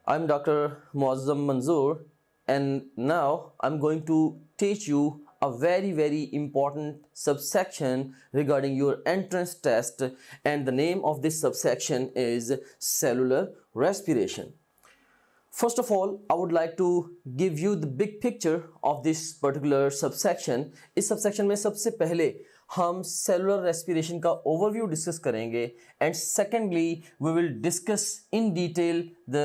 I'm Dr. Muazzam Manzoor, and now I'm going to teach you a very important subsection regarding your entrance test, and the name of this subsection is cellular respiration. First of all, I would like to give you the big picture of this particular subsection. इस subsection में सबसे पहले हम cellular respiration का overview discuss करेंगे and secondly we will discuss in detail the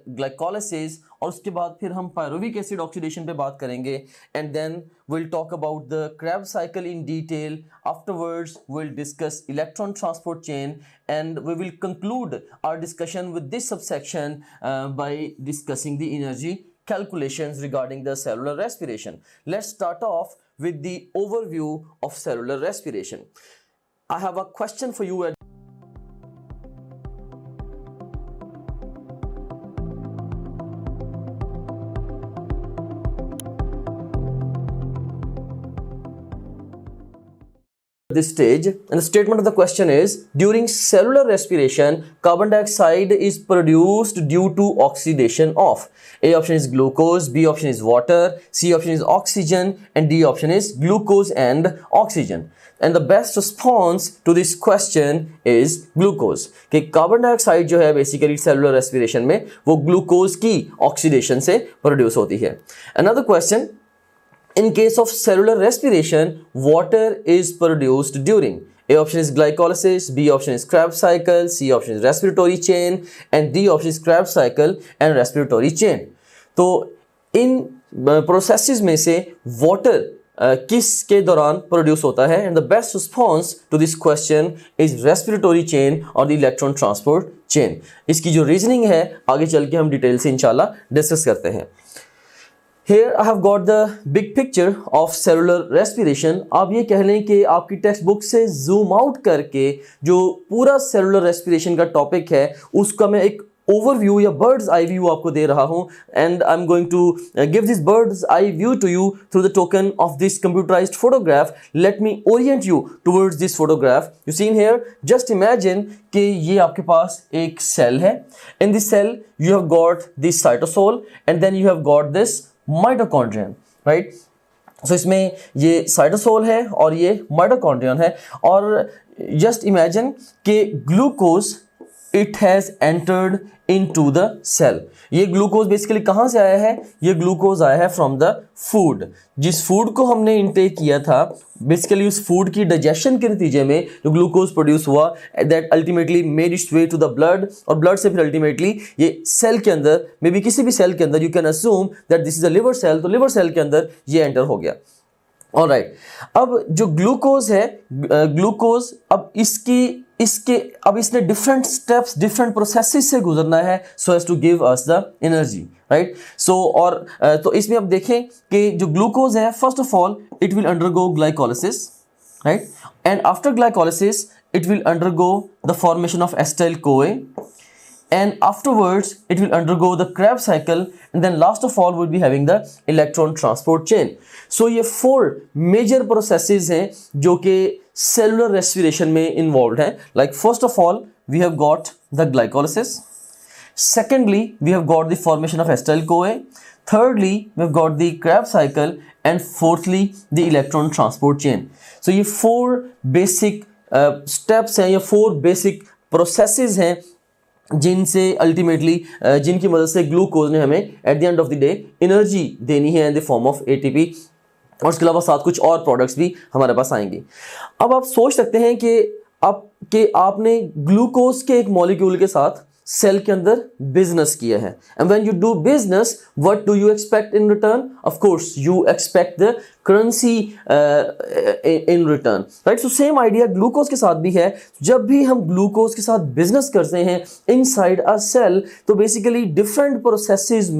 glycolysis और उसके बाद फिर हम पायरुविक एसिड ऑक्सीडेशन पे बात करेंगे and then we'll talk about the Krebs cycle in detail. Afterwards, we'll discuss electron transport chain and we will conclude our discussion with this subsection by discussing the energy calculations regarding the cellular respiration. Let's start off with the overview of cellular respiration. I have a question for you. This stage, and the statement of the question is, during cellular respiration carbon dioxide is produced due to oxidation of. A option is glucose, B option is water, C option is oxygen, and D option is glucose and oxygen. And the best response to this question is glucose. कि carbon dioxide जो है basically cellular respiration में वो glucose की oxidation से produce होती है. Another question, in case of cellular respiration, water is produced during. A option is glycolysis, B option is Krebs cycle, C option is respiratory chain, and D option is Krebs cycle and respiratory chain. तो इन processes में से water किस के दौरान produce होता है? And the best response to this question is respiratory chain और the electron transport chain. इसकी जो रीजनिंग है आगे चल के हम डिटेल से इंशाल्लाह डिस्कस करते हैं. Here I have got the big picture of cellular respiration. आप ये कह लें कि आपकी टेक्स्ट बुक से जूम आउट करके जो पूरा सेलुलर रेस्पिरेशन का टॉपिक है उसका मैं एक ओवरव्यू या बर्ड्स आई व्यू आपको दे रहा हूँ and I am going to give this bird's eye view to you through the token of this computerised photograph. Let me orient you towards this photograph. You seen here, just imagine कि ये आपके पास एक cell है. In this cell you have got this cytosol and then you have got this mitochondrion, right. So इसमें ये cytosol है और ये माइटोकॉन्ड्रियन है और जस्ट इमेजिन कि glucose it has entered into the cell. ये ग्लूकोज बेसिकली कहाँ से आया है? ये ग्लूकोज आया है फ्रॉम द फूड. जिस फूड को हमने इंटेक किया था बेसिकली उस फूड की डाइजेशन के नतीजे में जो ग्लूकोज प्रोड्यूस हुआ that ultimately made its way to the blood और ब्लड से फिर अल्टीमेटली ये सेल के अंदर मे बी किसी भी सेल के अंदर you can assume that this is a liver cell, तो लिवर सेल के अंदर ये एंटर हो गया. ऑलराइट, अब जो ग्लूकोज है ग्लूकोज अब इसने डिफरेंट स्टेप्स डिफरेंट प्रोसेसेस से गुजरना है so as to give us the energy, right. So और तो इसमें अब देखें कि जो ग्लूकोज है first of all it will undergo glycolysis, right, and after glycolysis it will undergo the formation of acetyl CoA and afterwards it will undergo the Krebs cycle and then last of all will be having the electron transport chain. So ये 4 major processes हैं जो कि cellular respiration में involved हैं. Like first of all we have got the glycolysis, secondly we have got the formation of acetyl CoA, thirdly we have got the Krebs cycle and fourthly the electron transport chain. So ये 4 basic steps हैं, ये 4 basic processes हैं जिनसे ultimately जिनकी मदद से glucose ने हमें at the end of the day energy देनी है in the form of ATP और उसके अलावा साथ कुछ और प्रोडक्ट्स भी हमारे पास आएंगे. अब आप सोच सकते हैं कि आपने ग्लूकोज के एक मॉलिक्यूल के साथ सेल के अंदर बिजनेस किया है and when you do business what do you expect in return? Of course you expect the currency in return, right. So same idea glucose के साथ भी है. जब भी हम ग्लूकोज के साथ बिजनेस करते हैं इनसाइड अ सेल तो बेसिकली डिफरेंट प्रोसेसेस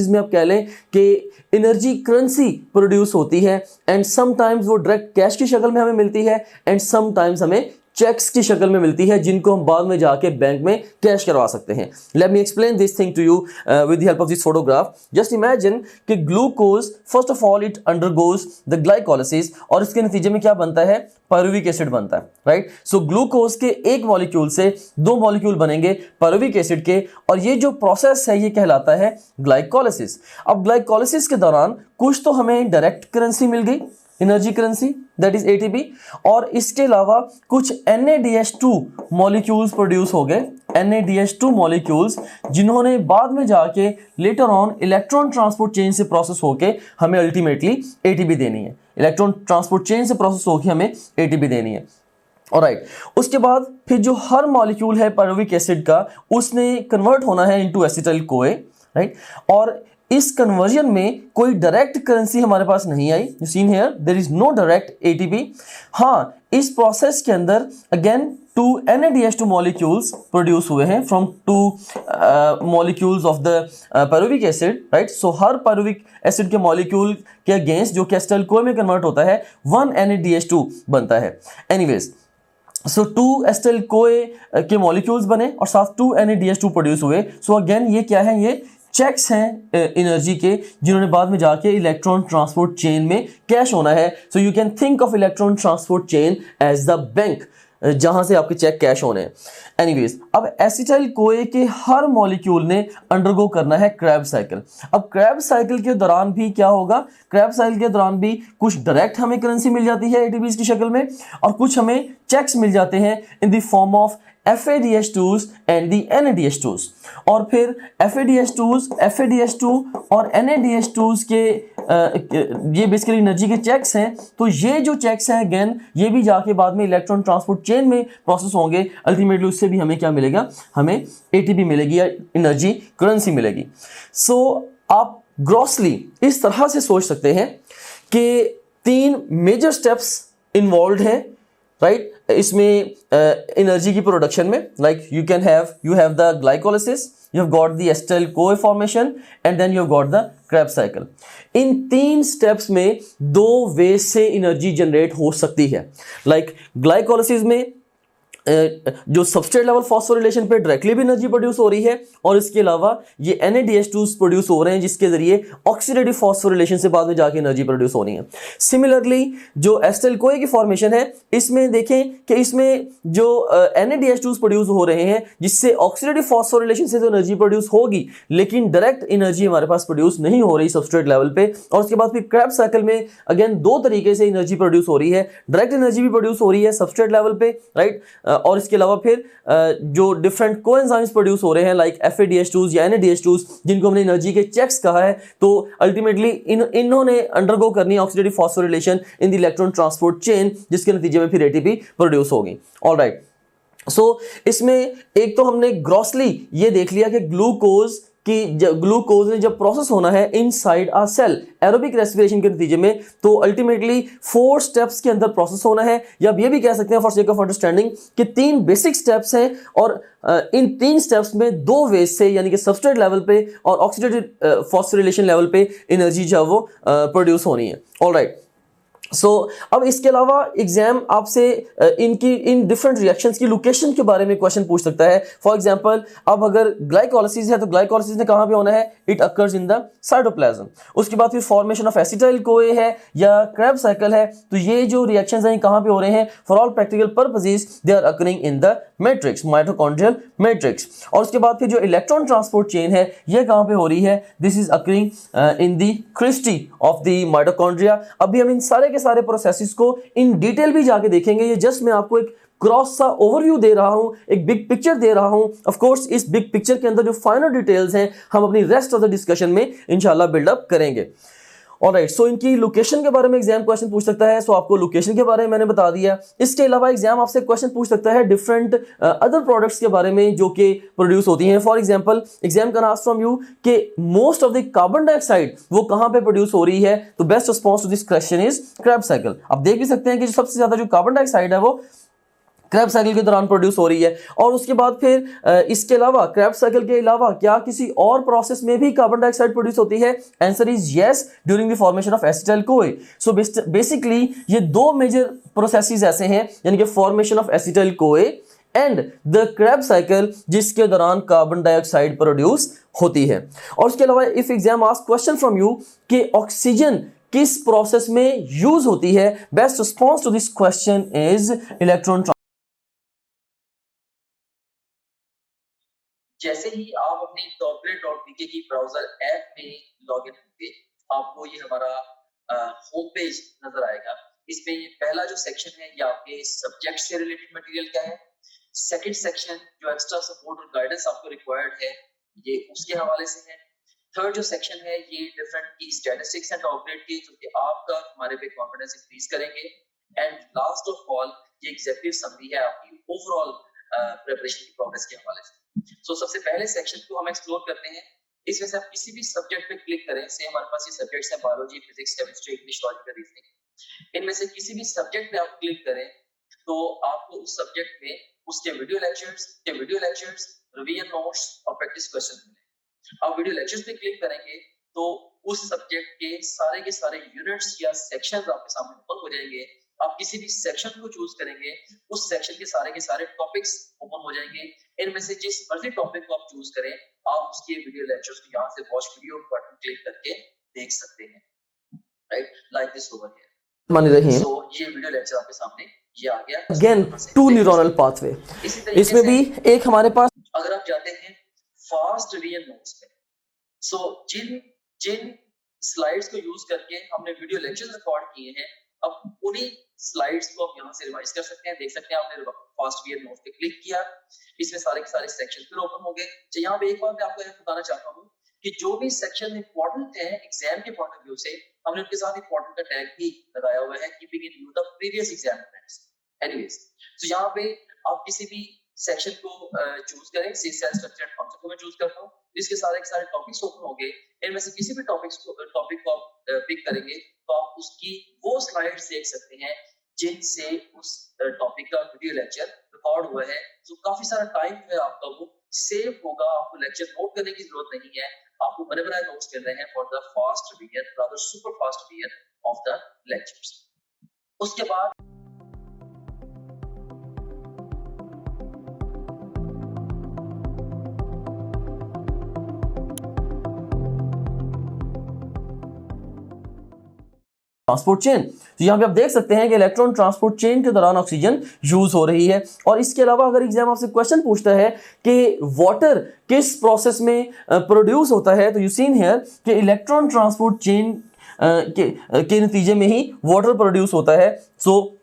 में आप कह लें कि एनर्जी करेंसी प्रोड्यूस होती है एंड समटाइम्स वो डायरेक्ट कैश की शक्ल में हमें मिलती है एंड समटाइम्स हमें चेक्स की शक्ल में मिलती है जिनको हम बाद में जाके बैंक में कैश करवा सकते हैं। Let me explain this thing to you with the help of this photograph. Just imagine कि glucose first of all it undergoes the glycolysis और इसके नतीजे में क्या बनता है, पायरुविक एसिड बनता है, राइट। सो ग्लूकोज के एक मॉलिक्यूल से दो मॉलिक्यूल बनेंगे पायरुविक एसिड के, और ये जो प्रोसेस है ये कहलाता है ग्लाइकोलिसिस। अब ग्लाइकोलिसिस के दौरान कुछ तो हमें डायरेक्ट करेंसी मिल गई, energy currency, that is ATP, और इसके अलावा कुछ NADH2 मॉलिक्यूल्स प्रोड्यूस हो गए, NADH2 मॉलिक्यूल्स जिन्होंने बाद में जाके later on electron transport chain से प्रोसेस होके हमें अल्टीमेटली एटीपी देनी है। इलेक्ट्रॉन ट्रांसपोर्ट चेन से प्रोसेस होके हमें एटीपी देनी है। ऑलराइट, उसके बाद फिर जो हर मॉलिक्यूल है पायरुविक एसिड का उसने कन्वर्ट होना है इनटू एसिटाइल कोए, राइट। और इस कन्वर्जन में कोई डायरेक्ट करेंसी हमारे पास नहीं आई, you seen here there is no direct ATP. हाँ, इस प्रोसेस के अंदर अगेन 2 NADH2 मॉलिक्यूल्स प्रोड्यूस हुए हैं from 2 molecules of the pyruvic acid, right. So her pyruvic acid के मॉलिक्यूल के अगेंस्ट जो कि एसिटाइल कोए में कन्वर्ट होता है 1 NADH2 बनता है। एनीवेज, सो 2 एसिटाइल कोए के मॉलिक्यूल्स बने और साथ 2 NADH2 प्रोड्यूस हुए। सो अगेन ये क्या है, ये चेक्स हैं एनर्जी के जिन्होंने बाद में जाके इलेक्ट्रॉन ट्रांसपोर्ट चेन में कैश होना है। So you can think of electron transport chain as the bank जहां से आपके चेक कैश होने हैं। एनीवेज, अब एसिटाइल कोए के हर मॉलिक्यूल ने अंडरगो करना है क्रैब साइकिल। अब क्रैब साइकिल के दौरान भी क्या होगा, क्रैब साइकिल के दौरान भी कुछ डायरेक्ट हमें करेंसी मिल जाती है एटीपीज की शक्ल में, और कुछ हमें चेक्स मिल जाते हैं in the form of FADH2s and the NADH2s। और फिर FADH2 और NADH2s के ये बेसिकली एनर्जी के चेक्स हैं। तो ये जो चेक्स हैं अगेन ये भी जाके बाद में इलेक्ट्रॉन ट्रांसपोर्ट चेन में प्रोसेस होंगे, अल्टीमेटली उससे भी हमें क्या मिलेगा, हमें ATP मिलेगी या एनर्जी करेंसी मिलेगी। सो आप ग्रॉसली इस तरह से सोच सकते हैं कि 3 मेजर स्टेप्स इन्वॉल्व हैं, राइट, इसमें एनर्जी की प्रोडक्शन में। Like you have the glycolysis, you have got the acetyl CoA formation and then you have got the Krebs cycle। In 3 steps में 2 वे से एनर्जी जनरेट हो सकती है। लाइक ग्लाइकोलिसिस में जो सबस्ट्रेट लेवल फॉस्फोरिलेशन पे डायरेक्टली भी एनर्जी प्रोड्यूस हो रही है, और इसके अलावा ये NADH2 प्रोड्यूस हो रहे हैं जिसके जरिए ऑक्सीडेटिव फॉस्फोरिलेशन से बाद में जाके एनर्जी प्रोड्यूस होनी है। सिमिलरली जो एसिटाइल कोए की फॉर्मेशन है इसमें देखें कि इसमें जो NADH2 प्रोड्यूस हो रहे हैं जिससे ऑक्सीडेटिव फॉस्फोरिलेशन से तो एनर्जी प्रोड्यूस होगी, लेकिन डायरेक्ट एनर्जी हमारे पास प्रोड्यूस नहीं हो रही सबस्ट्रेट लेवल पे। और उसके बाद फिर क्रैब साइकिल में अगेन 2 तरीके से एनर्जी प्रोड्यूस हो रही है, डायरेक्ट एनर्जी भी प्रोड्यूस हो रही है सबस्ट्रेट लेवल पे, राइट। और इसके अलावा फिर जो डिफरेंट कोएंजाइम्स प्रोड्यूस हो रहे हैं लाइक FADH2s या NADH2s जिनको हमने एनर्जी के चेक्स कहा है, तो अल्टीमेटली इन्होंने अंडरगो करनी oxidative phosphorylation in the electron transport chain जिसके नतीजे में फिर ATP प्रोड्यूस होगी। ऑलराइट, सो इसमें एक तो हमने ग्रॉसली ये देख लिया कि ग्लूकोज ने जब प्रोसेस होना है inside a cell aerobic respiration के नतीजे में, तो अल्टीमेटली 4 स्टेप्स के अंदर प्रोसेस होना है, या आप ये भी कह सकते हैं फॉर सेक ऑफ अंडरस्टैंडिंग कि 3 बेसिक स्टेप्स हैं, और इन 3 स्टेप्स में 2 वेज से यानी कि सबस्ट्रेट लेवल पे और ऑक्सीडेटिव फॉस्फोरिलेशन लेवल पे एनर्जी जो है वो प्रोड्यूस होनी है। ऑलराइट, सो अब इसके अलावा एग्जाम आपसे इन डिफरेंट रिएक्शंस की लोकेशन के बारे में क्वेश्चन पूछ सकता है। फॉर एग्जांपल, अब अगर ग्लाइकोलिसिस है तो ग्लाइकोलिसिस ने कहां पे होना है, it occurs in the cytoplasm. उसके बाद फिर फॉर्मेशन ऑफ एसिटाइल कोए है या क्रैब साइकिल है, तो ये जो रिएक्शंस हैं कहां पे हो रहे हैं, for all practical purposes they are occurring in the matrix, mitochondrial matrix. और उसके बाद फिर जो इलेक्ट्रॉन ट्रांसपोर्ट चेन है ये कहां पे हो रही है, this is occurring in the cristae of the mitochondria. अभी हम इन सारे के सारे प्रोसेसेस को इन डिटेल भी जाके देखेंगे, ये जस्ट मैं आपको एक क्रॉस सा ओवरव्यू दे रहा हूं, एक बिग पिक्चर दे रहा हूं। ऑफ कोर्स इस बिग पिक्चर के अंदर जो फाइनल डिटेल्स हैं हम अपनी रेस्ट ऑफ द डिस्कशन में इंशाल्लाह बिल्डअप करेंगे। ऑलराइट, सो इनकी लोकेशन के बारे में एग्जाम क्वेश्चन पूछ सकता है। सो आपको लोकेशन के बारे में मैंने बता दिया। इसके अलावा एग्जाम आपसे क्वेश्चन पूछ सकता है डिफरेंट अदर प्रोडक्ट्स के बारे में जो कि प्रोड्यूस होती हैं। For example, exam can ask from you कि most of the carbon dioxide वो कहां पे प्रोड्यूस हो रही है, तो best response to this question is Krebs cycle. आप देख भी सकते हैं कि जो सबसे ज्यादा जो कार्बन डाइऑक्साइड है वो क्रैब साइकिल के दौरान प्रोड्यूस हो रही है। और उसके बाद फिर इसके अलावा क्रैब साइकिल के अलावा क्या किसी और प्रोसेस में भी कार्बन डाइऑक्साइड प्रोड्यूस होती है? Answer is yes, during the formation of acetyl कोए। सो बेसिकली ये दो मेजर प्रोसेसेस ऐसे हैं, यानी कि formation of acetyl CoA and the Krebs cycle, जिसके दौरान कार्बन डाइऑक्साइड प्रोड्यूस होती है। और उसके अलावा if exam ask question from you कि ऑक्सीजन किस प्रोसेस में यूज होती है, best response to this question is electron. जैसे ही आप अपनी topgrade.bk की ब्राउजर ऐप में लॉगिन होंगे, आपको ये हमारा होम पेज नजर आएगा। इसमें ये पहला जो सेक्शन है ये आपके सब्जेक्ट से रिलेटेड मटेरियल का है। सेकंड सेक्शन जो एक्स्ट्रा सपोर्ट और गाइडेंस आपको रिक्वायर्ड है ये उसके हवाले से है। थर्ड जो सेक्शन है ये डिफरेंट की स्टैटिस्टिक्स एंड टॉपग्रेड की, जो कि आपका हमारे पे कॉन्फिडेंस इंक्रीज करेंगे। एंड लास्ट ऑफ ऑल ये एग्जीक्यूटिव समरी है आपकी ओवरऑल प्रिपरेशन की प्रोग्रेस के हवाले से। सो सबसे पहले सेक्शन को हम एक्सप्लोर करते हैं। इसमें से आप किसी भी सब्जेक्ट पे क्लिक करें, से हमारे पास ये सब्जेक्ट्स हैं biology, physics, chemistry, English, logical reasoning. इनमें से किसी भी सब्जेक्ट पे आप क्लिक करें तो आपको उस सब्जेक्ट में उसके वीडियो लेक्चर्स, रिवीजन नोट्स और प्रैक्टिस क्वेश्चन मिलेंगे। आप वीडियो लेक्चर्स पे क्लिक करेंगे तो उस सब्जेक्ट के सारे यूनिट्स या सेक्शंस आपके सामने ओपन हो जाएंगे। आप किसी भी सेक्शन को चूज करेंगे, उस सेक्शन के सारे टॉपिक्स ओपन हो जाएंगे। इनमें से जिस मर्जी टॉपिक को आप चूज करें, आप उसके वीडियो लेक्चर्स को यहाँ से वॉच वीडियो बटन क्लिक करके देख सकते हैं, right, like this over here. मान रही सो ये वीडियो लेक्चर आपके सामने ये आ गया। अगेन टू न्यूरोनल पाथवे, इसमें भी एक हमारे पास, अगर आप जाते हैं फास्ट रिवीजन नोट्स पे, सो जिन स्लाइड्स को यूज करके हमने वीडियो लेक्चर्स रिकॉर्ड किए हैं, अब उन्हीं स्लाइड्स को आप यहाँ से रिवाइज कर सकते हैं। देख सकते हैं आपने फास्ट रिवीजन नोट्स पे क्लिक किया, इसमें सारे के सारे सेक्शन फिर ओपन हो गए। तो यहाँ पे एक बात मैं आपको बताना चाहता हूँ कि जो भी सेक्शन इंपॉर्टेंट है एग्जाम के पॉइंट ऑफ व्यू से, हमने उनके साथ इंपॉर्टेंट का टैग भी लगाया हुआ है, keeping in view the previous exam friends. Anyways, तो यहाँ पे आप किसी भी सेक्शन को चूज करें, सी सेल स्ट्रक्चर एंड फंक्शन को मैं चूज करता हूँ, जिसके सारे के सारे टॉपिक्स ओपन हो गए। इनमें से किसी भी टॉपिक को आप पिक करेंगे तो आप उसकी वो स्लाइड्स देख सकते हैं जिनसे उस टॉपिक का वीडियो लेक्चर रिकॉर्ड हुआ है। तो काफी सारा टाइम है आपका वो सेव होगा, आपको लेक्चर नोट करने की जरूरत नहीं है, आपको बने बनाए नोट्स मिल रहे हैं for the fast revision, rather super fast revision of the lectures. उसके बाद ट्रांसपोर्ट चेन। तो यहाँ पे आप देख सकते हैं कि इलेक्ट्रॉन ट्रांसपोर्ट चेन के दौरान ऑक्सीजन यूज हो रही है। और इसके अलावा अगर एग्जाम आपसे क्वेश्चन पूछता है कि वाटर किस प्रोसेस में प्रोड्यूस होता है, तो यू सीन हियर कि इलेक्ट्रॉन ट्रांसपोर्ट चेन के नतीजे में ही वाटर प्रोड्यूस होता है। सो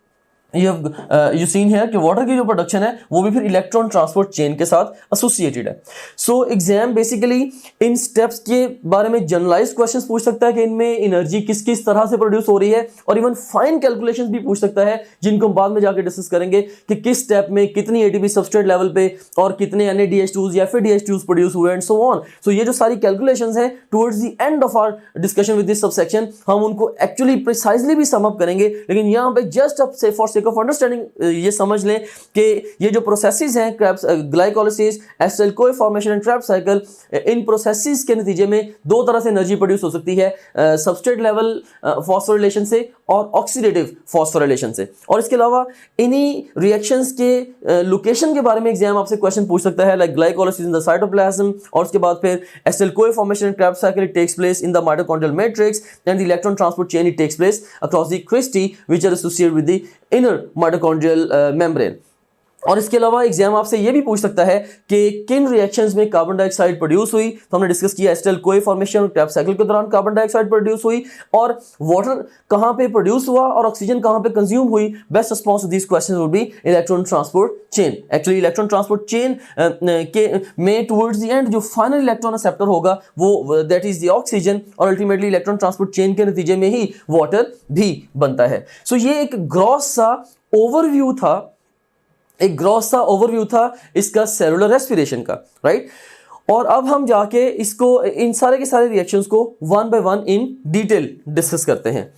यू सीन हियर कि वाटर की जो प्रोडक्शन है वो भी फिर इलेक्ट्रॉन ट्रांसपोर्ट चेन के साथ एसोसिएटेड है। सो एग्जाम बेसिकली इन स्टेप्स के बारे में जनरलाइज्ड क्वेश्चंस पूछ सकता है कि इनमें एनर्जी किस किस तरह से प्रोड्यूस हो रही है, और इवन फाइन कैलकुलेशंस भी पूछ सकता है, जिनको हम बाद में जाके डिस्कस करेंगे कि किस स्टेप में कितनी एटीपी सबस्ट्रेट लेवल पे और कितने NADH2s या फिर DH2s प्रोड्यूस हुए एंड सो ऑन। सो ये जो सारी कैलकुलेशंस हैं towards the end of our discussion with this subsection हम उनको एक्चुअली प्रिसाइजली भी सम अप करेंगे, लेकिन यहाँ पे जस्ट अब से फॉर ऑफ अंडरस्टैंडिंग ये समझ लें कि ये जो प्रोसेसेस हैं Krebs glycolysis, acetyl CoA formation and Krebs cycle, in processes के नतीजे में दो तरह से एनर्जी प्रोड्यूस हो सकती है, सबस्ट्रेट लेवल फॉस्फोरिलेशन से और ऑक्सीडेटिव फॉस्फोरिलेशन से। और इसके अलावा इन्हीं रिएक्शंस के लोकेशन के बारे में एग्जाम आपसे क्वेश्चन पूछ सकता है, like glycolysis in the cytoplasm, और उसके बाद फिर acetyl CoA formation and Krebs cycle it takes place in the mitochondrial matrix and the electron transport chain it takes place across the cristae which are associated with the inner mitochondrial membrane. और इसके अलावा exam आपसे ये भी पूछ सकता है कि किन रिएक्शंस में कार्बन डाइऑक्साइड प्रोड्यूस हुई। तो हमने डिस्कस किया एसिटाइल कोए फॉर्मेशन और क्रेब्स साइकिल के दौरान कार्बन डाइऑक्साइड प्रोड्यूस हुई, और वाटर कहां पे प्रोड्यूस हुआ और ऑक्सीजन कहां पे कंज्यूम हुई। Best response to this questions would be electron transport chain. Actually electron transport chain के में टुवर्ड्स द एंड जो फाइनल इलेक्ट्रॉन एक्सेप्टर होगा वो दैट इज द ऑक्सीजन, और अल्टीमेटली इलेक्ट्रॉन ट्रांसपोर्ट चेन के नतीजे में ही वाटर भी बनता है। सो ये एक ग्रॉस सा ओवरव्यू था, इसका सेलुलर रेस्पिरेशन का, राइट। और अब हम जाके इसको इन सारे के सारे रिएक्शंस को one by one in detail discuss करते हैं।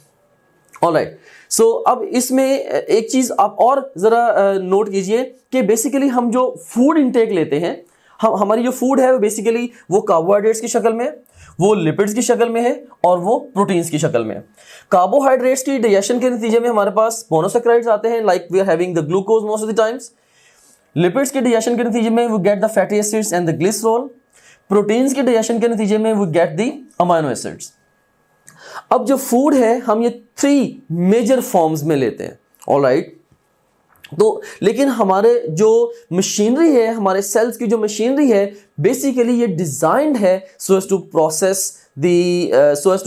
ऑलराइट, सो अब इसमें एक चीज आप और जरा नोट कीजिए कि बेसिकली हम जो फूड इंटेक लेते हैं, हमारी जो फूड है वो बेसिकली वो कार्बोहाइड्रेट्स की शक्ल में है, वो लिपिड्स की शक्ल में है और वो प्रोटीन्स की शक्ल में है। कार्बोहाइड्रेट्स की डाइजेशन के नतीजे में हमारे पास मोनोसैकेराइड्स आते हैं, like we are having the glucose most of the times. Lipids के डाइजेशन के नतीजे में we get the fatty acids and the glycerol. Proteins के डाइजेशन के नतीजे में we get the amino acids. अब जो फूड है हम ये 3 मेजर फॉर्म्स में लेते हैं, ऑलराइट। तो लेकिन हमारे जो मशीनरी है, हमारे सेल्स की जो मशीनरी है, बेसिकली ये डिजाइंड है so as to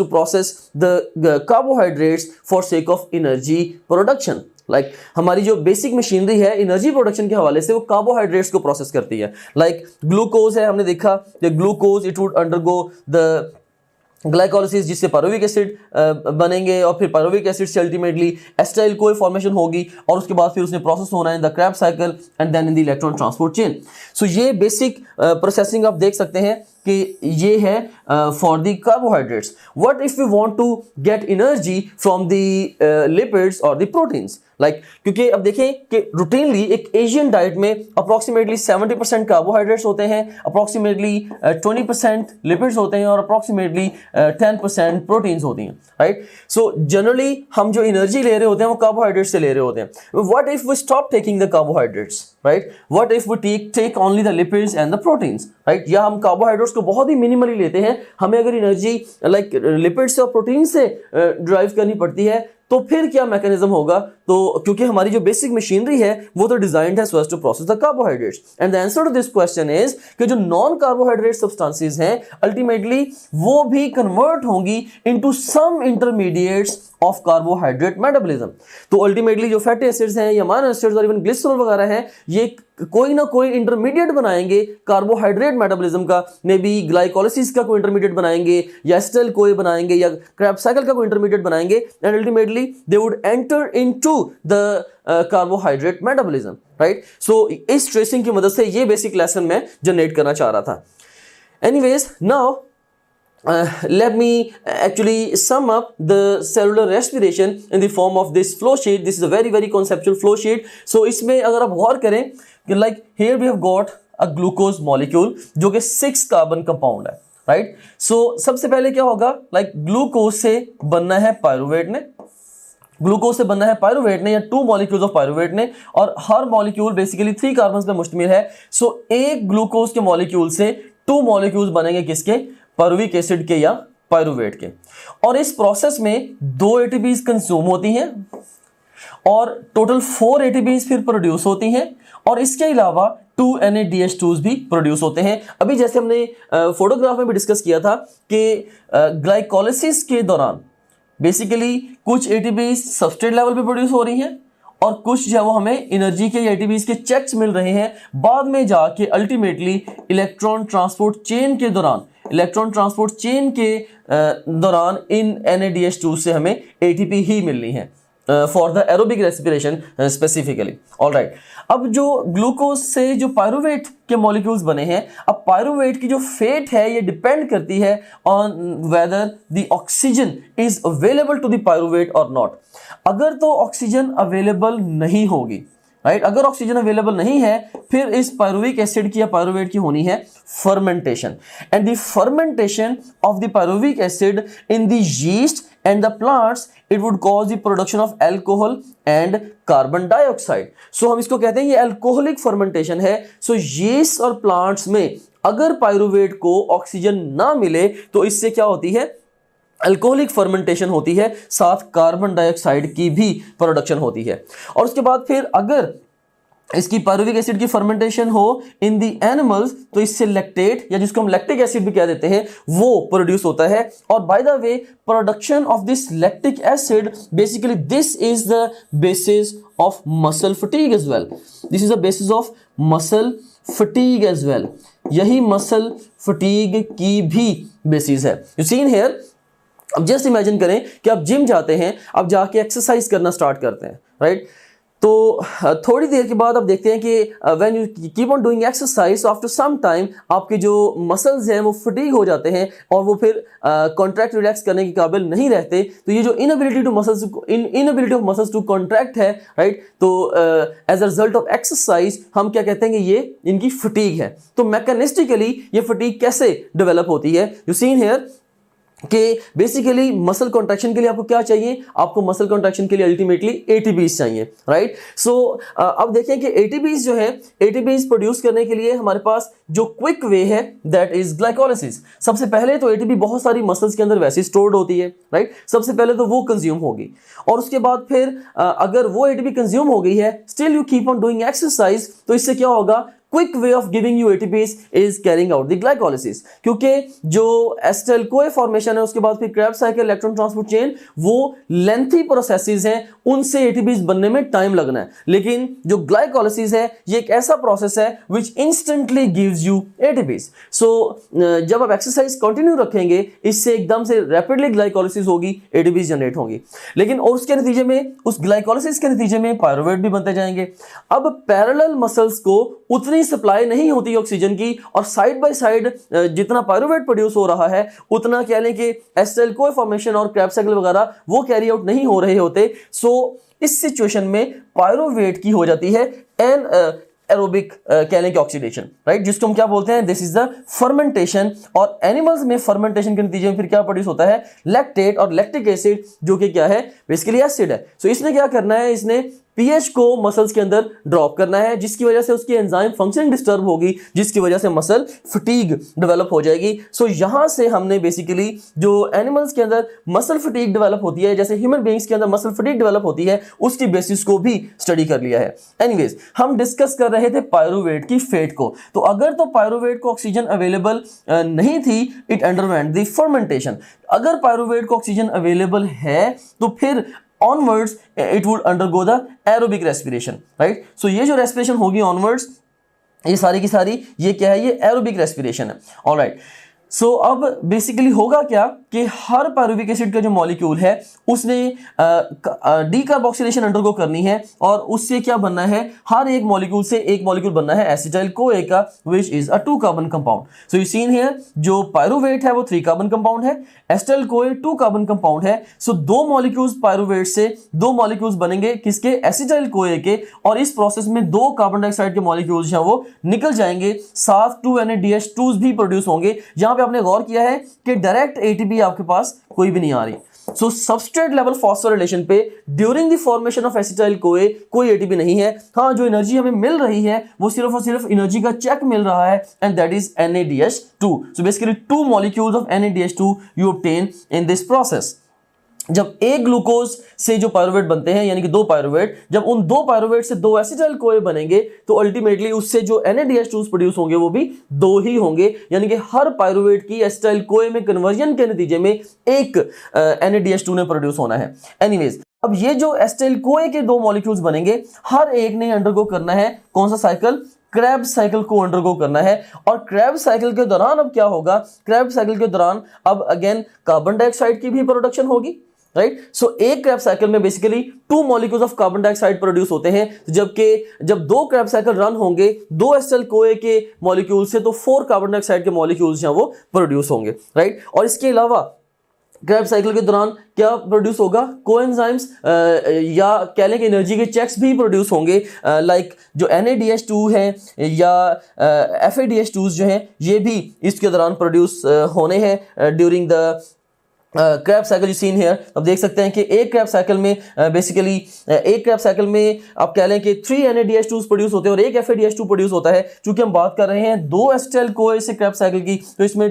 process the carbohydrates for sake of energy production. Like हमारी जो बेसिक मशीनरी है एनर्जी प्रोडक्शन के हवाले से वो कार्बोहाइड्रेट्स को प्रोसेस करती है। लाइक ग्लूकोज है, हमने देखा कि glucose it would undergo the glycolysis, जिससे पायरुविक एसिड बनेंगे और फिर पायरुविक एसिड से अल्टीमेटली एसिटाइल कोई फॉर्मेशन होगी और उसके बाद फिर उसने प्रोसेस होना है in the Krebs cycle and then in the electron transport chain. So ये बेसिक प्रोसेसिंग आप देख सकते हैं कि ये है for the carbohydrates. What if we want to get energy from the lipids और द प्रोटीन्स, लाइक क्योंकि अब देखें कि रूटीनली एक एशियन डाइट में अप्रॉक्सीमेटली 70% कार्बोहाइड्रेट्स होते हैं, अप्रॉक्सीमेटली 20% लिपिड्स होते हैं और अप्रॉक्सीमेटली 10% प्रोटीन्स होती हैं, राइट। सो जनरली हम जो एनर्जी ले रहे होते हैं वो कार्बोहाइड्रेट्स से ले रहे होते हैं। What if we stop taking the carbohydrates, right, what if we take only the lipids and the proteins, right, या हम कार्बोहाइड्रेट्स को बहुत ही मिनिमली लेते हैं, हमें अगर एनर्जी लाइक लिपिड से और प्रोटीन से ड्राइव करनी पड़ती है, तो फिर क्या मैकेनिज्म होगा? तो क्योंकि हमारी जो बेसिक मशीनरी है वो तो डिजाइंड है so as to process the carbohydrates. And the answer to this question is कि जो नॉन कार्बोहाइड्रेट सब्सटेंसेस हैं अल्टीमेटली वो भी कन्वर्ट होंगी into some intermediates of carbohydrate metabolism. तो अल्टीमेटली जो फैटी एसिड्स हैं या अमाइनो एसिड्स और इवन ग्लिसरॉल वगैरह हैं, ये कोई ना कोई इंटरमीडिएट बनाएंगे कार्बोहाइड्रेट मेटाबॉलिज्म का, मे बी ग्लाइकोलिसिस का कोई इंटरमीडिएट बनाएंगे या एसिटाइल कोई बनाएंगे या क्रेब्स साइकिल का कोई इंटरमीडिएट बनाएंगे and ultimately they would enter into the carbohydrate metabolism, right. So इस ट्रेसिंग की मदद से ये बेसिक लेसन मैं जनरेट करना चाह रहा था। Anyways now let me actually sum up the cellular respiration in the form of this flow sheet. This is a very conceptual flow sheet. So इसमें अगर आप गौर करें कि like here we have got a glucose molecule जो कि 6 carbon compound है, right? So सबसे पहले क्या होगा, like ग्लूकोज से बनना है पायरुवेट ने, ग्लूकोज से बनना है पायरुवेट ने या 2 मॉलिक्यूल्स ऑफ पायरुवेट ने, और हर मॉलिक्यूल बेसिकली 3 कार्बन पे मुश्तमिल है। सो एक ग्लूकोज के मॉलिक्यूल से 2 मॉलिक्यूल्स बनेंगे किसके? पायरुविक एसिड के या पायरुवेट के। और इस प्रोसेस में 2 एटीपीज कंज्यूम होती हैं और टोटल 4 एटीपीज फिर प्रोड्यूस होती हैं, और इसके अलावा 2 NADH2s भी प्रोड्यूस होते हैं। अभी जैसे हमने फोटोग्राफ में भी डिस्कस किया था कि ग्लाइकोलिसिस के दौरान बेसिकली कुछ एटीपीज सबस्ट्रेट लेवल पे प्रोड्यूस हो रही हैं और कुछ जो है वो हमें एनर्जी के एटीपीज के चेक्स मिल रहे हैं बाद में जाके अल्टीमेटली इलेक्ट्रॉन ट्रांसपोर्ट चेन के दौरान इन NADH2 से हमें ATP ही मिलनी है for the aerobic respiration specifically. Alright, अब जो ग्लूकोज से जो पायरुवेट के मॉलिक्यूल्स बने हैं, अब पायरुवेट की जो फेट है ये डिपेंड करती है on whether the oxygen is available to the pyruvate और नॉट। अगर तो ऑक्सीजन अवेलेबल नहीं होगी, राइट, अगर ऑक्सीजन अवेलेबल नहीं है, फिर इस पायरुविक एसिड की या पायरुवेट की होनी है fermentation, and the fermentation of the pyruvic acid in the yeast and the plants it would cause the production of alcohol and carbon dioxide. So हम इसको कहते हैं ये अल्कोहलिक फर्मेंटेशन है। So yeast और प्लांट्स में अगर पायरुवेट को ऑक्सीजन ना मिले तो इससे क्या होती है? अल्कोहलिक फर्मेंटेशन होती है, साथ कार्बन डाइऑक्साइड की भी प्रोडक्शन होती है। और उसके बाद फिर अगर इसकी पायरुविक एसिड की फर्मेंटेशन हो इन दी एनिमल्स तो इससे लैक्टेट या जिसको हम लैक्टिक एसिड भी कह देते हैं वो प्रोड्यूस होता है। और by the way production of this lactic acid basically this is the basis of muscle fatigue as well, this is the basis of muscle fatigue as well, यही मसल फटीग की भी बेसिस है। You seen here, अब just imagine करें कि आप gym जाते हैं, आप जाके एक्सरसाइज करना स्टार्ट करते हैं, राइट। तो थोड़ी देर के बाद आप देखते हैं कि when you keep on doing exercise after some time आपके जो मसल्स हैं वो फटीग हो जाते हैं और वो फिर कॉन्ट्रैक्ट रिलैक्स करने के काबिल नहीं रहते। तो ये जो inability of muscles to contract है, राइट, तो as a result of exercise हम क्या कहते हैं कि ये इनकी फटीग है। तो मैकेनिस्टिकली ये फटीग कैसे डेवलप होती है, यू सीन हियर कि बेसिकली मसल कॉन्ट्रैक्शन के लिए आपको क्या चाहिए, आपको मसल कॉन्ट्रैक्शन के लिए अल्टीमेटली एटीपीज चाहिए, राइट। सो अब देखें कि एटीपीज जो है, एटीपीज प्रोड्यूस करने के लिए हमारे पास जो क्विक वे है दैट इज ग्लाइकोलाइसिस। सबसे पहले तो एटीपी बहुत सारी मसल्स के अंदर वैसे स्टोर्ड होती है, राइट। सबसे पहले तो वो कंज्यूम होगी और उसके बाद फिर अगर वो एटीपी कंज्यूम हो गई है, still you keep on doing exercise, तो इससे क्या होगा, quick way of giving you ATPs is carrying out the glycolysis. क्योंकि जो एसिटाइल कोए फॉर्मेशन है उसके बाद फिर Krebs cycle, electron transport chain, वो लेंथी प्रोसेसेस हैं, उनसे एटीपीज बनने में टाइम लगना है। लेकिन जो ग्लाइकोलाइसिस है ये एक ऐसा प्रोसेस है विच इंस्टेंटली गिव्स यू एटीपीज। सो जब आप एक्सरसाइज कंटिन्यू रखेंगे इससे एकदम से रैपिडली ग्लाइकोलाइसिस होगी, एटीपीज जनरेट होंगी। लेकिन और उसके नतीजे में, उस ग्लाइकोलाइसिस के नतीजे में पायरुवेट भी बनते जाएंगे। अब पैरेलल मसल्स को उतनी सप्लाई नहीं होती ऑक्सीजन की और साइड बाय साइड जितना पायरुवेट प्रोड्यूस हो रहा है उतना कह लें कि एसिटाइल कोए फॉर्मेशन और क्रेब्स साइकिल वगैरह वो कैरी आउट नहीं हो रहे होते। सो इस सिचुएशन में पायरुवेट की हो जाती है एन एरोबिक कह लें कि ऑक्सीडेशन, राइट, जिसको हम क्या बोलते हैं, दिस इज द फर्मेंटेशन। और एनिमल्स में फर्मेंटेशन के नतीजे में फिर क्या प्रोड्यूस होता है, लैक्टेट और लैक्टिक एसिड, जो कि क्या है, बेसिकली एसिड है। सो इसने क्या करना है, इसने पीएच को मसल्स के अंदर ड्रॉप करना है, जिसकी वजह से उसकी एंजाइम फंक्शनिंग डिस्टर्ब होगी, जिसकी वजह से मसल फटीग डेवलप हो जाएगी। सो यहां से हमने बेसिकली जो एनिमल्स के अंदर मसल फटीग डेवलप होती है, जैसे ह्यूमन बीइंग्स के अंदर मसल फटीग डेवलप होती है, उसकी बेसिस को भी स्टडी कर लिया है। एनीवेज, हम डिस्कस कर रहे थे पायरुवेट की फेट को। तो अगर तो पायरुवेट को ऑक्सीजन अवेलेबल नहीं थी, इट अंडरवेंट द फर्मेंटेशन। अगर पायरुवेट को ऑक्सीजन अवेलेबल है तो फिर onwards it would undergo the aerobic respiration, right? So ये जो respiration होगी onwards, ये सारी की सारी ये क्या है, ये aerobic respiration है, alright। सो अब बेसिकली होगा क्या कि हर पायरुविक एसिड का जो मॉलिक्यूल है उसने डीकार्बोक्सिलेशन अंडरगो करनी है और उससे क्या बनना है, हर एक मॉलिक्यूल से एक मॉलिक्यूल बनना है एसिटाइल कोए का, which is a 2 carbon compound. So you seen here, जो पायरुवेट है वो 3 कार्बन कंपाउंड है, एसिटाइल कोए 2 कार्बन कंपाउंड है। सो 2 मॉलिक्यूल्स पायरुवेट से 2 मॉलिक्यूल्स बनेंगे किसके, एसिटाइल कोए के, और इस प्रोसेस में 2 कार्बन डाइऑक्साइड के मॉलिक्यूल्स हैं वो निकल जाएंगे, साथ 2 NADH2s भी प्रोड्यूस होंगे। जहां पे आपने गौर किया है कि डायरेक्ट एटीपी आपके पास कोई भी नहीं आ रही। सो सबस्ट्रेट लेवल फॉस्फोरिलेशन पे during the formation of acetyl कोए कोई एटीपी नहीं है। हाँ, जो एनर्जी हमें मिल रही है वो सिर्फ और सिर्फ एनर्जी का चेक मिल रहा है, and that is NADH2। So basically 2 molecules of NADH2 you obtain in this process. जब एक ग्लूकोज से जो पायरुवेट बनते हैं, यानी कि 2 पायरुवेट, जब उन 2 पायरुवेट से 2 एसिटाइल कोए बनेंगे तो अल्टीमेटली उससे जो NADH2s प्रोड्यूस होंगे वो भी 2 ही होंगे। यानी कि हर पायरुवेट की एसिटाइल कोए में कन्वर्जन के नतीजे में एक NADH2 ने प्रोड्यूस होना है। एनीवेज, अब ये जो एसिटाइल कोए के 2 मॉलिक्यूल्स बनेंगे, हर एक ने अंडरगो करना है कौन सा साइकिल, क्रेब्स साइकिल को अंडरगो करना है। और क्रेब्स साइकिल के दौरान अब क्या होगा, क्रेब्स साइकिल के दौरान अब अगेन कार्बन डाइऑक्साइड की भी प्रोडक्शन होगी, राइट। सो एक क्रेब्स साइकिल में basically 2 molecules of carbon dioxide produce होते हैं, जबकि जब 2 क्रेब्स साइकिल रन होंगे 2 एसिटाइल कोए के मॉलिक्यूल से, तो 4 कार्बन डाइऑक्साइड के मॉलिक्यूल्स हैं वो प्रोड्यूस होंगे, राइट। और इसके अलावा क्रेब्स साइकिल के दौरान क्या प्रोड्यूस होगा, कोएंजाइम्स या कह लें कि एनर्जी के चेक्स भी प्रोड्यूस होंगे, लाइक जो NADH2 है या FADH2s जो हैं ये भी इसके दौरान प्रोड्यूस होने हैं during the Krebs cycle. You seen here, अब देख सकते हैं कि एक क्रैब साइकिल में बेसिकली एक क्रैब साइकिल में आप कह लें कि 3 NADH2s प्रोड्यूस होते हैं और एक FADH2 प्रोड्यूस होता है। चूंकि हम बात कर रहे हैं 2 एसिटाइल कोए से क्रैब साइकिल की, तो इसमें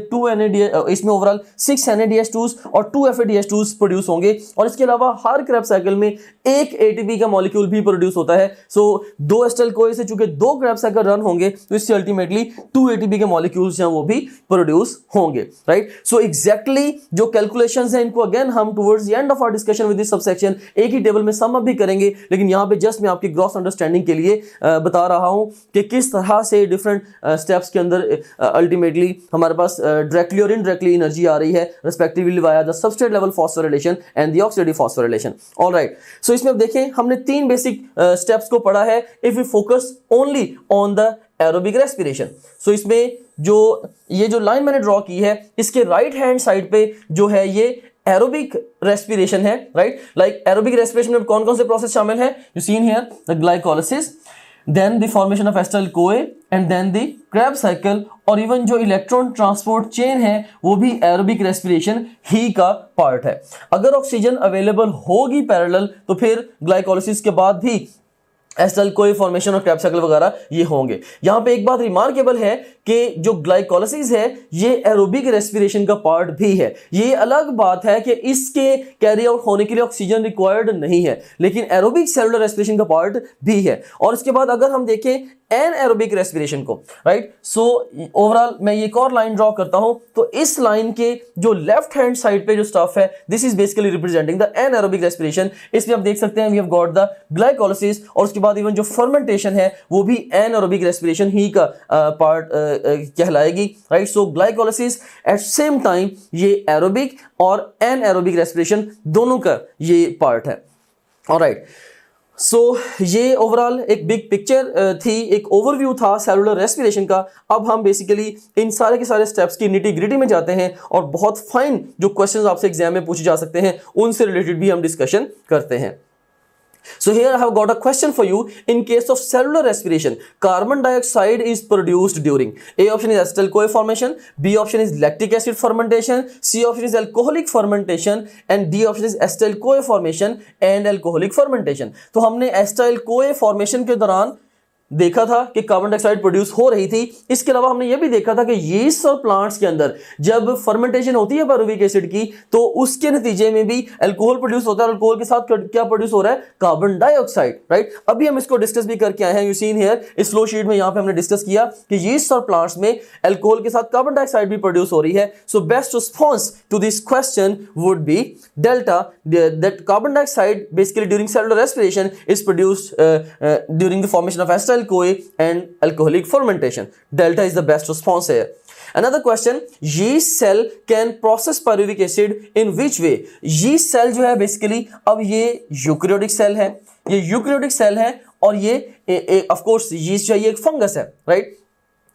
इसमें ओवरऑल 6 NADH2s और 2 FADH2s प्रोड्यूस होंगे। और इसके अलावा हर क्रैब साइकिल में एक ATP का मॉलिक्यूल भी प्रोड्यूस होता है। सो 2 एसिटाइल कोए से चूंकि 2 क्रैब साइकिल रन होंगे तो इससे अल्टीमेटली 2 ATP के मॉलिक्यूल्स हैं वो भी प्रोड्यूस होंगे, राइट। सो एग्जैक्टली जो कैलकुलेशन क्वेश्चंस हैं इनको अगेन हम towards the end of our discussion with this subsection एक ही टेबल में सम अप भी करेंगे, लेकिन यहाँ पे जस्ट मैं आपकी ग्रॉस अंडरस्टैंडिंग के लिए बता रहा हूँ कि किस तरह से डिफरेंट स्टेप्स के अंदर अल्टीमेटली हमारे पास डायरेक्टली और इनडायरेक्टली एनर्जी आ रही है respectively via the substrate level phosphorylation and the oxidative phosphorylation. Alright, so इसमें अब देखें हमने 3 बेसिक स्टेप्स को पढ़ा है if we focus only on the aerobic respiration. So इसमें ये जो लाइन मैंने ड्रॉ की है इसके राइट हैंड साइड पे जो है ये एरोबिक रेस्पिरेशन है, राइट। लाइक एरोबिक रेस्पिरेशन में कौन कौन से प्रोसेस शामिल है, you seen here the glycolysis, then the formation of acetyl CoA and then the Krebs cycle, और इवन जो इलेक्ट्रॉन ट्रांसपोर्ट चेन है वो भी एरोबिक रेस्पिरेशन ही का पार्ट है। अगर ऑक्सीजन अवेलेबल होगी पैरेलल तो फिर ग्लाइकोलिसिस के बाद भी एसिटाइल CoA फॉर्मेशन और क्रेब्स साइकिल वगैरह ये होंगे। यहाँ पे एक बात रिमार्केबल है कि जो ग्लाइकोलिसिस है ये एरोबिक रेस्पिरेशन का पार्ट भी है। ये अलग बात है कि इसके कैरी आउट होने के लिए ऑक्सीजन रिक्वायर्ड नहीं है, लेकिन एरोबिक सेलुलर रेस्पिरेशन का पार्ट भी है। और इसके बाद अगर हम देखें एन एरोबिक रेस्पिरेशन को, राइट, सो ओवरऑल मैं एक और लाइन ड्रॉ करता हूं तो इस लाइन के जो लेफ्ट हैंड साइड पे जो स्टफ है this is basically representing the anaerobic respiration. इसमें आप देख सकते हैं we have got the glycolysis और उसके बाद इवन जो फर्मेंटेशन है वो भी एन एरोबिक रेस्पिरेशन ही का पार्ट कहलाएगी, राइट। सो ग्लाइकोलिसिस एट सेम टाइम ये एरोबिक और एन एरोबिक रेस्पिरेशन दोनों का ये पार्ट है। ऑलराइट, सो ये ओवरऑल एक बिग पिक्चर थी, एक ओवरव्यू था सेलुलर रेस्पिरेशन का। अब हम बेसिकली इन सारे के सारे स्टेप्स की निटी ग्रिटी में जाते हैं और बहुत फाइन जो क्वेश्चंस आपसे एग्जाम में पूछे जा सकते हैं उनसे रिलेटेड भी हम डिस्कशन करते हैं। So here I have got a question for you. In case of cellular respiration, carbon dioxide is produced during A option is acetyl CoA formation, B option is lactic acid fermentation, C option is alcoholic fermentation and D option is acetyl CoA formation and alcoholic fermentation। तो हमने acetyl CoA formation के दौरान देखा था कि carbon dioxide produce हो रही थी। इसके अलावा हमने यह भी देखा था कि यीस्ट और प्लांट्स के अंदर जब फर्मेंटेशन होती है पायरुविक एसिड की तो उसके नतीजे में भी अल्कोहल प्रोड्यूस होता है और अल्कोहल के साथ क्या प्रोड्यूस हो रहा है, कार्बन डाइऑक्साइड, राइट। अभी हम इसको डिस्कस भी करके आए हैं, यू सीन हियर इस फ्लो शीट में यहाँ पे हमने डिस्कस किया कि यीस्ट और प्लांट्स में अल्कोहल के साथ कार्बन डाइऑक्साइड भी प्रोड्यूस हो रही है। So best response to this question would be delta, that carbon dioxide basically during cellular respiration is produced during the formation of acetyl CoA and alcoholic fermentation. Delta is the best response here. Another question, yeast cell can process pyruvic acid in which way? Yeast cell जो है basically अब ये eukaryotic cell है, ये eukaryotic cell है और ये of course yeast जो है ये एक फंगस है, राइट।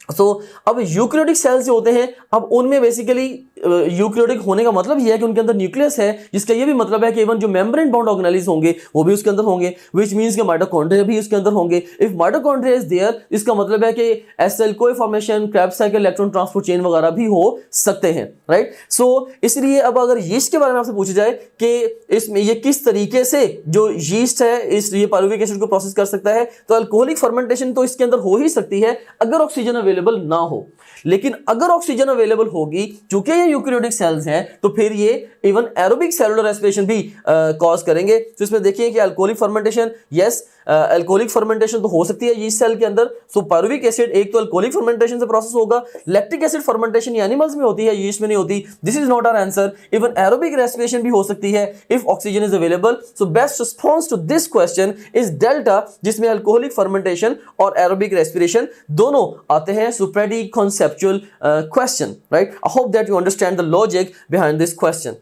सो अब यूकेरियोटिक सेल्स जो होते हैं अब उनमें बेसिकली यूकेरियोटिक होने का मतलब यह है कि उनके अंदर न्यूक्लियस है, जिसका ये भी मतलब है कि इवन जो मेम्ब्रेन बाउंड ऑर्गेनेल्स होंगे वो भी उसके अंदर होंगे, व्हिच मींस कि माइटोकॉन्ड्रिया भी उसके अंदर होंगे। इफ माइटोकॉन्ड्रिया इज देयर इसका मतलब है कि acetyl CoA formation, Krebs cycle, electron transport chain वगैरह भी हो सकते हैं, राइट। सो इसलिए अब अगर यीस्ट के बारे में आपसे पूछा जाए कि इसमें ये किस तरीके से जो यीस्ट है इस ये पायरुविक एसिड को प्रोसेस कर सकता है, तो अल्कोहलिक फर्मेंटेशन तो इसके अंदर हो ही सकती है अगर ऑक्सीजन अवेलेबल ना हो। लेकिन अगर ऑक्सीजन अवेलेबल होगी, चूंकि ये यूकेरियोटिक सेल्स हैं, तो फिर ये इवन एरोबिक सेलुलर रेस्पिरेशन भी कॉज करेंगे। तो इसमें देखिए कि alcoholic fermentation, yes alcoholic fermentation तो हो सकती है यीस्ट सेल के अंदर। सो पायरुविक एसिड एक तो अल्कोहलिक फर्मेंटेशन से प्रोसेस होगा, लैक्टिक एसिड फर्मेंटेशन ये एनिमल्स में होती है, यीस्ट में नहीं होती। This is not our answer. Even aerobic respiration भी हो सकती है if oxygen is available. So best response to this question is delta, जिसमें अल्कोहलिक फर्मेंटेशन और एरोबिक रेस्पिरेशन दोनों आते हैं। So pretty conceptual question, right? I hope that you understand the logic behind this question.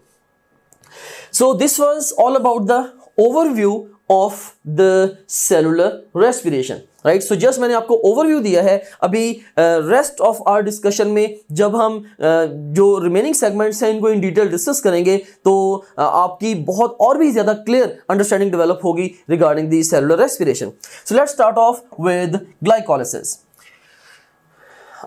So this was all about the overview of the cellular respiration, right? So just मैंने आपको overview दिया है। अभी rest of our discussion में जब हम जो remaining segments हैं इनको in detail discuss करेंगे तो आपकी बहुत और भी ज़्यादा clear understanding develop होगी regarding the cellular respiration. So let's start off with glycolysis.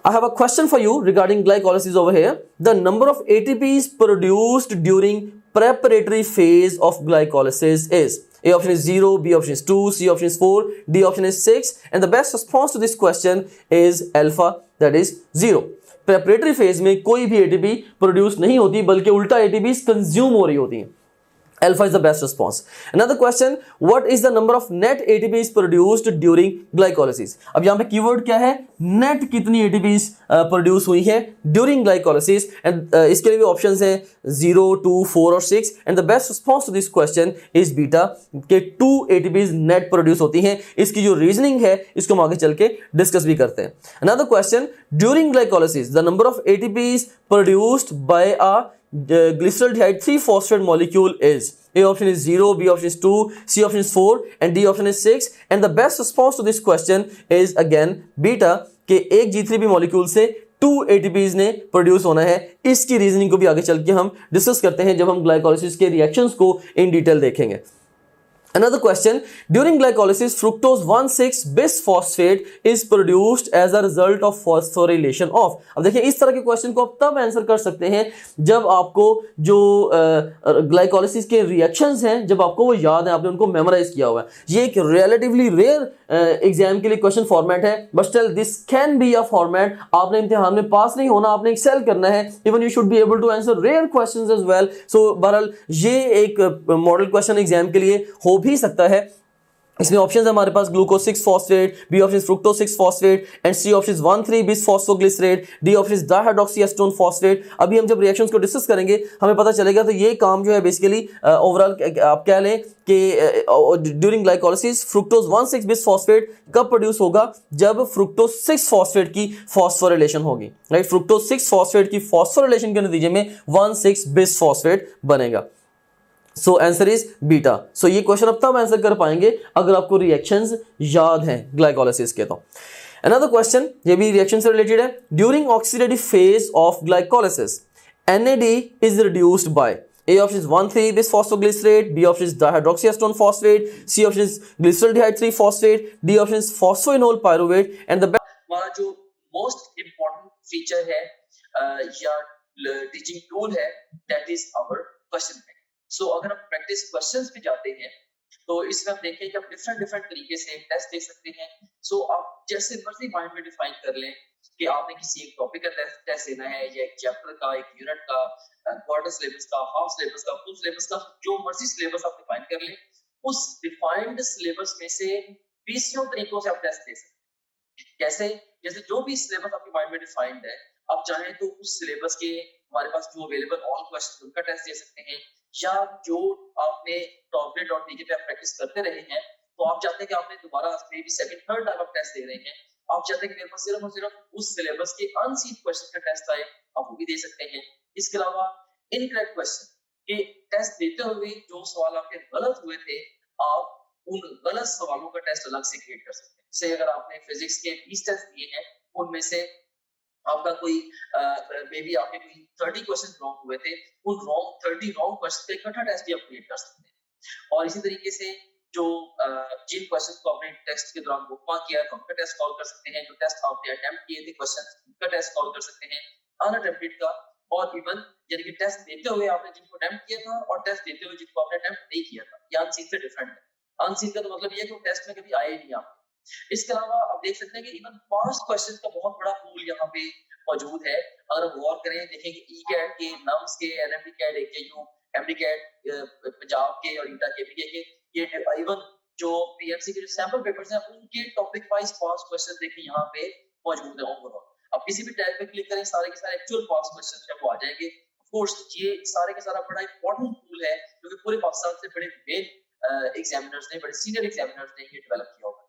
I have a question for you regarding glycolysis over here. The number of ATPs produced during preparatory phase of glycolysis is A option is 0, B option is 2, C option is 4, D option is 6, and the best response to this question is alpha, that is 0. Preparatory phase में कोई भी ATP produce नहीं होती बल्कि उल्टा ATPs consume हो रही होती हैं। Alpha is the best response. Another question, what is the number of net ATPs produced during glycolysis? अब यहाँ पे कीवर्ड क्या है, नेट कितनी ATPs प्रोड्यूस हुई है ड्यूरिंग ग्लाइकोलिसिस, एंड इसके लिए भी ऑप्शंस हैं 0, 2, 4 और 6, and the best response to this question is beta के 2 ATPs नेट प्रोड्यूस होती हैं. इसकी जो रीजनिंग है इसको हम आगे चल के डिस्कस भी करते हैं. Another question, during glycolysis the number of ATPs produced by a glyceraldehyde 3-phosphate molecule is. A option is 0, B option is 2, C option is 4 and D option is 6, and the best response to this question is again beta के एक G3B molecule से 2 ATPs ने produce होना है. इसकी reasoning को भी आगे चल के हम डिस्कस करते हैं जब हम ग्लाइकोलिसिस के रिएक्शंस को इन डिटेल देखेंगे. Another question, during glycolysis fructose 1,6-bisphosphate is produced as a result of phosphorylation of. अब देखिए इस तरह के क्वेश्चन को आप तब आंसर कर सकते हैं जब आपको जो ग्लाइकोलिसिस के रिएक्शंस हैं जब आपको वो याद है, आपने उनको मेमोराइज किया हुआ है. ये एक रिलेटिवली रेयर एग्जाम के लिए क्वेश्चन फॉर्मेट है, but still this can be a format. आपने इम्तिहान में पास नहीं होना, आपने एक्सेल करना है. Even you should be able to answer rare questions as well. So बहरहाल ये एक मॉडल क्वेश्चन एग्जाम के लिए हो भी सकता है. इसमें ऑप्शंस है हमारे पास glucose 6 phosphate, B option fructose 6 phosphate and C option 1,3 bis phosphoglycerate, D option dihydroxyacetone phosphate. अभी हम जब रिएक्शंस को डिस्कस करेंगे हमें पता चलेगा. तो ये काम जो है बेसिकली ओवरऑल आप कह लें कि during glycolysis fructose 1,6 bis phosphate कब प्रोड्यूस होगा, जब फ्रुक्टोज 6 फॉस्फेट की फॉस्फोरिलेशन होगी. राइट, फ्रुक्टोज 6 फॉस्फेट की फॉस्फोरिलेशन के नतीजे में 1,6 बिस फॉस्फेट बनेगा. So answer is beta. So ये क्वेश्चन अब तब आंसर कर पाएंगे अगर आपको रिएक्शंस याद हैं ग्लाइकोलिसिस के. तो अनदर क्वेश्चन, ये भी रिएक्शन से रिलेटेड है. During oxidative phase of glycolysis NAD is reduced by. A option is 1,3 bisphosphoglycerate, B option is dihydroxyacetone phosphate, C option is glyceraldehyde 3-phosphate, D option is phosphoenol pyruvate, and the हमारा जो most important feature है या teaching tool है, that is our question bank. So अगर हम practice questions पे जाते हैं तो इसमें हम देखें कि आप डिफरेंट तरीके से टेस्ट दे सकते हैं. सो आप जैसे मर्जी माइंड में डिफाइन कर लें कि आपने किसी एक टॉपिक का टेस्ट देना है या एक चैप्टर का, एक यूनिट का, क्वार्टर सिलेबस का, हाफ सिलेबस का, फुल सिलेबस का, जो मर्जी सिलेबस आप डिफाइन कर लें. उस डिफाइंड सिलेबस में से 20 तरीकों से आप टेस्ट दे सकते हैं. कैसे? जैसे जो भी सिलेबस आपके माइंड में डिफाइंड है, आप चाहें तो उस सिलेबस के हमारे पास जो अवेलेबल ऑल क्वेश्चन उनका टेस्ट दे सकते हैं, या जो आपने टॉपलेट.pk पे आप प्रैक्टिस करते रहे हैं तो आप चाहते हैं कि आपने दोबारा may be second third time आप टेस्ट दे रहे हैं, आप चाहते हैं कि मेरे पास सिर्फ और सिर्फ उस सिलेबस के अनसीन क्वेश्चन का टेस्ट आए, आप वो भी दे सकते हैं. इसके अलावा इनकरेक्ट क्वेश्चन के टेस्ट देते हुए जो सवाल आपके गलत हुए थे, आप उन गलत सवालों का टेस्ट अलग से क्रिएट कर सकते हैं. जैसे अगर आपने फिजिक्स के 20 टेस्ट दिए हैं, उनमें से आपका कोई मे बी आपके कोई 30 क्वेश्चन रॉन्ग हुए थे, उन 30 रॉन्ग क्वेश्चन का इकट्ठा टेस्ट भी आप क्रिएट कर सकते हैं. और इसी तरीके से जो जिन क्वेश्चन को आपने टेस्ट के दौरान बुकमार्क किया तो उनका टेस्ट सॉल्व कर सकते हैं. जो टेस्ट आपने अटेम्प्ट किए थे क्वेश्चन, उनका टेस्ट सॉल्व कर सकते हैं, अनअटेम्प्टेड का, और इवन यानी कि टेस्ट देते हुए आपने जिनको अटेम्प्ट किया था और टेस्ट देते हुए जिनको आपने अटेम्प्ट नहीं किया था, ये अनसीन से डिफरेंट है. अनसीन का तो मतलब ये है कि वो टेस्ट में कभी आए नहीं आपके. इसके अलावा आप देख सकते हैं कि इवन पास्ट क्वेश्चंस का बहुत बड़ा पूल यहाँ पे मौजूद है. अगर हम गौर करें, देखें कि ईकैट के, नम्स के, NMDCAT, AKU, MDCAT Punjab के और ईटा केपीके के, ये इवन जो पीएमसी के जो सैंपल पेपर्स हैं उनके टॉपिक वाइज पास्ट क्वेश्चंस देखें यहाँ पे मौजूद है ओवरऑल. अब किसी भी टैब पे क्लिक करें, सारे के सारे एक्चुअल पास्ट क्वेश्चंस जब वो आ जाएंगे. ऑफ कोर्स ये सारे के सारा बड़ा इंपॉर्टेंट टूल है क्योंकि पूरे पाकिस्तान से बड़े मेन एग्जामिनर्स ने, बड़े सीनियर एग्जामिनर्स ने ये डेवलप किया होगा.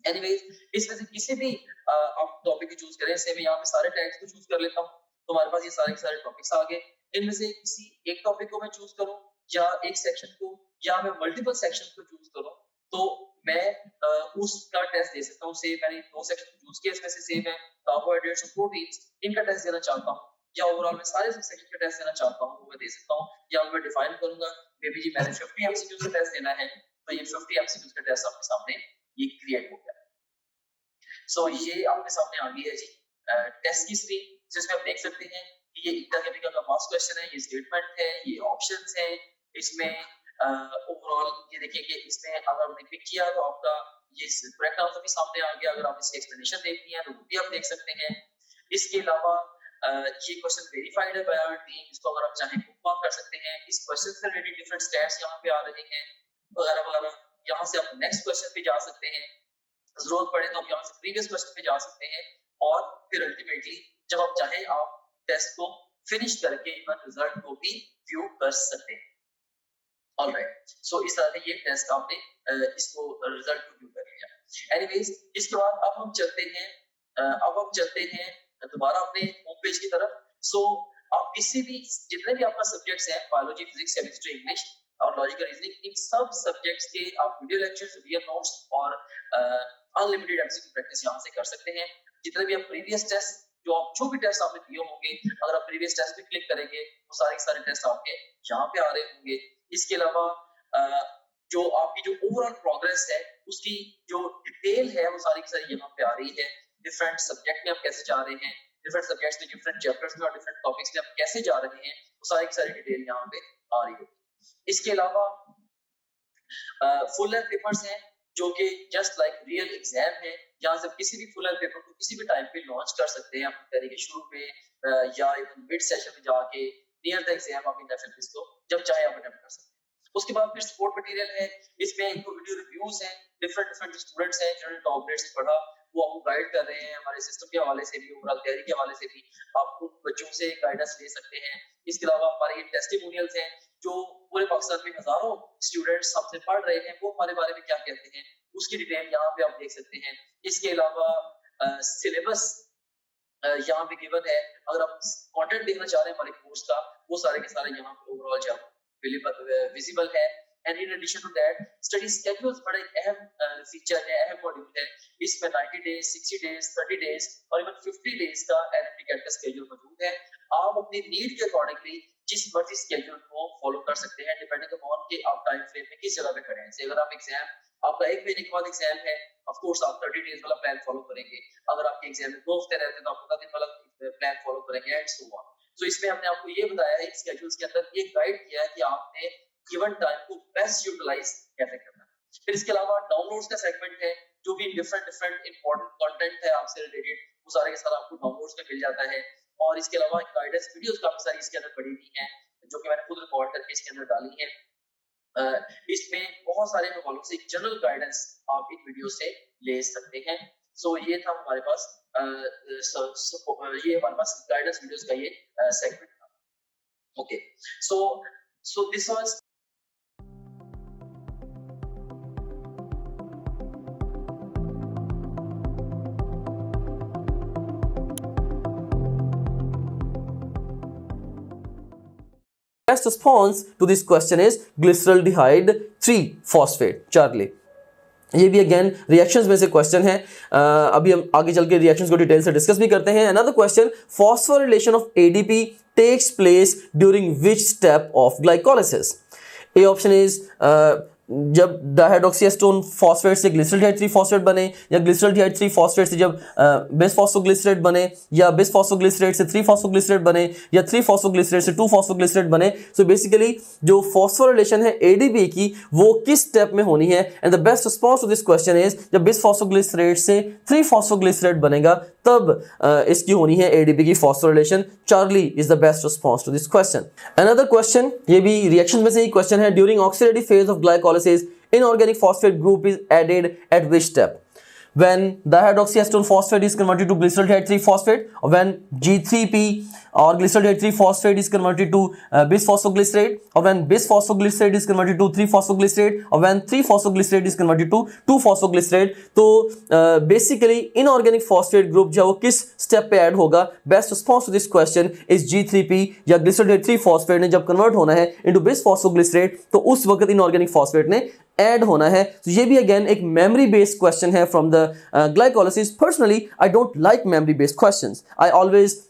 एनीवेज, इसमें से किसी भी आप टॉपिक को चूज करें. से मैं यहाँ पे सारे टैग्स को चूज कर लेता हूँ तो हमारे पास ये सारे के सारे टॉपिक्स आ गए. इनमें से किसी एक टॉपिक को मैं चूज करूँ या एक सेक्शन को, या मैं मल्टीपल सेक्शन को चूज करूँ, तो मैं उसका टेस्ट दे सकता हूँ. से मैंने 2 सेक्शन चूज किए, इसमें से सेम है कार्बोहाइड्रेट्स और प्रोटीन्स, इनका टेस्ट देना चाहता हूँ, या ओवरऑल मैं सारे सेक्शन का टेस्ट देना चाहता हूँ, वो मैं दे सकता हूँ. या मैं डिफाइन करूंगा मे बी जी मैंने 50 एमसीक्यूज का टेस्ट देना है, तो ये 50 एमसीक्यूज का टेस्ट आपके सामने ये क्रिएट हो गया. सो ये आपके सामने आ गई है जी टेस्ट की स्क्रीन, जिसमें आप देख सकते हैं कि ये ईटा केमिकल का पास्ट क्वेश्चन है, ये स्टेटमेंट है, ये ऑप्शंस हैं. इसमें ओवरऑल ये देखिए कि इसमें अगर हमने क्लिक किया तो आपका ये करेक्ट आंसर भी सामने आ गया. अगर आप इसकी एक्सप्लेनेशन देखनी है तो वो भी आप देख सकते हैं. इसके अलावा ये क्वेश्चन वेरीफाइड है बाय आवर टीम, इसको अगर आप चाहें बुक मार्क कर सकते हैं। इस क्वेश्चन से रिलेटेड डिफरेंट स्टैट्स यहाँ पे आ रहे हैं वगैरह वगैरह। यहाँ से आप नेक्स्ट क्वेश्चन पे जा सकते हैं, जरूरत पड़े तो आप यहाँ से प्रीवियस क्वेश्चन पे जा सकते हैं, और फिर अल्टीमेटली जब आप चाहें आप टेस्ट को फिनिश करके इवन रिजल्ट को भी व्यू कर सकते हैं। ऑलराइट, सो इस तरह से ये टेस्ट आपने इसको रिजल्ट को व्यू कर लिया। एनीवेज, इसके बाद अब हम चलते हैं दोबारा अपने होम पेज की तरफ। सो आप किसी भी जितने भी आपका सब्जेक्ट्स हैं, बायोलॉजी, फिजिक्स, केमिस्ट्री, इंग्लिश और लॉजिकल रीजनिंग, इन सब सब्जेक्ट्स के आप वीडियो लेक्चर्स, वीडियो नोट्स और अनलिमिटेड एमसीक्यू प्रैक्टिस यहाँ से कर सकते हैं। जितने भी आप प्रीवियस टेस्ट जो भी टेस्ट आपने दिए होंगे, अगर आप प्रीवियस टेस्ट पे क्लिक करेंगे वो सारे टेस्ट आपके यहाँ पे आ रहे होंगे। इसके अलावा जो आपकी जो ओवरऑल प्रोग्रेस है उसकी जो डिटेल है वो सारी की सारी यहाँ पे आ रही है। डिफरेंट सब्जेक्ट में आप कैसे जा रहे हैं, डिफरेंट सब्जेक्ट्स में, डिफरेंट चैप्टर्स में और डिफरेंट टॉपिक्स में आप कैसे जा रहे हैं, वो सारी की सारी डिटेल यहाँ पे आ रही है। इसके अलावा फुल लेंथ पेपर्स हैं जो कि जस्ट लाइक रियल एग्जाम है। यहाँ से किसी भी फुल लेंथ पेपर को किसी भी टाइम पे लॉन्च कर सकते हैं, अपनी तैयारी के शुरू में या इवन मिड सेशन में जाके नियर द एग्जाम आप इन को जब चाहे आप अटेम्प्ट कर सकते हैं। उसके बाद फिर सपोर्ट मटेरियल है, इसमें एक वीडियो रिव्यूज हैं, डिफरेंट स्टूडेंट्स हैं जिन्होंने टॉप ग्रेड से पढ़ा, वो आपको गाइड कर रहे हैं हमारे सिस्टम के हवाले से भी, ओवरऑल तैयारी के हवाले से भी आप उन बच्चों से गाइडेंस ले सकते हैं। इसके अलावा हमारे ये टेस्टिमोनियल्स हैं जो पूरे पाकिस्तान में हजारों स्टूडेंट्स हमसे पढ़ रहे हैं, वो हमारे बारे में क्या कहते हैं उसकी डिटेल यहाँ पे आप देख सकते हैं। इसके अलावा सिलेबस यहाँ पे गिवन है, अगर आप कंटेंट देखना चाह रहे हैं हमारे कोर्स का, वो सारे के सारे यहाँ पे ओवरऑल जो विजिबल है। And in addition to that study schedules बड़ा एक अहम फीचर है, अहम मॉड्यूल है। इसमें 90 डेज, 60 डेज, 30 डेज और इवन 50 डेज का एनालिटिकल का स्केड्यूल मौजूद है। आप अपनी नीड के अकॉर्डिंगली जिस मर्जी स्केड्यूल को फॉलो कर सकते हैं, डिपेंडिंग अपॉन कि आप टाइम फ्रेम में किस जगह पे खड़े हैं। जैसे अगर आप एग्जाम, आपका एक महीने के बाद एग्जाम है, ऑफ कोर्स आप 30 डेज वाला प्लान फॉलो करेंगे। अगर आपके एग्जाम में 2 हफ्ते रहते हैं तो आप 15 दिन वाला प्लान फॉलो करेंगे एंड सो ऑन। सो इसमें हमने आपको ये बताया है, स्केड्यूल्स के अंदर ये गाइड किया है कि आपने गिवन टाइम को बेस्ट यूटिलाइज कैसे करना है। फिर इसके अलावा डाउनलोड्स का सेगमेंट है, जो भी डिफरेंट इंपॉर्टेंट कंटेंट है आपसे रिलेटेड, वो सारे के सारे आपको डाउनलोड्स में मिल जाता है। और इसके अलावा गाइडेंस वीडियोस काफी सारी इसके अंदर पड़ी हुई हैं, जो कि मैंने खुद रिकॉर्ड करके इसके अंदर डाली है। इसमें बहुत सारे हवालों से जनरल गाइडेंस आप इन वीडियो से ले सकते हैं। सो ये था हमारे पास ये हमारे पास गाइडेंस वीडियोस का ये सेगमेंट था। Okay, so this was best response to this question is glyceraldehyde 3-phosphate Charlie। ये भी अगेन रिएक्शंस में से क्वेश्चन है। अभी हम आगे चल के रिएक्शंस को डिटेल से डिस्कस भी करते हैं। Another question, phosphorylation of ADP takes place during which step of glycolysis. A option is जब डाइहाइड्रोक्सीएस्टोन फॉस्फेट से ग्लिसरल्डिहाइड 3-फॉस्फेट बने, या ग्लिसरल्डिहाइड 3-फॉस्फेट से जब बिसफॉस्फोग्लिसरेट बने, या बिसफॉस्फोग्लिसरेट से 3-फॉस्फोग्लिसरेट बने, या 3-फॉस्फोग्लिसरेट से 2-फॉस्फोग्लिसरेट बने। सो बेसिकली जो फॉस्फोरिलेशन है एडीपी की वो किस स्टेप में होनी है। And the best response to this question is जब बिसफॉस्फोग्लिसरेट से 3-फॉस्फोग्लिसरेट बनेगा तब इसकी होनी है एडीपी की phosphorylation. Charlie is the best response to this question. Another question, ये भी रिएक्शन में से ही क्वेश्चन है, during oxidative phase of glycolysis inorganic phosphate group is added at which step? When dihydroxyacetone phosphate is converted to glyceraldehyde 3-phosphate, or when G3P or glyceraldehyde 3-phosphate is converted to bisphosphoglycerate, or when bisphosphoglycerate is converted to 3-phosphoglycerate, or when 3-phosphoglycerate is converted to 2-phosphoglycerate। तो basically inorganic phosphate group जो किस step पे add होगा? Best response to this question is G3P या glyceraldehyde 3-phosphate ने जब convert होना है into bisphosphoglycerate तो उस वक्त inorganic phosphate ने ऐड होना है। तो ये भी अगेन एक मेमोरी बेस्ड क्वेश्चन है from the glycolysis. Personally I don't like memory based questions, I always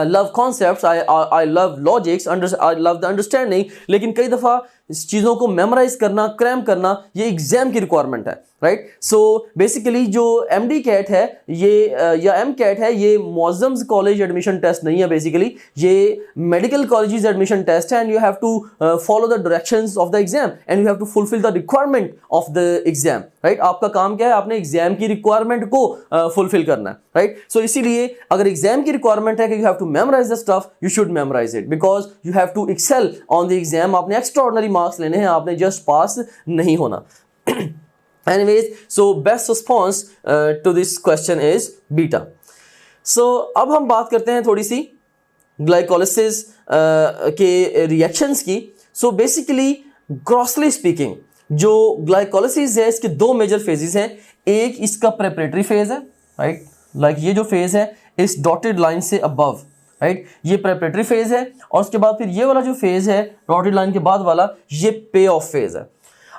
love concepts, I love logics, I love the understanding। लेकिन कई दफ़ा इस चीज़ों को मेमोराइज करना, क्रैम करना, ये एग्जाम की रिक्वायरमेंट है, राइट। सो बेसिकली जो MD कैट है ये या MCAT है, ये मौजम्स कॉलेज एडमिशन टेस्ट नहीं है, बेसिकली ये मेडिकल कॉलेजेस एडमिशन टेस्ट है, and you have to follow the directions of the exam and you have to fulfil the requirement of the exam, right. आपका काम क्या है, आपने एग्जाम की रिक्वायरमेंट को फुलफिल करना है, राइट। सो इसीलिए अगर एग्जाम की रिक्वायरमेंट है कि you have to memorise the stuff, you should memorise it because you have to excel on the exam. आपने एक्स्ट्रा ऑर्डिनरी मार्क्स लेने हैं, आपने जस्ट पास नहीं होना। Anyways, so best response to this question is beta. So अब हम बात करते हैं थोड़ी सी ग्लाइकोलिसिस के रिएक्शंस की। So basically grossly speaking जो ग्लाइकोलिसिस है इसके दो मेजर फेजेस हैं। एक इसका प्रेपरेटरी फेज है, राइट, लाइक ये जो फेज है इस डॉटेड लाइन से अबव, राइट, ये प्रेपरेटरी फेज है। और उसके बाद फिर ये वाला जो फेज है डॉटेड लाइन के बाद वाला, ये पे ऑफ फेज है।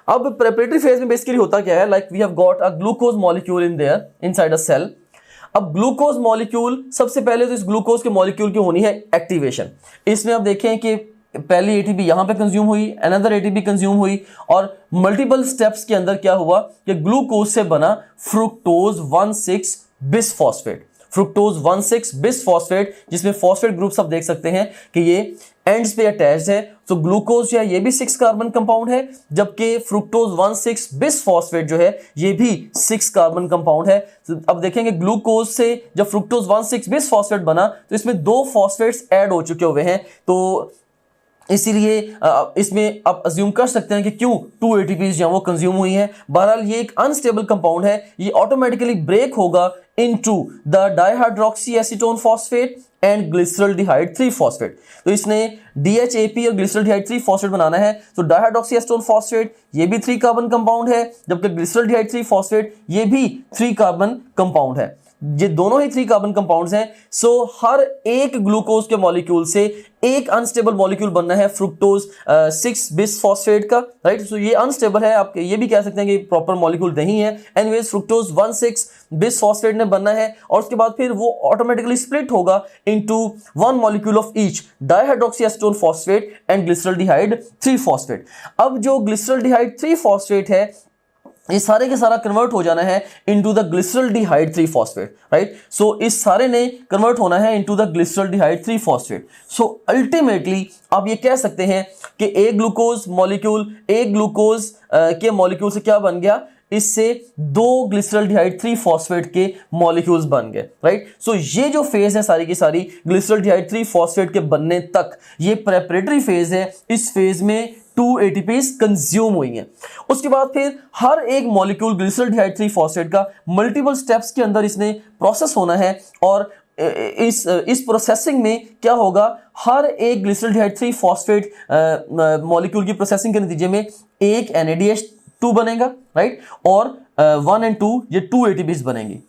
अब प्रेपरेटरी फेज में बेसिकली होता क्या है, like we have got a glucose molecule in there inside a cell. अब ग्लूकोज मॉलिक्यूल, सबसे पहले तो इस ग्लूकोज के मॉलिक्यूल की होनी है एक्टिवेशन। इसमें आप देखें कि पहली एटीपी यहां पे कंज्यूम हुई, अनदर एटीपी कंज्यूम हुई, और मल्टीपल स्टेप्स के अंदर क्या हुआ कि ग्लूकोज से बना फ्रुक्टोज 1,6 बिसफॉस्फेट। फ्रुक्टोज 1,6 बिसफॉस्फेट, जिसमें फॉस्फेट ग्रुप्स आप देख सकते हैं कि ये एंड्स पे अटैच्ड है। तो ग्लूकोज जो है ये भी 6 कार्बन कंपाउंड है, जबकि फ्रुक्टोज 1,6 बिसफॉस्फेट जो है ये भी 6 कार्बन कंपाउंड है। तो अब देखेंगे ग्लूकोज से जब फ्रुक्टोज 1,6 बिसफॉस्फेट बना तो इसमें 2 फॉस्फेट्स ऐड हो चुके हुए हैं। तो इसीलिए इसमें आप अज्यूम कर सकते हैं कि क्यों 2 ATPs जो हैं वो कंज्यूम हुई हैं। बहरहाल ये एक अनस्टेबल कंपाउंड है, ये ऑटोमेटिकली ब्रेक होगा into the dihydroxy acetone phosphate and glyceraldehyde 3 phosphate. तो इसने DHAP और ग्लिसरल्डिहाइड 3 फॉस्फेट बनाना है। तो डाइहाइड्रोक्सी एसीटोन फॉस्फेट ये भी 3 कार्बन कंपाउंड है, जबकि ग्लिसरल्डिहाइड 3 फॉस्फेट ये भी 3 कार्बन कंपाउंड है। ये दोनों ही 3 कार्बन कंपाउंड्स हैं। सो हर एक ग्लूकोज के मॉलिक्यूल से एक अनस्टेबल मॉलिक्यूल बनना है फ्रुक्टोज 6 बिसफॉस्फेट का, राइट। सो ये अनस्टेबल है, आप ये भी कह सकते हैं कि प्रॉपर मॉलिक्यूल नहीं है। एनीवेज फ्रुक्टोज 1,6 बिसफॉस्फेट ने बनना है, और उसके बाद फिर वो ऑटोमेटिकली स्प्लिट होगा into 1 molecule of each dihydroxy acetone phosphate and glyceraldehyde 3 phosphate. अब जो ग्लिसरल्डिहाइड 3 फॉस्फेट है ये सारे के सारा कन्वर्ट हो जाना है into the glyceraldehyde 3 phosphate, right. So इस सारे ने कन्वर्ट होना है into the glyceraldehyde 3 phosphate. So ultimately आप ये कह सकते हैं कि एक ग्लूकोज के मॉलिक्यूल से क्या बन गया, इससे 2 ग्लिसरल्डिहाइड 3 फॉस्फेट के मॉलिक्यूल्स बन गए, राइट। सो ये जो फेज है सारी की सारी ग्लिसरल्डिहाइड 3 फॉस्फेट के बनने तक, ये प्रेपरेटरी फेज है। इस फेज में 2 ATPs कंज्यूम हुई हैं। उसके बाद फिर हर एक मॉलिक्यूल ग्लिसरल्डिहाइड 3 फॉस्फेट का मल्टीपल स्टेप्स के अंदर इसने प्रोसेस होना है, और इस प्रोसेसिंग में क्या होगा, हर एक ग्लिसरल्डिहाइड 3 फॉस्फेट मॉलिक्यूल की प्रोसेसिंग के नतीजे में एक NADH2 बनेगा, राइट, और 1 और 2 ये 2 ATPs बनेंगी,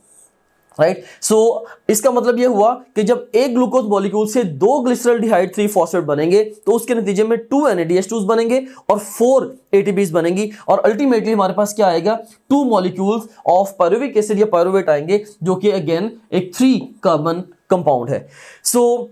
राइट। सो इसका मतलब यह हुआ कि जब एक ग्लूकोज मॉलिक्यूल से 2 ग्लिसरल्डिहाइड 3 फॉस्फेट बनेंगे तो उसके नतीजे में 2 NADH2s बनेंगे और 4 ATPs बनेंगी, और अल्टीमेटली हमारे पास क्या आएगा, 2 मॉलिक्यूल्स ऑफ पायरुविक एसिड या पायरुवेट आएंगे, जो कि अगेन एक 3 कार्बन कंपाउंड है। सो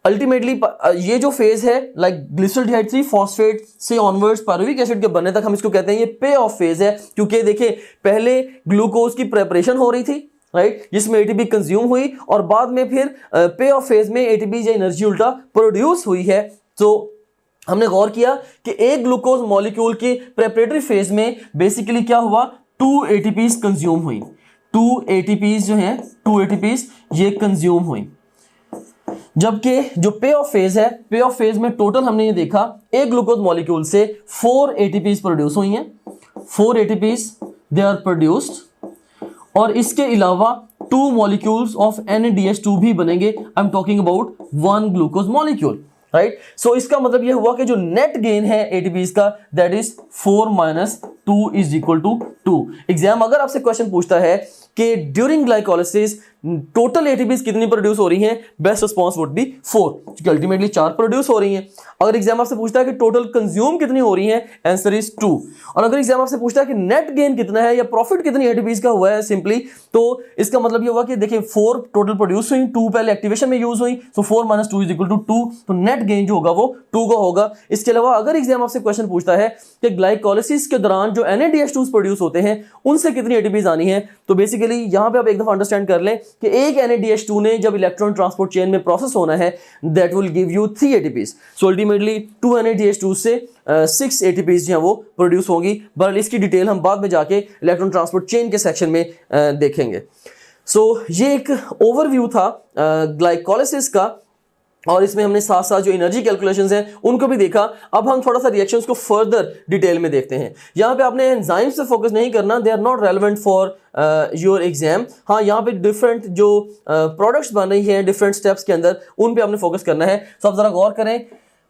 अल्टीमेटली ये जो फेज है लाइक ग्लिसरल्डिहाइड 3 फॉस्फेट से ऑनवर्ड्स पायरुविक एसिड के बनने तक, हम इसको कहते हैं ये पे ऑफ फेज है। क्योंकि देखिए पहले ग्लूकोज की प्रेपरेशन हो रही थी, राइट, जिसमें ATP कंज्यूम हुई, और बाद में फिर पे ऑफ फेज में ATP या एनर्जी उल्टा प्रोड्यूस हुई है। तो हमने गौर किया कि एक ग्लूकोज मॉलिक्यूल की प्रेपरेटरी फेज में बेसिकली क्या हुआ, 2 ATPs कंज्यूम हुई। 2 ATPs जो हैं 2 ATPs ये कंज्यूम हुई, जबकि जो पे ऑफ फेज है, पे ऑफ फेज में टोटल हमने ये देखा एक ग्लूकोज मॉलिक्यूल से 4 ATPs प्रोड्यूस हुई हैं। 4 ATPs दे आर प्रोड्यूस्ड, और इसके अलावा 2 मॉलिक्यूल्स ऑफ NADH2 भी बनेंगे। I am talking about 1 glucose molecule, right. So इसका मतलब यह हुआ कि जो नेट गेन है ATPs का, that is 4 - 2 is equal to 2। Exam अगर आपसे क्वेश्चन पूछता है कि ड्यूरिंग ग्लाइकोलिसिस टोटल एटीपीज कितनी प्रोड्यूस हो रही हैं, बेस्ट रिस्पांस वुड बी 4, क्योंकि अल्टीमेटली 4 प्रोड्यूस हो रही हैं। अगर एग्जाम आपसे पूछता है कि टोटल कंज्यूम कितनी हो रही है, आंसर इज 2। और अगर एग्जाम आपसे पूछता है कि नेट गेन कितना है या प्रॉफिट कितनी एटीपीज का हुआ है सिंपली, तो इसका मतलब ये होगा कि देखिए 4 टोटल प्रोड्यूस हुई, 2 पहले एक्टिवेशन में यूज हुई, सो 4 - 2 इज इक्वल टू 2, तो नेट गेन जो होगा वो 2 का होगा। इसके अलावा अगर एग्जाम आपसे क्वेश्चन पूछता है कि ग्लाइकोलिसिस के दौरान जो NADH2 प्रोड्यूस होते हैं उनसे कितनी एटीपीज आनी है, तो बेसिकली यहां पे आप एक दफा अंडरस्टैंड कर लें कि एक NADH2 ने जब इलेक्ट्रॉन ट्रांसपोर्ट चेन में प्रोसेस होना है, that will give you 3 ATPs. So ultimately 2 NADH2 से 6 एटीपीज जो है वो प्रोड्यूस होंगी। बहरहाल इसकी डिटेल हम बाद में जाके इलेक्ट्रॉन ट्रांसपोर्ट चेन के सेक्शन में देखेंगे। सो ये एक ओवरव्यू था ग्लाइकोलिसिस का, और इसमें हमने साथ साथ जो एनर्जी कैलकुलेशंस हैं उनको भी देखा। अब हम थोड़ा सा रिएक्शंस को फर्दर डिटेल में देखते हैं। यहाँ पे आपने एंजाइम्स पे फोकस नहीं करना, they are not relevant for your exam. हाँ, यहाँ पे डिफरेंट जो प्रोडक्ट्स बन रही हैं डिफरेंट स्टेप्स के अंदर, उन पे आपने फोकस करना है। सो आप जरा गौर करें।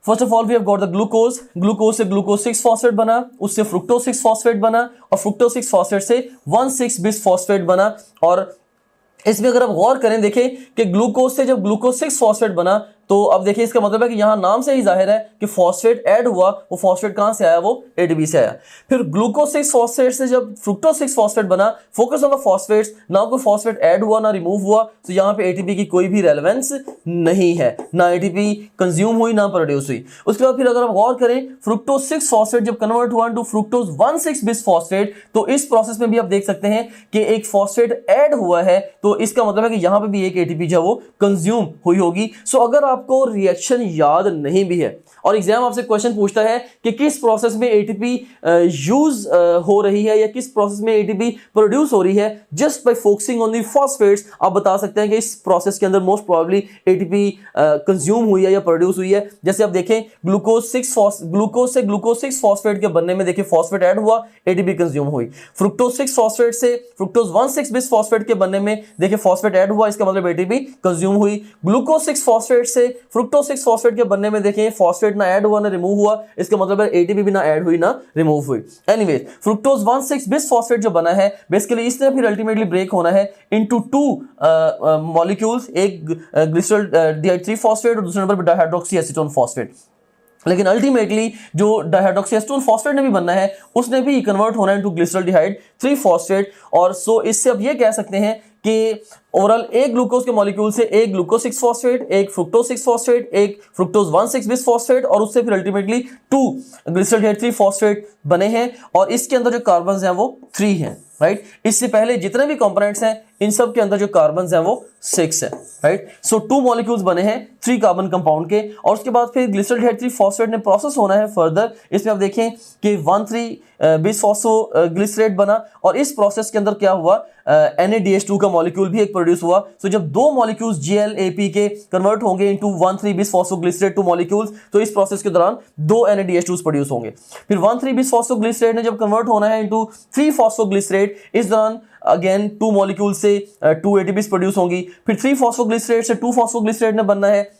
First of all we have got the glucose, glucose से ग्लूकोज 6 फॉस्फेट बना, उससे फ्रुक्टोज 6 फॉस्फेट बना, और फ्रुक्टोज 6 फॉस्फेट से 1,6 बिस फॉस्फेट बना। और इसमें अगर आप गौर करें, देखें कि ग्लूकोज से जब ग्लूकोज 6 फॉस्फेट बना, तो अब देखिए इसका मतलब है कि यहां नाम से ही जाहिर है कि फॉस्फेट ऐड हुआ। वो फॉस्फेट कहां से आया, वो एटीपी से आया। फिर ग्लूकोज 6 फॉस्फेट से जब फ्रुक्टोज 6 फॉस्फेट बना, फोकस ऑन द फॉस्फेट्स, ना कोई फॉस्फेट ऐड हुआ ना रिमूव हुआ, तो यहां पे एटीपी की कोई भी रेलेवेंस नहीं है, ना एटीपी कंज्यूम हुई ना प्रोड्यूस हुई। उसके बाद फिर अगर आप गौर करें, फ्रुक्टोज 6 फॉस्फेट जब कन्वर्ट हुआ इनटू फ्रुक्टोज 1,6 बिस फॉस्फेट, तो इस प्रोसेस में भी आप देख सकते हैं कि एक फॉस्फेट ऐड हुआ है, तो इसका मतलब है कि यहां पे भी एक एटीपी जो है वो कंज्यूम हुई होगी। सो अगर आपको रिएक्शन याद नहीं भी है और एग्जाम आपसे क्वेश्चन पूछता है कि किस प्रोसेस में एटीपी यूज हो रही है या किस प्रोसेस में एटीपी प्रोड्यूस हो रही है, just by focusing on the phosphates आप बता सकते हैं कि इस प्रोसेस के अंदर मोस्ट प्रोबेबली एटीपी कंज्यूम हुई है या प्रोड्यूस हुई है। जैसे आप देखें, ग्लूकोज से ग्लूकोज 6 फॉस्फेट के बनने में देखिए फॉस्फेट ऐड हुआ, एटीपी कंज्यूम हुई। फ्रुक्टोज 6 फॉस्फेट से फ्रुक्टोज 1,6 बिस फॉस्फेट के बनने में देखिए फॉस्फेट ऐड हुआ, इसका मतलब एटीपी कंज्यूम हुई। ग्लूकोज 6 फॉस्फेट से फ्रुक्टोज 6 फॉस्फेट के बनने में देखें फॉस्फेट ना ऐड हुआ ना रिमूव हुआ, इसका मतलब है एटीपी भी ना ऐड हुई ना रिमूव हुई। एनीवेज, फ्रुक्टोज 1,6 बिस फॉस्फेट जो बना है, बेसिकली इसने फिर अल्टीमेटली ब्रेक होना है इनटू 2 मॉलिक्यूल्स, एक ग्लिसरॉल डिहाइड 3 फॉस्फेट और दूसरे नंबर पर डाइहाइड्रोक्सी एसीटोन फॉस्फेट। लेकिन अल्टीमेटली जो डाइहाइड्रोक्सी एसीटोन फॉस्फेट ने भी बनना है, उसने भी कन्वर्ट होना है इनटू ग्लिसरॉल डिहाइड 3 फॉस्फेट। और सो इससे अब ये कह सकते हैं कि ओवरऑल एक ग्लूकोज के मॉलिक्यूल से एक ग्लूकोज 6 फॉस्फेट, एक फ्रुक्टोज 6 फॉस्फेट, एक फ्रुक्टोज 1,6 बिस फॉस्फेट, और उससे फिर अल्टीमेटली 2 ग्लिसरॉल डिहाइड 3 फॉस्फेट बने हैं। और इसके अंदर जो कार्बन्स हैं वो 3 हैं, राइट। इससे पहले जितने भी कंपोनेंट्स हैं इन सब के अंदर जो कार्बन्स हैं वो 6 है, राइट। सो 2 मॉलिक्यूल्स बने हैं 3 कार्बन कंपाउंड के। और उसके बाद फिर ग्लिसरॉल डिहाइड 3 फॉस्फेट ने प्रोसेस होना है फर्दर। इसमें आप देखें कि 1,3 बिस फॉस्फो ग्लिसरेट बना, और इस प्रोसेस के अंदर क्या हुआ, NADH2 का मॉलिक्यूल भी एक प्रोड्यूस हुआ। सो जब 2 मॉलिक्यूल्स GLAP के कन्वर्ट होंगे इनटू 1,3 बिस फॉस्फोग्लिसरेट 2 मॉलिक्यूल्स, तो इस प्रोसेस के दौरान 2 NADH2 प्रोड्यूस होंगे। फिर 1,3 बिस फॉस्फोग्लिसरेट ने जब कन्वर्ट होना है इनटू 3 फॉस्फोग्लिसरेट, इस दौरान अगेन 2 मॉलिक्यूल से 2 ATPs प्रोड्यूस होंगी। फिर 3 फॉस्फोग्लिसरेट से 2 फॉस्फोग्लिसरेट ने बनना है,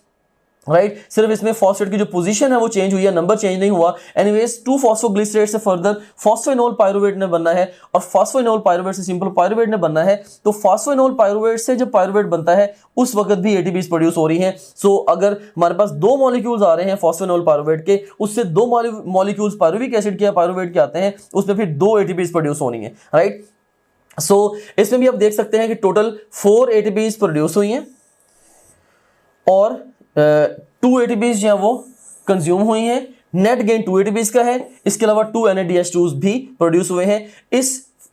राइट। सिर्फ इसमें फॉस्फेट की जो पोजीशन है वो चेंज हुई है, नंबर चेंज नहीं हुआ। एनीवेज 2 फॉस्फोग्लिसरेट से फर्दर फॉस्फेनोल पायरुवेट ने बनना है, और फॉस्फेनोल पायरुवेट से सिंपल पायरुवेट ने बनना है। तो फॉस्फेनोल पायरुवेट से जब पायरुवेट बनता है उस वक्त भी एटीपीज प्रोड्यूस हो रही हैं। सो अगर हमारे पास 2 मॉलिक्यूल्स आ रहे हैं फॉस्फेनोल पायरुवेट के, उससे 2 मॉलिक्यूल्स पायरुविक एसिड के या पायरुवेट के आते हैं, उसमें फिर 2 एटीपीज प्रोड्यूस होनी है, राइट। सो इसमें भी आप देख सकते हैं कि टोटल 4 एटीपीज प्रोड्यूस हुई हैं और 2 ATPs जो है वो कंज्यूम हुई हैं। नेट गेन 2 ATPs का है। इसके अलावा 2 NADH2s भी प्रोड्यूस हुए हैं।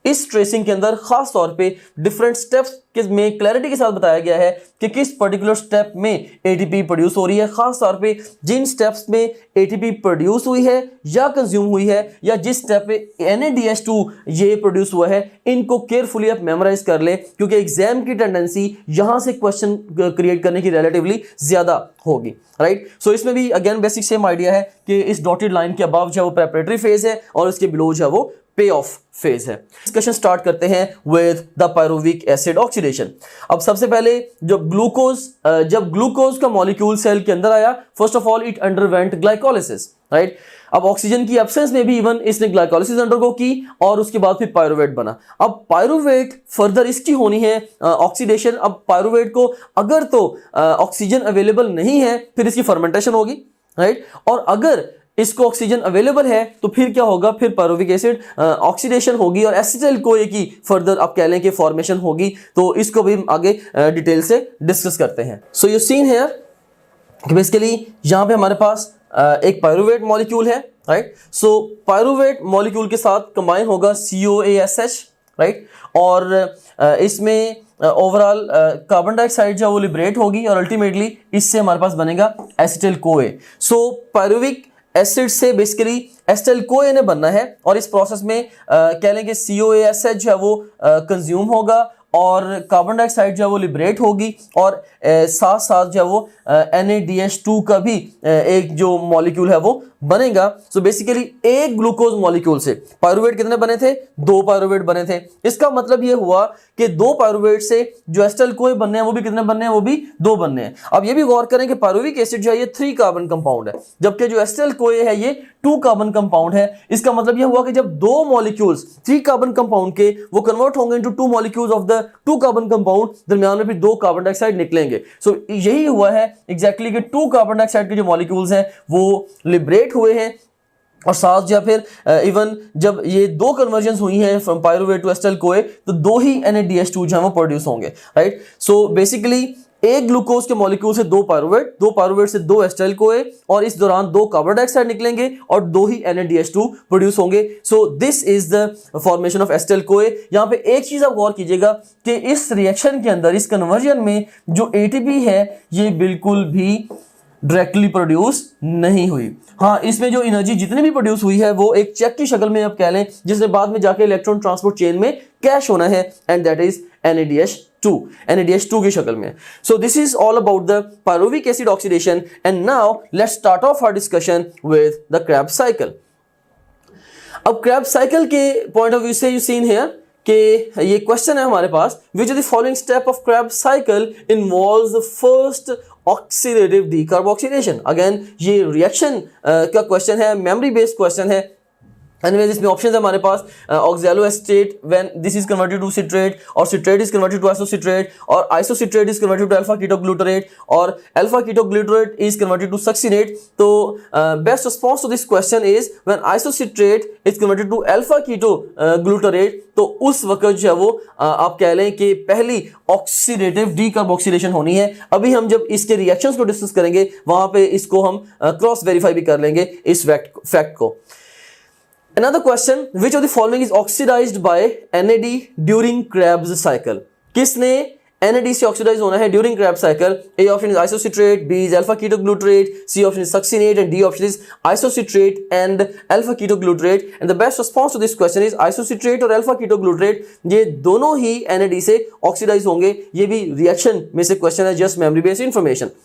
इस ट्रेसिंग के अंदर खास तौर पे डिफरेंट स्टेप्स में क्लैरिटी के साथ बताया गया है कि किस पर्टिकुलर स्टेप में एटीपी प्रोड्यूस हो रही है, खास तौर पे जिन स्टेप्स में एटीपी प्रोड्यूस हुई है या कंज्यूम हुई है, या जिस स्टेप पे NADH2 ये प्रोड्यूस हुआ है, इनको केयरफुली आप मेमोराइज कर ले, क्योंकि एग्जाम की टेंडेंसी यहां से क्वेश्चन क्रिएट करने की रिलेटिवली ज्यादा होगी, राइट। सो इसमें भी अगेन बेसिक सेम आइडिया है कि इस डॉटेड लाइन के अबव जो है वो प्रेपरेटरी फेज है और इसके बिलो जो है वो पे ऑफ फेज है। डिस्कशन स्टार्ट करते हैं with the pyruvic acid oxidation. अब सबसे पहले जब ग्लूकोज का मॉलिक्यूल सेल के अंदर आया, first of all it underwent glycolysis, right. अब ऑक्सीजन की एब्सेंस में भी इवन इसने ग्लाइकोलिसिस अंडरगो की और उसके बाद फिर पायरुवेट बना। अब पायरुवेट फर्दर इसकी होनी है ऑक्सीडेशन। अब पायरुवेट को अगर तो ऑक्सीजन अवेलेबल नहीं है फिर इसकी फर्मेंटेशन होगी, राइट। और अगर इसको ऑक्सीजन अवेलेबल है तो फिर क्या होगा, फिर पायरुविक एसिड ऑक्सीडेशन होगी और एसिटाइल कोए की फर्दर आप कह लें कि फॉर्मेशन होगी। तो इसको भी हम आगे डिटेल से डिस्कस करते हैं। सो यू सीन हियर कि बेसिकली यहाँ पे हमारे पास एक पायरुवेट मॉलिक्यूल है, राइट। सो पायरुवेट मॉलिक्यूल के साथ कंबाइन होगा COASH, राइट। और इसमें ओवरऑल कार्बन डाइऑक्साइड जो वो लिबरेट होगी और अल्टीमेटली इससे हमारे पास बनेगा एसिटाइल कोए। सो पायरुविक एसिड से बेसिकली एसिटाइल कोए ने बनना है और इस प्रोसेस में कह लेंगे COASH जो है वो कंज्यूम होगा और कार्बन डाइऑक्साइड जो है वो लिबरेट होगी और साथ साथ जो है वो NADH2 का भी एक जो मॉलिक्यूल है वो बनेगा। सो बेसिकली एक ग्लूकोज मॉलिक्यूल से पायरुवेट कितने बने थे, 2 पायरुवेट बने थे। इसका मतलब ये हुआ कि 2 पायरुवेट से जो एसिटाइल कोए बनने हैं वो भी कितने बनने हैं, वो भी 2 बनने हैं। अब ये भी गौर करें कि पायरुविक एसिड जो है ये 3 कार्बन कंपाउंड है, जबकि जो एसिटाइल कोए है ये 2 कार्बन कंपाउंड है। इसका मतलब ये हुआ कि जब 2 मॉलिक्यूल्स 3 कार्बन कंपाउंड के वो कन्वर्ट होंगे into 2 molecules of the 2 carbon compound, दरमियान में फिर 2 कार्बन डाइऑक्साइड निकलेंगे। सो यही हुआ है एग्जैक्टली कि 2 कार्बन डाइऑक्साइड के जो मॉलिक्यूल्स हैं वो लिबरेट हुए हैं और साथ या फिर इवन जब ये 2 कन्वर्जन्स हुई हैं from pyruvate to acetyl CoA तो 2 ही NADH2 जो है वो प्रोड्यूस होंगे, राइट। सो बेसिकली एक ग्लूकोज के मॉलिक्यूल से 2 पायरुवेट से 2 एसिटाइल कोए और इस दौरान 2 कार्बन डाइऑक्साइड निकलेंगे और 2 ही NADH2 प्रोड्यूस होंगे। सो this is the formation of acetyl कोए। यहाँ पे एक चीज आप गौर कीजिएगा कि इस रिएक्शन के अंदर, इस कन्वर्जन में जो ATP है ये बिल्कुल भी डायरेक्टली प्रोड्यूस नहीं हुई। हाँ, इसमें जो एनर्जी जितनी भी प्रोड्यूस हुई है वो एक चेक की शक्ल में आप कह लें, जिसने बाद में जाके इलेक्ट्रॉन ट्रांसपोर्ट चेन में कैश होना है, एंड दैट इज NADH2 की शक्ल में। So this is all about the pyruvic acid oxidation and now let's start off our discussion with the Krebs cycle. अब क्रेब्स साइकिल के पॉइंट ऑफ व्यू से you seen here कि ये question है हमारे पास, which of the following step of Krebs cycle involves the first oxidative decarboxylation. Again ये reaction का क्वेश्चन है, मेमोरी बेस्ड क्वेश्चन है। एनीवेज इसमें ऑप्शंस है हमारे पास, oxaloacetate when this is converted to citrate, और citrate is converted to isocitrate, और isocitrate is converted to alpha ketoglutarate, और alpha ketoglutarate is converted to succinate. तो best response to this question is when isocitrate is converted to alpha ketoglutarate, तो उस वक्त जो है वो आप कह लें कि पहली ऑक्सीडेटिव डीकार्बोक्सिलेशन होनी है। अभी हम जब इसके रिएक्शंस को डिस्कस करेंगे वहां पे इसको हम क्रॉस वेरीफाई भी कर लेंगे इस फैक्ट को। Another question, which of the following is oxidized by NAD during Krebs cycle? किसने NAD से ऑक्सीडाइज होना है during Krebs cycle? A option is isocitrate, B is alpha ketoglutarate, C option is succinate, and D option is isocitrate and alpha ketoglutarate. And the best response to this question is isocitrate और alpha ketoglutarate, ये दोनों ही NAD से oxidise होंगे। ये भी reaction में से question है, just memory based information.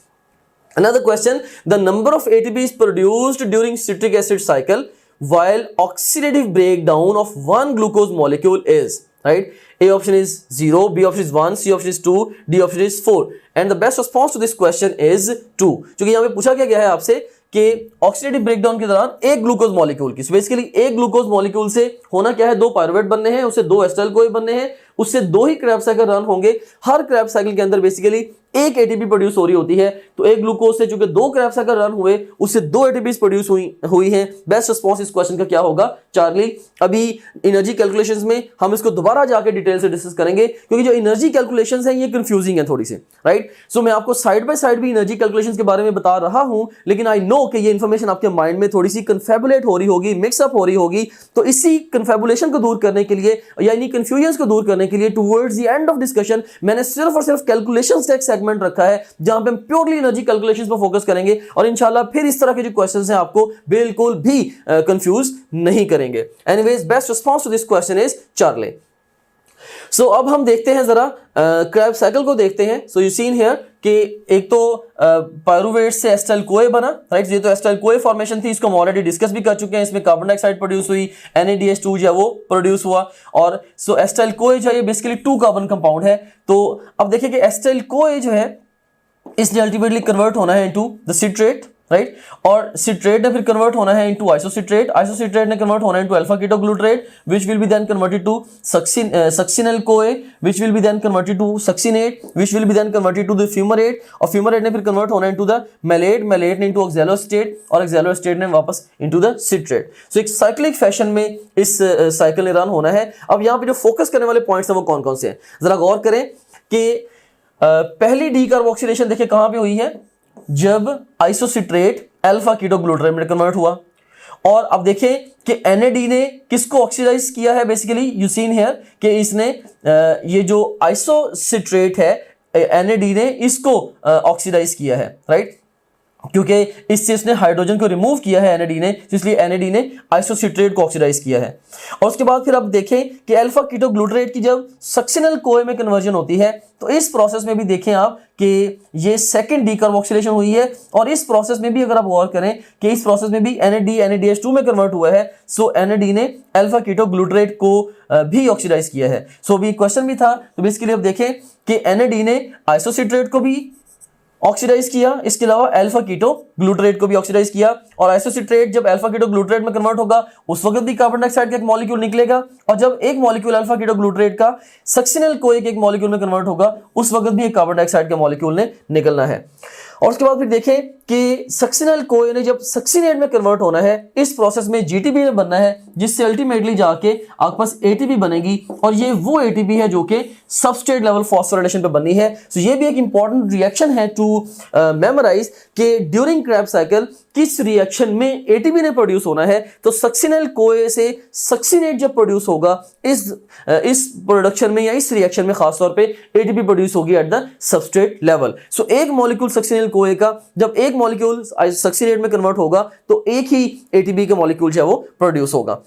Another question, the number of ATP is produced during citric acid cycle while oxidative breakdown of one glucose molecule is, right? A option is 0, B option is 1, C option is 2, D option is 4, and the best response to this question is 2। क्योंकि यहाँ पे पूछा क्या गया है आपसे कि oxidative breakdown के दौरान एक ग्लूकोज मॉलिक्यूल की, बेसिकली एक ग्लूकोज मॉलिक्यूल से होना क्या है, 2 पायरुवेट बनने हैं, उससे 2 एसिटाइल कोए बनने हैं, उससे 2 ही क्रेब्स साइकिल रन होंगे। हर क्रेब्स साइकिल के अंदर बेसिकली एक एटीपी प्रोड्यूस हो रही होती है, तो एक ग्लूकोज से चूंकि 2 क्रेब्स साइकिल रन हुए उससे 2 एटीपीज प्रोड्यूस हुई हैं। बेस्ट रिस्पॉन्स इस क्वेश्चन का क्या होगा, चार्ली। अभी एनर्जी कैलकुलेशंस में हम इसको दोबारा जाके डिटेल से डिस्कस करेंगे, क्योंकि जो एनर्जी कैलकुलेशंस हैं ये कंफ्यूजिंग है थोड़ी सी, राइट। सो मैं आपको साइड बाय साइड भी एनर्जी कैलकुलेशंस के बारे में बता रहा हूं, लेकिन आई नो कि ये इन्फॉर्मेशन आपके माइंड में थोड़ी सी कन्फेबुलेट हो रही होगी, मिक्सअप हो रही होगी। तो इसी कन्फेबुलेशन को दूर करने के लिए, यानी कंफ्यूजन को दूर करने के लिए, towards the end of discussion मैंने सिर्फ और सिर्फ कैलकुलेशंस का एक सेगमेंट रखा है जहां पे हम प्योरली एनर्जी कैलकुलेशंस पर फोकस करेंगे, और इंशाल्लाह फिर इस तरह के जो क्वेश्चंस हैं आपको बिल्कुल भी कंफ्यूज नहीं करेंगे। Anyways best response to this question is Charlie. So अब हम देखते हैं जरा क्रैब साइकिल को देखते हैं. सो यू सीन हियर कि एक तो पायरुवेट से एस्टाइल कोए बना, राइट. ये तो एस्टाइल कोए फॉर्मेशन थी, इसको हम ऑलरेडी डिस्कस भी कर चुके हैं. इसमें कार्बन डाइऑक्साइड प्रोड्यूस हुई, NADH2 जो है वो प्रोड्यूस हुआ. और सो एस्टाइल कोए जो है ये बेसिकली 2 कार्बन कंपाउंड है. तो अब देखिए कि एस्टाइल कोए जो है इसने अल्टीमेटली कन्वर्ट होना है इनटू द सिट्रेट, राइट. और सिट्रेट ने फिर कन्वर्ट होना है इनटू आइसोसिट्रेट, आइसोसिट्रेट ने कन्वर्ट होना है into alpha ketoglutarate which will be then converted to succinyl CoA which will be then converted to succinate which will be then converted to the fumarate, और fumarate ने फिर convert होना into the malate, malate ने into oxaloacetate, और oxaloacetate ने वापस into the citrate. सो एक cyclic fashion में इस साइकिल ने रन होना है. अब यहाँ पे जो फोकस करने वाले पॉइंट्स हैं वो कौन कौन से हैं, जरा गौर करें कि पहली डीकार्बोक्सिलेशन देखिए कहां पे हुई है, जब आइसोसिट्रेट अल्फा कीटोग्लूटरेट में कन्वर्ट हुआ. और अब देखें कि NAD ने किसको ऑक्सीडाइज किया है, बेसिकली यू सीन हियर कि इसने ये जो आइसोसिट्रेट है NAD ने इसको ऑक्सीडाइज किया है, राइट. क्योंकि इससे इसने हाइड्रोजन को रिमूव किया है NAD ने, इसलिए NAD ने आइसोसिट्रेट को ऑक्सीडाइज किया है. और उसके बाद फिर अब देखें कि अल्फा कीटोग्लूटरेट की जब सक्सिनल कोए में कन्वर्जन होती है तो इस प्रोसेस में भी देखें आप कि ये सेकंड डीकार्बोक्सिलेशन हुई है. और इस प्रोसेस में भी अगर आप गौर करें कि इस प्रोसेस में भी NADH2 में कन्वर्ट हुआ है. सो NAD ने अल्फा कीटोग्लूटरेट को भी ऑक्सीडाइज किया है. सो भी क्वेश्चन भी था, तो बेसिकली अब देखें कि NAD ने आइसोसिट्रेट को भी ऑक्सीडाइज किया, इसके अलावा अल्फा कीटो ग्लूटरेट को भी ऑक्सीडाइज किया. और आइसोसिट्रेट जब अल्फा कीटो ग्लूटरेट में कन्वर्ट होगा उस वक्त भी कार्बन डाइऑक्साइड का एक मॉलिक्यूल निकलेगा, और जब एक मॉलिक्यूल अल्फा कीटो ग्लूटरेट का सक्सिनल कोए के एक मॉलिक्यूल में कन्वर्ट होगा उस वक्त भी एक कार्बन डाइऑक्साइड का मॉलिक्यूल ने निकलना है. और उसके बाद फिर देखें कि सक्सिनल कोए ने जब सक्सिनेट में कन्वर्ट होना है इस प्रोसेस में GTP में बनना है, जिससे अल्टीमेटली जाके आपके पास ATP बनेगी, और ये वो ATP है जो कि सबस्ट्रेट लेवल फॉस्फोराइलेशन पे बनी है. सो ये भी एक इंपॉर्टेंट रिएक्शन है टू मेमोराइज कि ड्यूरिंग क्रैब साइकिल किस रिएक्शन में ATP ने प्रोड्यूस होना है. तो सक्सिनल कोए से सक्सिनेट जब प्रोड्यूस होगा इस प्रोडक्शन में या इस रिएक्शन में खासतौर पे ATP प्रोड्यूस होगी एट द सबस्ट्रेट लेवल. सो एक मॉलिक्यूल सक्सिनल कोए का जब एक मॉलिक्यूल सक्सिनेट में कन्वर्ट होगा तो एक ही ATP का मॉलिक्यूल जो है वो प्रोड्यूस होगा.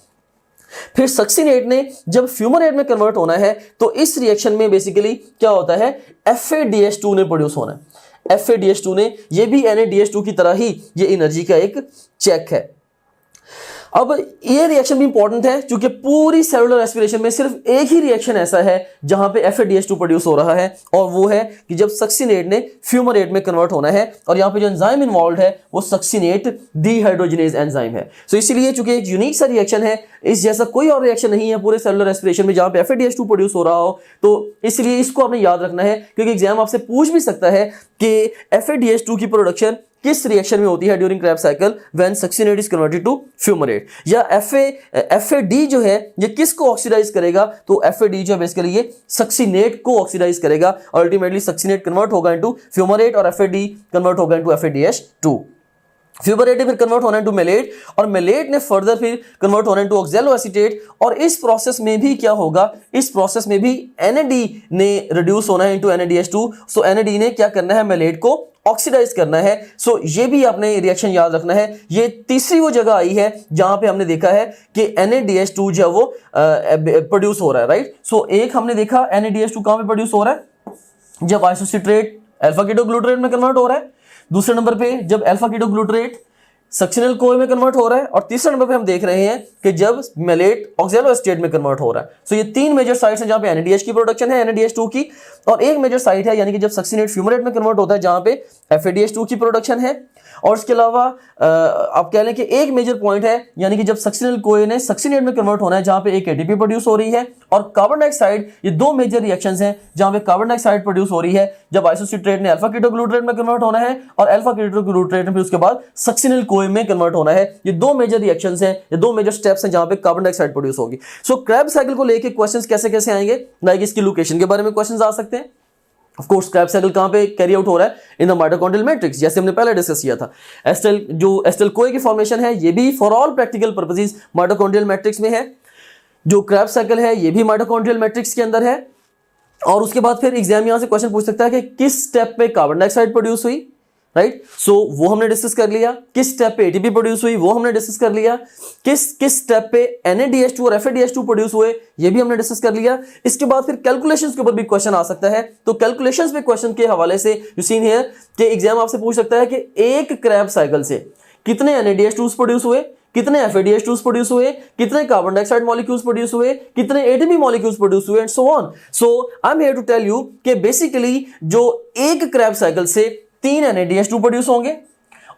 फिर सक्सिनेट ने जब फ्यूमरेट में कन्वर्ट होना है तो इस रिएक्शन में बेसिकली क्या होता है, FADH2 ने प्रोड्यूस होना है. FADH2 ने, ये भी NADH2 की तरह ही ये एनर्जी का एक चेक है. अब ये रिएक्शन भी इंपॉर्टेंट है क्योंकि पूरी सेलुलर रेस्पिरेशन में सिर्फ एक ही रिएक्शन ऐसा है जहां पे FADH2 प्रोड्यूस हो रहा है, और वो है कि जब सक्सिनेट ने फ्यूमरेट में कन्वर्ट होना है. और यहां पे जो एंजाइम इन्वॉल्व है वो सक्सिनेट डीहाइड्रोजिनेज एंजाइम है. सो इसलिए चूंकि एक यूनिक सा रिएक्शन है, इस जैसा कोई और रिएक्शन नहीं है पूरे सेलुलर रेस्पिरेशन में जहां पे FADH2 प्रोड्यूस हो रहा हो, तो इसलिए इसको आपने याद रखना है क्योंकि एग्जाम आपसे पूछ भी सकता है कि FADH2 की प्रोडक्शन किस रिएक्शन में होती है during Krebs cycle when succinate is converted to fumarate, या FAD जो है ये किसको ऑक्सीडाइज करेगा, तो FAD जो बेसिकली ये सक्सिनेट को ऑक्सीडाइज करेगा, और अल्टीमेटली सक्सिनेट कन्वर्ट होगा इनटू फ्यूमरेट और FAD कन्वर्ट होगा इनटू FADH2. फ्यूमरेट ने फिर कन्वर्ट होना इनटू मेलेट, और मेलेट ने फर्दर फिर कन्वर्ट होना इनटू ऑक्सैलोएसीटेट. और इस प्रोसेस में भी क्या होगा, इस प्रोसेस में भी NAD ने रिड्यूस होना है इनटू NADH2. सो NAD ने क्या करना है, मेलेट को ऑक्सीडाइज करना है. सो ये भी आपने रिएक्शन याद रखना है. ये तीसरी वो जगह आई है जहां पे हमने देखा है कि NADH2 जो वो प्रोड्यूस हो रहा है, राइट. सो एक हमने देखा NADH2 कहां पे प्रोड्यूस हो रहा है, जब आइसोसिट्रेट अल्फा कीटोग्लूटरेट में कन्वर्ट हो रहा है. दूसरे नंबर पे जब अल्फा कीटोग्लूटरेट सक्सिनल कोए में कन्वर्ट हो रहा है, और तीसरे नंबर पे हम देख रहे हैं कि जब मेलेट ऑक्सैलोएस्टेट में कन्वर्ट हो रहा है. सो ये तीन मेजर साइट्स हैं जहां पे NADH की प्रोडक्शन है, NADH2 की, और एक मेजर साइट है यानी कि जब सक्सिनेट फ्यूमरेट में कन्वर्ट होता है जहां पे FADH2 की प्रोडक्शन है. और इसके अलावा आप कह लें कि एक मेजर पॉइंट है यानी कि जब सक्सिनल कोए ने सक्सिनेट में कन्वर्ट होना है जहां पे एक ATP प्रोड्यूस हो रही है, और कार्बन डाइऑक्साइड, ये दो मेजर रिएक्शंस हैं जहां पे कार्बन डाइऑक्साइड प्रोड्यूस हो रही है जब आइसोसिट्रेट ने अल्फा कीटोग्लूटरेट में कन्वर्ट होना है, और अल्फा कीटोग्लूटरेट में फिर उसके बाद सक्सिनल कोए में कन्वर्ट होना है. ये दो मेजर रिएक्शंस हैं, ये दो मेजर स्टेप्स हैं जहां पे कार्बन डाइऑक्साइड प्रोड्यूस होगी. सो क्रैब साइकिल को लेके क्वेश्चंस कैसे कैसे आएंगे, लाइक इसकी लोकेशन के बारे में क्वेश्चंस आ सकते हैं. ऑफ कोर्स क्रैब साइकिल कहां पे कैरी आउट हो रहा है, इन द माइटोकॉन्ड्रियल मैट्रिक्स, जैसे हमने पहले डिस्कस किया था. एस्टल कोए की फॉर्मेशन है ये भी for all practical purposes mitochondrial matrix में है. जो क्रैब साइकिल है ये भी माइटोकॉन्ड्रियल मैट्रिक्स के अंदर है. और उसके बाद फिर एग्जाम यहां से क्वेश्चन पूछ सकता है कि किस स्टेप पे कार्बन डाइऑक्साइड प्रोड्यूस हुई, राइट। सो वो हमने डिस्कस कर लिया। किस स्टेप पे एटीपी प्रोड्यूस हुई वो हमने डिस्कस कर लिया। किस स्टेप पे NADH2 और FADH2 प्रोड्यूस हुए ये भी हमने डिस्कस कर लिया। इसके बाद फिर कैलकुलेशंस के ऊपर भी क्वेश्चन आ सकता है, तो कैलकुलेशंस पे क्वेश्चन के हवाले से यू सीन हियर कि एग्जाम आपसे पूछ सकता है कि एक क्रैब साइकिल से कितने NADH2 प्रोड्यूस हुए, कितने FADH2 प्रोड्यूस हुए, कितने कार्बन डाइऑक्साइड मॉलिक्यूल्स प्रोड्यूस हुए, कितने ATP मॉलिक्यूल्स प्रोड्यूस हुए and so on. So I am here to tell you कि बेसिकली जो एक क्रैब साइकिल से 3 NADH2 प्रोड्यूस होंगे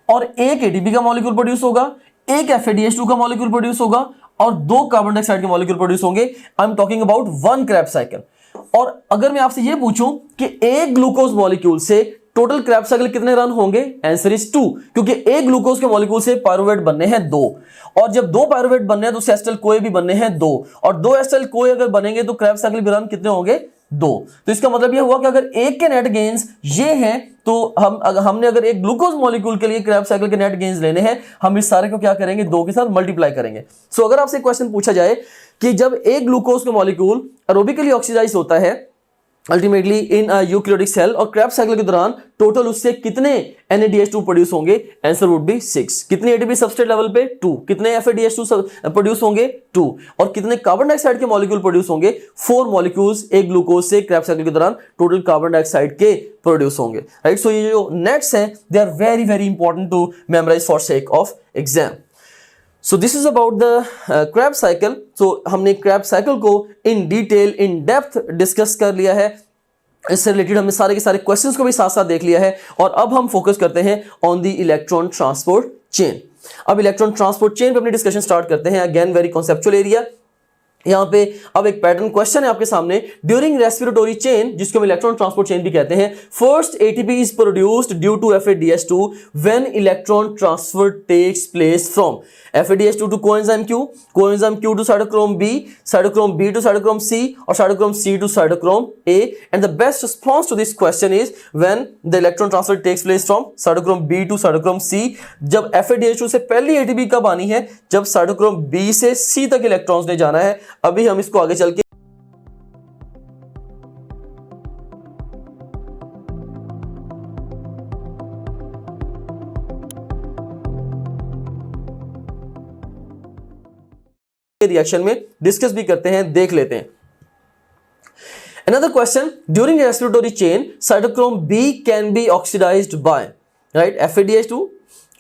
और एक ATP का मॉलिक्यूल प्रोड्यूस होगा, एक FADH2 का मॉलिक्यूल प्रोड्यूस होगा और 2 कार्बन डाइऑक्साइड के मॉलिक्यूल प्रोड्यूस होंगे। आई am talking about one Krebs cycle. और अगर मैं आपसे यह पूछूं कि एक ग्लूकोज मॉलिक्यूल से टोटल क्रैब साइकिल कितने रन होंगे, आंसर इज 2, क्योंकि एक ग्लूकोज के मॉलिक्यूल से पायरुवेट बनने हैं 2 और जब 2 पायरुवेट बनने हैं तो एसिटाइल कोए भी बनने हैं 2 और 2 एसिटाइल कोए अगर बनेंगे तो क्रैब साइकिल भी रन कितने होंगे, 2। तो इसका मतलब यह हुआ कि अगर एक के नेट गेन्स ये हैं तो हमने अगर एक ग्लूकोज मॉलिक्यूल के लिए क्रैब साइकिल के नेट गेन्स लेने हैं, हम इस सारे को क्या करेंगे 2 के साथ मल्टीप्लाई करेंगे। सो अगर आपसे क्वेश्चन पूछा जाए कि जब एक ग्लूकोज का मॉलिक्यूल एरोबिकली ऑक्सीडाइज होता है अल्टीमेटली इन यूकैरियोटिक सेल और क्रैब साइकिल के दौरान टोटल उससे कितने NADH2 प्रोड्यूस होंगे, आंसर वुड बी 6। कितने एटीपी सबस्ट्रेट लेवल पे 2, कितने FADH2 प्रोड्यूस होंगे 2 और कितने कार्बन डाइऑक्साइड के मॉलिक्यूल प्रोड्यूस होंगे 4 मॉलिक्यूल्स एक ग्लूकोज से क्रैब साइकिल के दौरान टोटल कार्बन डाइऑक्साइड के प्रोड्यूस होंगे, राइट। सो ये जो नेट्स हैं they are very very important to memorise for sake of exam. So this is about the Krebs cycle. So हमने Krebs cycle को in detail, in depth discuss कर लिया है। इससे रिलेटेड हमने सारे के सारे क्वेश्चंस को भी साथ साथ देख लिया है और अब हम फोकस करते हैं on the electron transport chain. अब इलेक्ट्रॉन ट्रांसपोर्ट चेन पे अपनी डिस्कशन स्टार्ट करते हैं। Again very conceptual area. यहाँ पे अब एक पैटर्न क्वेश्चन है आपके सामने। ड्यूरिंग रेस्पिरेटरी चेन, जिसको हम इलेक्ट्रॉन ट्रांसपोर्ट चेन भी कहते हैं, first ATP is produced due to FADH2 when electron transfer takes place from FADH2 to coenzyme Q, coenzyme Q to cytochrome B, cytochrome B to cytochrome C और cytochrome C to cytochrome A। And the best response to this question is when the electron transfer takes place from cytochrome B to cytochrome C। जब FADH2 से पहली ATP कब आनी है, जब cytochrome B से C तक इलेक्ट्रॉन्स ने जाना है। अभी हम इसको आगे चल के रिएक्शन में डिस्कस भी करते हैं, देख लेते हैं। Another question, during respiratory chain, cytochrome B can be oxidized by, right, FADH2,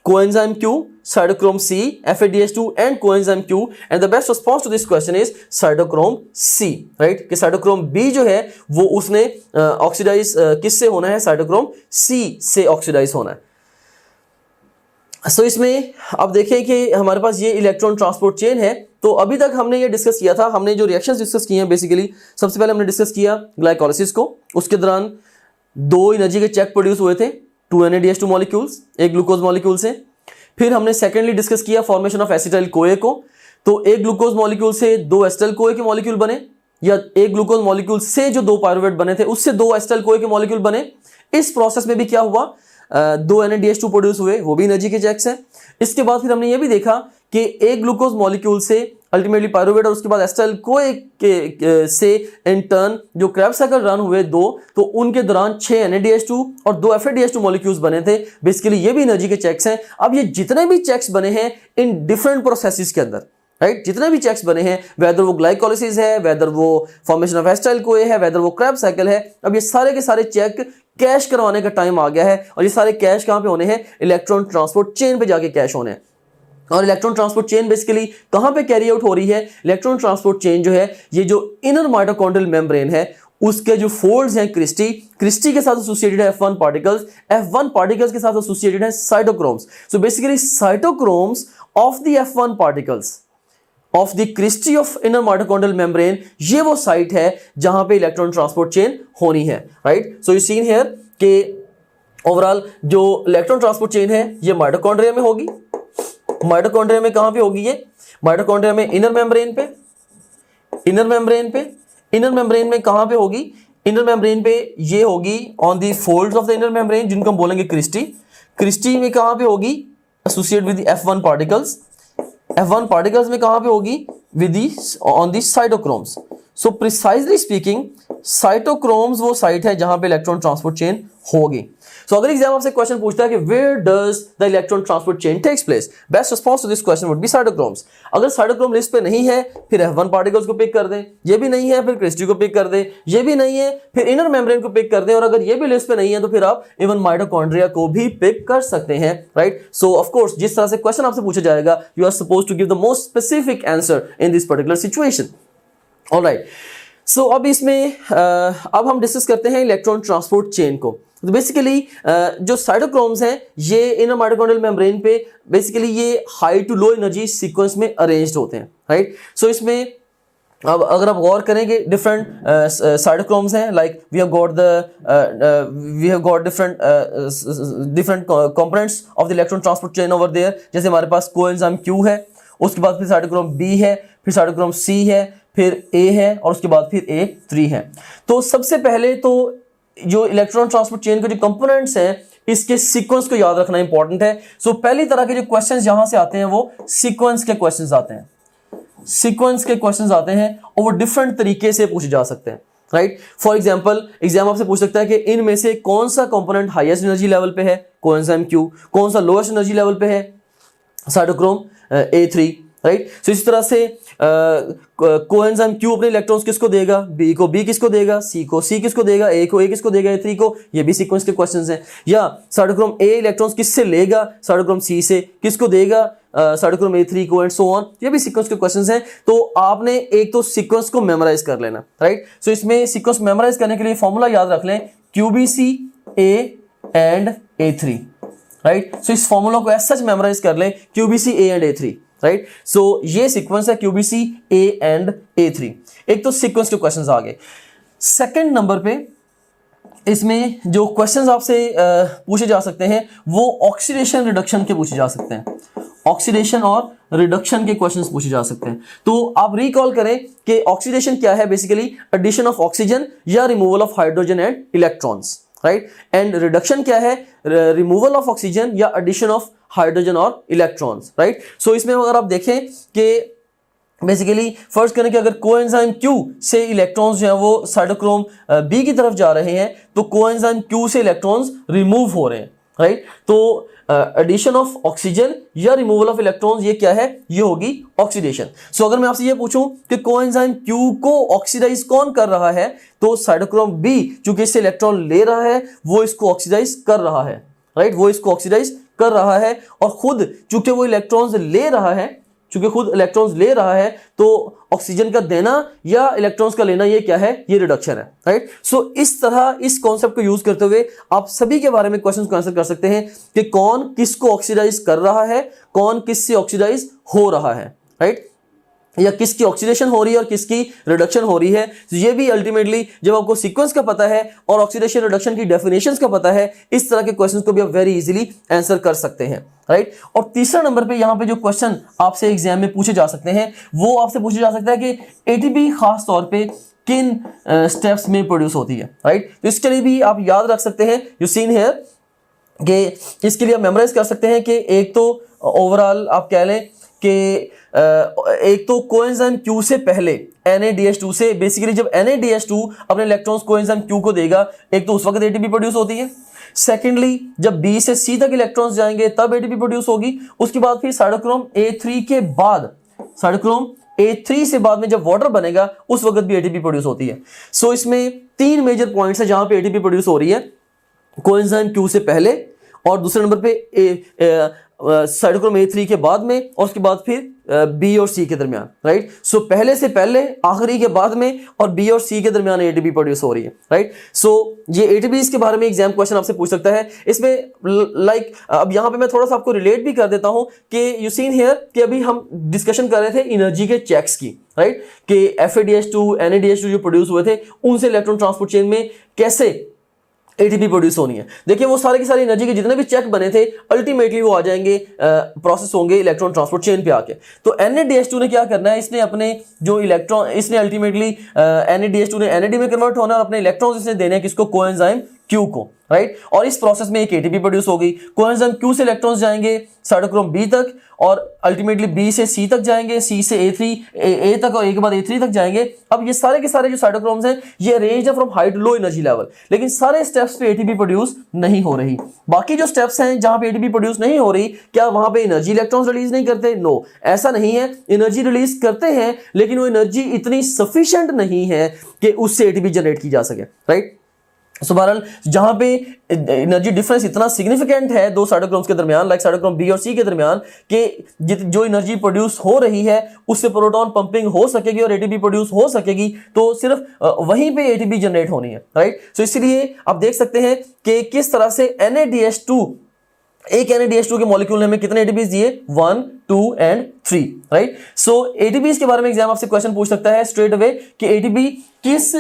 coenzyme Q, cytochrome C, FADH2 and coenzyme Q, and the best response to this question is cytochrome C, right, कि cytochrome B जो है वो उसने oxidise किससे होना है, cytochrome C से oxidise होना है। सो इसमें अब देखें कि हमारे पास ये इलेक्ट्रॉन ट्रांसपोर्ट चेन है। तो अभी तक हमने ये डिस्कस किया था, हमने जो रिएक्शंस डिस्कस किए हैं बेसिकली सबसे पहले हमने डिस्कस किया ग्लाइकोलाइसिस को। उसके दौरान 2 एनर्जी के चेक प्रोड्यूस हुए थे, 2 NADH2 मॉलिक्यूल्स एक ग्लूकोज मॉलिक्यूल से। फिर हमने सेकेंडली डिस्कस किया फॉर्मेशन ऑफ एसिटाइल कोए को। तो एक ग्लूकोज मॉलिक्यूल से 2 एसिटाइल कोए के मॉलिक्यूल बने, या एक ग्लूकोज मॉलिक्यूल से जो 2 पायरुवेट बने थे उससे 2 एसिटाइल कोए के मॉलिक्यूल बने। इस प्रोसेस में भी क्या हुआ, 2 NADH2 प्रोड्यूस हुए, वो भी एनर्जी के चेक्स हैं। इसके बाद फिर हमने ये भी देखा कि एक ग्लूकोज मॉलिक्यूल से अल्टीमेटली पायरुवेट और उसके बाद एसिटाइल कोए से इन टर्न जो क्रैब साइकिल रन हुए 2, तो उनके दौरान 6 NADH2 और 2 FADH2 मॉलिक्यूल्स बने थे। बेसिकली ये भी एनर्जी के चेक्स हैं। अब ये जितने भी चेक्स बने हैं इन डिफरेंट प्रोसेसेस के अंदर, राइट, जितने भी चेक्स बने हैं, वेदर वो ग्लाइकोलाइसिस है, वेदर वो फॉर्मेशन ऑफ एसिटाइल कोए है, वेदर वो क्रैब साइकिल है, अब ये सारे के सारे चेक कैश करवाने का टाइम आ गया है। और ये सारे कैश कहाँ पे होने हैं, इलेक्ट्रॉन ट्रांसपोर्ट चेन पे जाके कैश होने हैं। और इलेक्ट्रॉन ट्रांसपोर्ट चेन बेसिकली कहाँ पे कैरी आउट हो रही है, इलेक्ट्रॉन ट्रांसपोर्ट चेन जो है ये जो इनर माइटोकॉन्ड्रियल मेम्ब्रेन है उसके जो फोल्ड्स हैं क्रिस्टी के साथ एसोसिएटेड है F1 पार्टिकल्स के साथ एसोसिएटेड है cytochromes. So basically cytochromes of the F1 particles of the cristae of inner mitochondrial membrane, ये वो साइट है जहां पे इलेक्ट्रॉन ट्रांसपोर्ट चेन होनी है, right. So you seen here कि ओवरऑल जो इलेक्ट्रॉन ट्रांसपोर्ट चेन है ये माइटोकॉन्ड्रिया में होगी। माइटोकॉन्ड्रिया में कहां पे होगी, ये माइटोकॉन्ड्रिया में इनर मेम्ब्रेन पे, इनर मेम्ब्रेन में कहां पे होगी, इनर मेम्ब्रेन पे ये होगी on the folds of the inner membrane, जिनको हम बोलेंगे क्रिस्टी में कहां पे होगी, associate with the F1 particles. F1 particles में कहां पे होगी, with the on the cytochromes. So precisely speaking cytochromes वो साइट है जहां पे इलेक्ट्रॉन ट्रांसपोर्ट चेन होगी। सो अगर एग्जाम आपसे क्वेश्चन पूछता है कि where does the electron transport chain takes place, best response to this question would be cytochromes. अगर साइटोक्रोम लिस्ट पे नहीं है फिर F1 पार्टिकल्स को पिक कर दें, ये भी नहीं है फिर क्रिस्टी को पिक कर दें, ये भी नहीं है फिर इनर मेम्ब्रेन को पिक कर दें, और अगर ये भी लिस्ट पे नहीं है तो फिर आप इवन माइटोकॉन्ड्रिया को भी पिक कर सकते हैं, राइट। सो ऑफ कोर्स जिस तरह से क्वेश्चन आपसे पूछा जाएगा you are supposed to give the most specific answer in this particular situation. Alright, so अब इसमें अब हम डिस्कस करते हैं इलेक्ट्रॉन ट्रांसपोर्ट चेन को। तो बेसिकली जो साइटोक्रोम्स हैं ये इनर माइटोकॉन्ड्रियल मेम्ब्रेन पे बेसिकली ये high to low energy sequence में अरेंज्ड होते हैं, राइट। सो इसमें अब अगर आप गौर करेंगे डिफरेंट साइटोक्रोम्स हैं, like we have got different components of the electron transport chain over there. जैसे हमारे पास कोएंजाइम Q है, उसके बाद फिर साइटोक्रोम B है, फिर साइटोक्रोम C है, फिर A है और उसके बाद फिर A3 है। तो सबसे पहले तो जो इलेक्ट्रॉन ट्रांसपोर्ट चेन के जो कंपोनेंट्स हैं इसके सीक्वेंस को याद रखना इंपॉर्टेंट है। सो पहली तरह के जो क्वेश्चंस यहां से आते हैं वो सीक्वेंस के क्वेश्चंस आते हैं, सीक्वेंस के क्वेश्चंस आते हैं और वो डिफरेंट तरीके से पूछे जा सकते हैं, राइट। फॉर एग्जांपल एग्जाम आपसे पूछ सकता है कि इनमें से कौन सा कंपोनेंट हाईएस्ट एनर्जी लेवल पे है, कोएंजाइम Q, कौन सा लोएस्ट एनर्जी लेवल पे है, साइटोक्रोम A3, राइट। सो इस तरह से कोएंजाइम Q अपने इलेक्ट्रॉन्स किसको देगा, B को B किसको देगा, C को C किसको देगा, A को A किसको देगा, A3 को, ये भी सीक्वेंस के क्वेश्चंस हैं। या साइटोक्रोम A इलेक्ट्रॉन्स किससे लेगा, साइटोक्रोम C से किसको देगा, साइटोक्रोम A3 को, एंड सो ऑन, ये भी सीक्वेंस के क्वेश्चंस हैं। तो आपने एक तो सीक्वेंस को मेमोराइज कर लेना, राइट। सो इसमें सीक्वेंस मेमोराइज करने के लिए फॉर्मूला याद रख लें, QBC A and A3, right. So इस फॉर्मूला को ऐसा सच मेमोराइज कर लें, QBC A and A3, right. So ये सीक्वेंस है QBC A एंड A3। एक तो सीक्वेंस के क्वेश्चंस आ गए। सेकंड नंबर पे इसमें जो क्वेश्चंस आपसे पूछे जा सकते हैं वो ऑक्सीडेशन रिडक्शन के पूछे जा सकते हैं, ऑक्सीडेशन और रिडक्शन के क्वेश्चंस पूछे जा सकते हैं। तो आप रिकॉल करें कि ऑक्सीडेशन क्या है, बेसिकली एडिशन ऑफ ऑक्सीजन या removal of hydrogen and electrons, right. And reduction क्या है, रिमूवल ऑफ ऑक्सीजन या एडिशन ऑफ हाइड्रोजन और इलेक्ट्रॉन्स, राइट। सो इसमें अगर आप देखें कि बेसिकली फर्ज करें कि अगर कोएंजाइम Q से इलेक्ट्रॉन्स जो है वो साइटोक्रोम B की तरफ जा रहे हैं तो कोएंजाइम Q से इलेक्ट्रॉन्स रिमूव हो रहे हैं, राइट। तो एडिशन ऑफ ऑक्सीजन या रिमूवल ऑफ इलेक्ट्रॉन्स ये क्या है, ये होगी ऑक्सीडेशन। सो अगर मैं आपसे ये पूछूं कि कोएंजाइम Q को ऑक्सीडाइज कौन कर रहा है, तो साइटोक्रोम B चूंकि इससे इलेक्ट्रॉन ले रहा है वो इसको ऑक्सीडाइज कर रहा है, राइट, वो इसको ऑक्सीडाइज कर रहा है। और खुद चूंकि वो इलेक्ट्रॉन्स ले रहा है, चूंकि खुद इलेक्ट्रॉन्स ले रहा है तो ऑक्सीजन का देना या इलेक्ट्रॉन्स का लेना ये क्या है, ये रिडक्शन है, राइट। सो इस तरह इस कॉन्सेप्ट को यूज करते हुए आप सभी के बारे में क्वेश्चंस को आंसर कर सकते हैं कि कौन किसको ऑक्सीडाइज कर रहा है, कौन किससे ऑक्सीडाइज हो रहा है, राइट, या किसकी ऑक्सीडेशन हो रही है और किसकी रिडक्शन हो रही है। तो ये भी अल्टीमेटली जब आपको सीक्वेंस का पता है और ऑक्सीडेशन रिडक्शन की डेफिनेशंस का पता है, इस तरह के क्वेश्चंस को भी आप वेरी इजीली आंसर कर सकते हैं, राइट। और तीसरा नंबर पे यहाँ पे जो क्वेश्चन आपसे एग्जाम में पूछे जा सकते हैं वो आपसे पूछा जा सकता है कि एटीपी खास तौर पे किन स्टेप्स में प्रोड्यूस होती है, राइट। तो इसके लिए भी आप याद रख सकते हैं, यू सीन हियर कि इसके लिए आप मेमोराइज कर सकते हैं कि एक तो ओवरऑल आप कह लें कि एक तो कोएंजाइम Q से पहले NADH2 से बेसिकली जब NADH2 अपने इलेक्ट्रॉन्स कोएंजाइम Q को देगा, एक तो उस वक्त एटीपी प्रोड्यूस होती है। सेकेंडली जब B से C तक इलेक्ट्रॉन्स जाएंगे तब एटीपी प्रोड्यूस होगी। उसके बाद फिर साइटोक्रोम A3 के बाद, साइटोक्रोम A3 से बाद में जब वाटर बनेगा उस वक्त भी एटीपी प्रोड्यूस होती है। सो इसमें तीन मेजर पॉइंट्स है जहां पे एटीपी प्रोड्यूस हो रही है, कोएंजाइम Q से पहले और दूसरे नंबर पे साइटोक्रोम A3 के बाद में और उसके बाद फिर B और C के दरमियान, राइट। सो पहले से पहले, आखिरी के बाद में और B और C के दरमियान एटीपी प्रोड्यूस हो रही है, राइट। सो ये एटीपीज के बारे में एग्जाम क्वेश्चन आपसे पूछ सकता है। इसमें लाइक अब यहाँ पे मैं थोड़ा सा आपको रिलेट भी कर देता हूँ कि यू सीन हियर कि अभी हम डिस्कशन कर रहे थे एनर्जी के चेक्स की, राइट, कि FADH2 NADH2 जो प्रोड्यूस हुए थे उनसे इलेक्ट्रॉन ट्रांसपोर्ट चेन में कैसे एटीपी प्रोड्यूस होनी है। देखिए वो सारे की सारी एनर्जी के जितने भी चेक बने थे अल्टीमेटली वो आ जाएंगे, प्रोसेस होंगे इलेक्ट्रॉन ट्रांसपोर्ट चेन पे आके। तो NADH2 ने क्या करना है, इसने अपने जो इलेक्ट्रॉन, इसने अल्टीमेटली NADH2 ने NAD में कन्वर्ट होना और अपने इलेक्ट्रॉन्स इसने देने हैं किसको, कोएंजाइम Q को, राइट, और इस प्रोसेस में एक एटीपी प्रोड्यूस होगी। कोएंजाइम क्यू से इलेक्ट्रॉन्स जाएंगे साइटोक्रोम बी तक और अल्टीमेटली बी से सी तक जाएंगे, सी से ए तक और ए के बाद ए3 तक जाएंगे। अब ये सारे के सारे जो साइटोक्रोम्स हैं ये अरेंज्ड है from high to low energy level, लेकिन सारे स्टेप्स पे एटीपी प्रोड्यूस नहीं हो रही। बाकी जो स्टेप्स हैं जहां पे एटीपी प्रोड्यूस नहीं हो रही, क्या वहां पे एनर्जी इलेक्ट्रॉन्स रिलीज नहीं करते? नो, ऐसा नहीं है, एनर्जी रिलीज करते हैं लेकिन वो एनर्जी इतनी सफिशिएंट नहीं है कि उससे एटीपी जनरेट की जा सके, राइट। सो बहरहाल जहां पे एनर्जी डिफरेंस इतना सिग्निफिकेंट है दो साइटोक्रोम्स के दरमियान, लाइक साइटोक्रोम बी और सी के दरमियान, कि जो एनर्जी प्रोड्यूस हो रही है उससे प्रोटॉन पंपिंग हो सकेगी और एटीपी प्रोड्यूस हो सकेगी, तो सिर्फ वहीं पे एटीपी जनरेट होनी है, राइट। सो इसलिए आप देख सकते हैं कि किस तरह से NADH2, एक NADH2 के मॉलिक्यूल ने हमें कितने एटीपीज दिए? 1, 2 एंड 3, राइट। सो एटीपीज के बारे में एग्जाम आपसे क्वेश्चन पूछ सकता है स्ट्रेट अवे कि एटीपी किस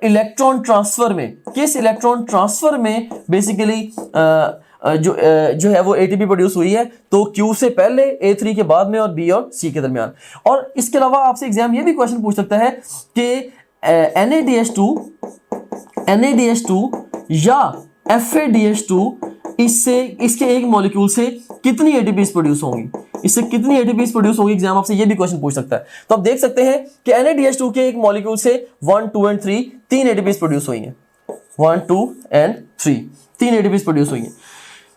इलेक्ट्रॉन ट्रांसफर में बेसिकली जो है वो एटीपी प्रोड्यूस हुई है, तो Q से पहले, A3 के बाद में और B और C के दरमियान। और इसके अलावा आपसे एग्जाम ये भी क्वेश्चन पूछ सकता है कि NADH2 या FADH2 इसके एक मॉलिक्यूल से कितनी एटीपीज प्रोड्यूस होंगी, इससे कितनी एटीपीज प्रोड्यूस होगी, एग्जाम आपसे ये भी क्वेश्चन पूछ सकता है। तो आप देख सकते हैं कि NADH2 के एक मॉलिक्यूल से 1, 2 एंड 3 तीन एटीपीज प्रोड्यूस हुई हैं, 1, 2 एंड 3 तीन एटीपीज प्रोड्यूस हुई हैं।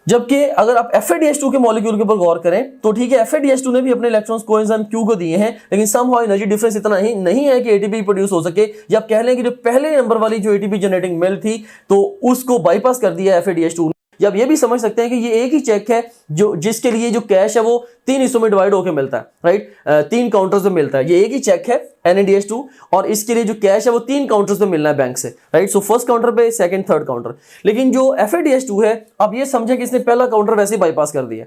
जबकि अगर आप FADH2 के मॉलिक्यूल के ऊपर गौर करें तो ठीक है, FADH2 ने भी अपने इलेक्ट्रॉन्स कोएंजाइम Q को दिए हैं, लेकिन समहाउ एनर्जी डिफरेंस इतना ही नहीं है कि एटीपी प्रोड्यूस हो सके, या आप कह लें कि जो पहले नंबर वाली जो एटीपी जनरेटिंग मेल थी तो उसको बाईपास कर दिया FADH2। या आप ये भी समझ सकते हैं कि ये एक ही चेक है जो जिसके लिए जो कैश है वो 3 हिस्सों में डिवाइड होकर मिलता है, राइट, 3 काउंटर्स में मिलता है। ये एक ही चेक है NADH2 और इसके लिए जो कैश है वो 3 काउंटर्स पे मिलना है बैंक से, राइट। सो फर्स्ट काउंटर पे, सेकंड, थर्ड काउंटर। लेकिन जो FADH2 है, आप ये समझे कि इसने पहला काउंटर वैसे बाईपास कर दिया,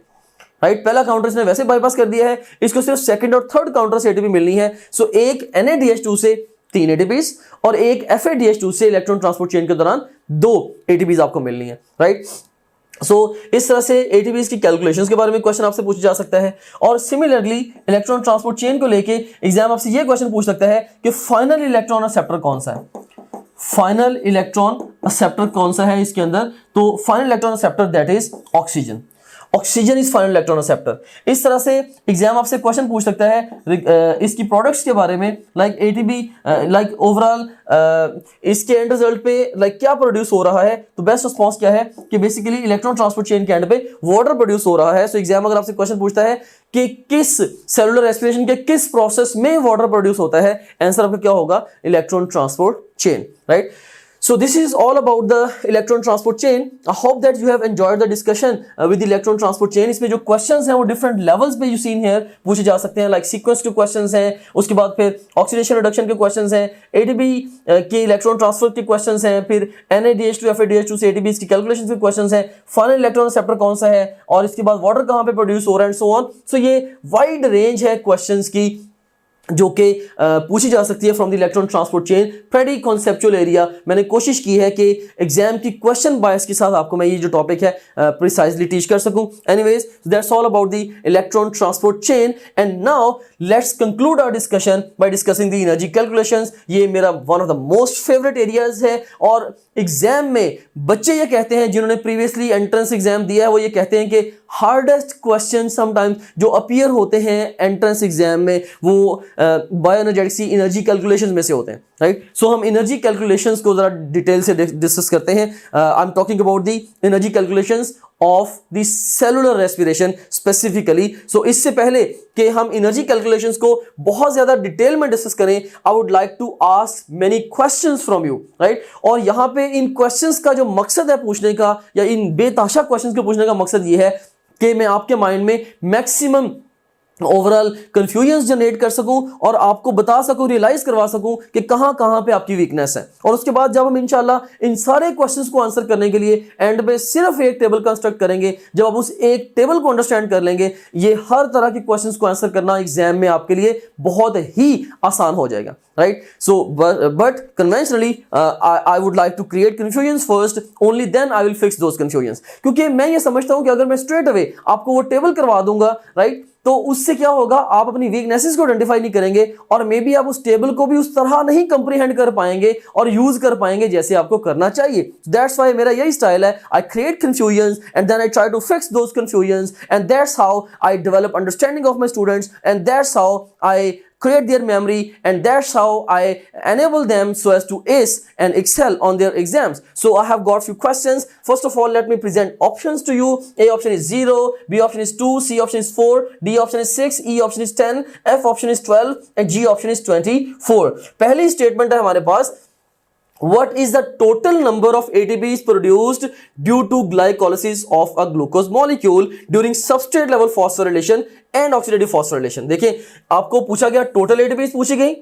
राइट, पहला काउंटर इसने वैसे बाईपास कर दिया है, इसको सिर्फ सेकंड और थर्ड काउंटर से एटीपी मिलनी है। सो एक NADH2 से 3 एटीपीज और एक FADH2 से इलेक्ट्रॉन ट्रांसपोर्ट चेन के दौरान 2 एटीपीज आपको मिलनी है, राइट। सो इस तरह से एटीपीज की कैलकुलेशंस के बारे में क्वेश्चन आपसे पूछा जा सकता है। और सिमिलरली इलेक्ट्रॉन ट्रांसपोर्ट चेन को लेके एग्जाम आपसे ये क्वेश्चन पूछ सकता है कि फाइनल इलेक्ट्रॉन एक्सेप्टर कौन सा है, फाइनल इलेक्ट्रॉन एक्सेप्टर कौन सा है इसके अंदर? तो final electron acceptor that is oxygen. Oxygen is final electron acceptor. इस तरह से एग्जाम आपसे क्वेश्चन पूछ सकता है इसकी प्रोडक्ट्स के बारे में, लाइक एटीपी, लाइक ओवरऑल इसके एंड रिजल्ट पे लाइक क्या प्रोड्यूस हो रहा है। तो बेस्ट रिस्पॉन्स क्या है कि बेसिकली इलेक्ट्रॉन ट्रांसपोर्ट चेन के एंड पे वाटर प्रोड्यूस हो रहा है। सो एग्जाम अगर आपसे क्वेश्चन पूछता है कि किस सेलुलर रेस्पिरेशन के किस प्रोसेस में वाटर प्रोड्यूस होता है, आंसर आपका क्या होगा? Electron transport chain, right. So this is all about the electron transport chain. I hope that you have enjoyed the discussion with the electron transport chain. इसमें जो questions हैं वो different levels पे you seen here पूछे जा सकते हैं, like sequence के questions हैं, उसके बाद फिर oxidation reduction के questions हैं, ATP के electron transfer के questions हैं, फिर NADH2 FADH2 से ATPs की calculations के questions हैं, final electron receptor कौन सा है और इसके बाद water कहाँ पे produce हो रहा है and so on. So ये wide range है questions की जो कि पूछी जा सकती है from the electron transport chain, pretty conceptual area. मैंने कोशिश की है कि एग्जाम की क्वेश्चन बायस के साथ आपको मैं ये जो टॉपिक है प्रिसाइजली टीच कर सकूं। Anyways, that's all about the electron transport chain and now let's conclude our discussion by discussing the energy calculations. ये मेरा one of the most favourite areas है और एग्जाम में बच्चे ये कहते हैं जिन्होंने प्रीवियसली एंट्रेंस एग्जाम दिया है, वो ये कहते हैं कि हार्डेस्ट क्वेश्चन समटाइम्स जो अपीयर होते हैं एंट्रेंस एग्जाम में वो बायोएनर्जेटिक्स की एनर्जी कैलकुलेशंस में से होते हैं, राइट। सो हम एनर्जी कैलकुलेशंस को जरा डिटेल से डिस्कस करते हैं। I am talking about the energy calculations of the cellular respiration specifically. So इससे पहले कि हम एनर्जी कैलकुलेशंस को बहुत ज्यादा डिटेल में डिस्कस करें, I would like to ask many questions from you, right. और यहां पे इन क्वेश्चंस का जो मकसद है पूछने का, या इन बेताशा क्वेश्चंस को पूछने का मकसद ये है कि मैं आपके माइंड में मैक्सिमम ओवरऑल कंफ्यूजन जनरेट कर सकूं और आपको बता सकूं, रियलाइज करवा सकूं कि कहां पे आपकी वीकनेस है। और उसके बाद जब हम इंशाल्लाह इन सारे क्वेश्चंस को आंसर करने के लिए एंड पे सिर्फ एक टेबल कंस्ट्रक्ट करेंगे, जब आप उस एक टेबल को अंडरस्टैंड कर लेंगे, ये हर तरह के क्वेश्चंस को आंसर करना एग्जाम में आपके लिए बहुत ही आसान हो जाएगा, right. So but conventionally I would like to create confusions first, only then I will fix those confusions. क्योंकि मैं ये समझता हूं कि अगर मैं स्ट्रेट अवे आपको वो टेबल करवा दूंगा, राइट, तो उससे क्या होगा, आप अपनी वीकनेसेस को आइडेंटिफाई नहीं करेंगे और मे बी आप उस टेबल को भी उस तरह नहीं कंप्रीहेंड कर पाएंगे और यूज कर पाएंगे जैसे आपको करना चाहिए. दैट्स व्हाई मेरा यही स्टाइल है, I create confusions and then I try to fix those confusions and that's how I develop understanding of my students and that's how I create their memory, and that's how I enable them so as to ace and excel on their exams. So I have got few questions. First of all, let me present options to you. A option is 0, B option is 2, C option is 4, D option is 6, E option is 10, F option is 12 and G option is 24. पहली statement है हमारे पास, what is the total number of ATPs produced due to glycolysis of a glucose molecule during substrate level phosphorylation and oxidative phosphorylation. देखिए आपको पूछा गया total ATPs पूछी गई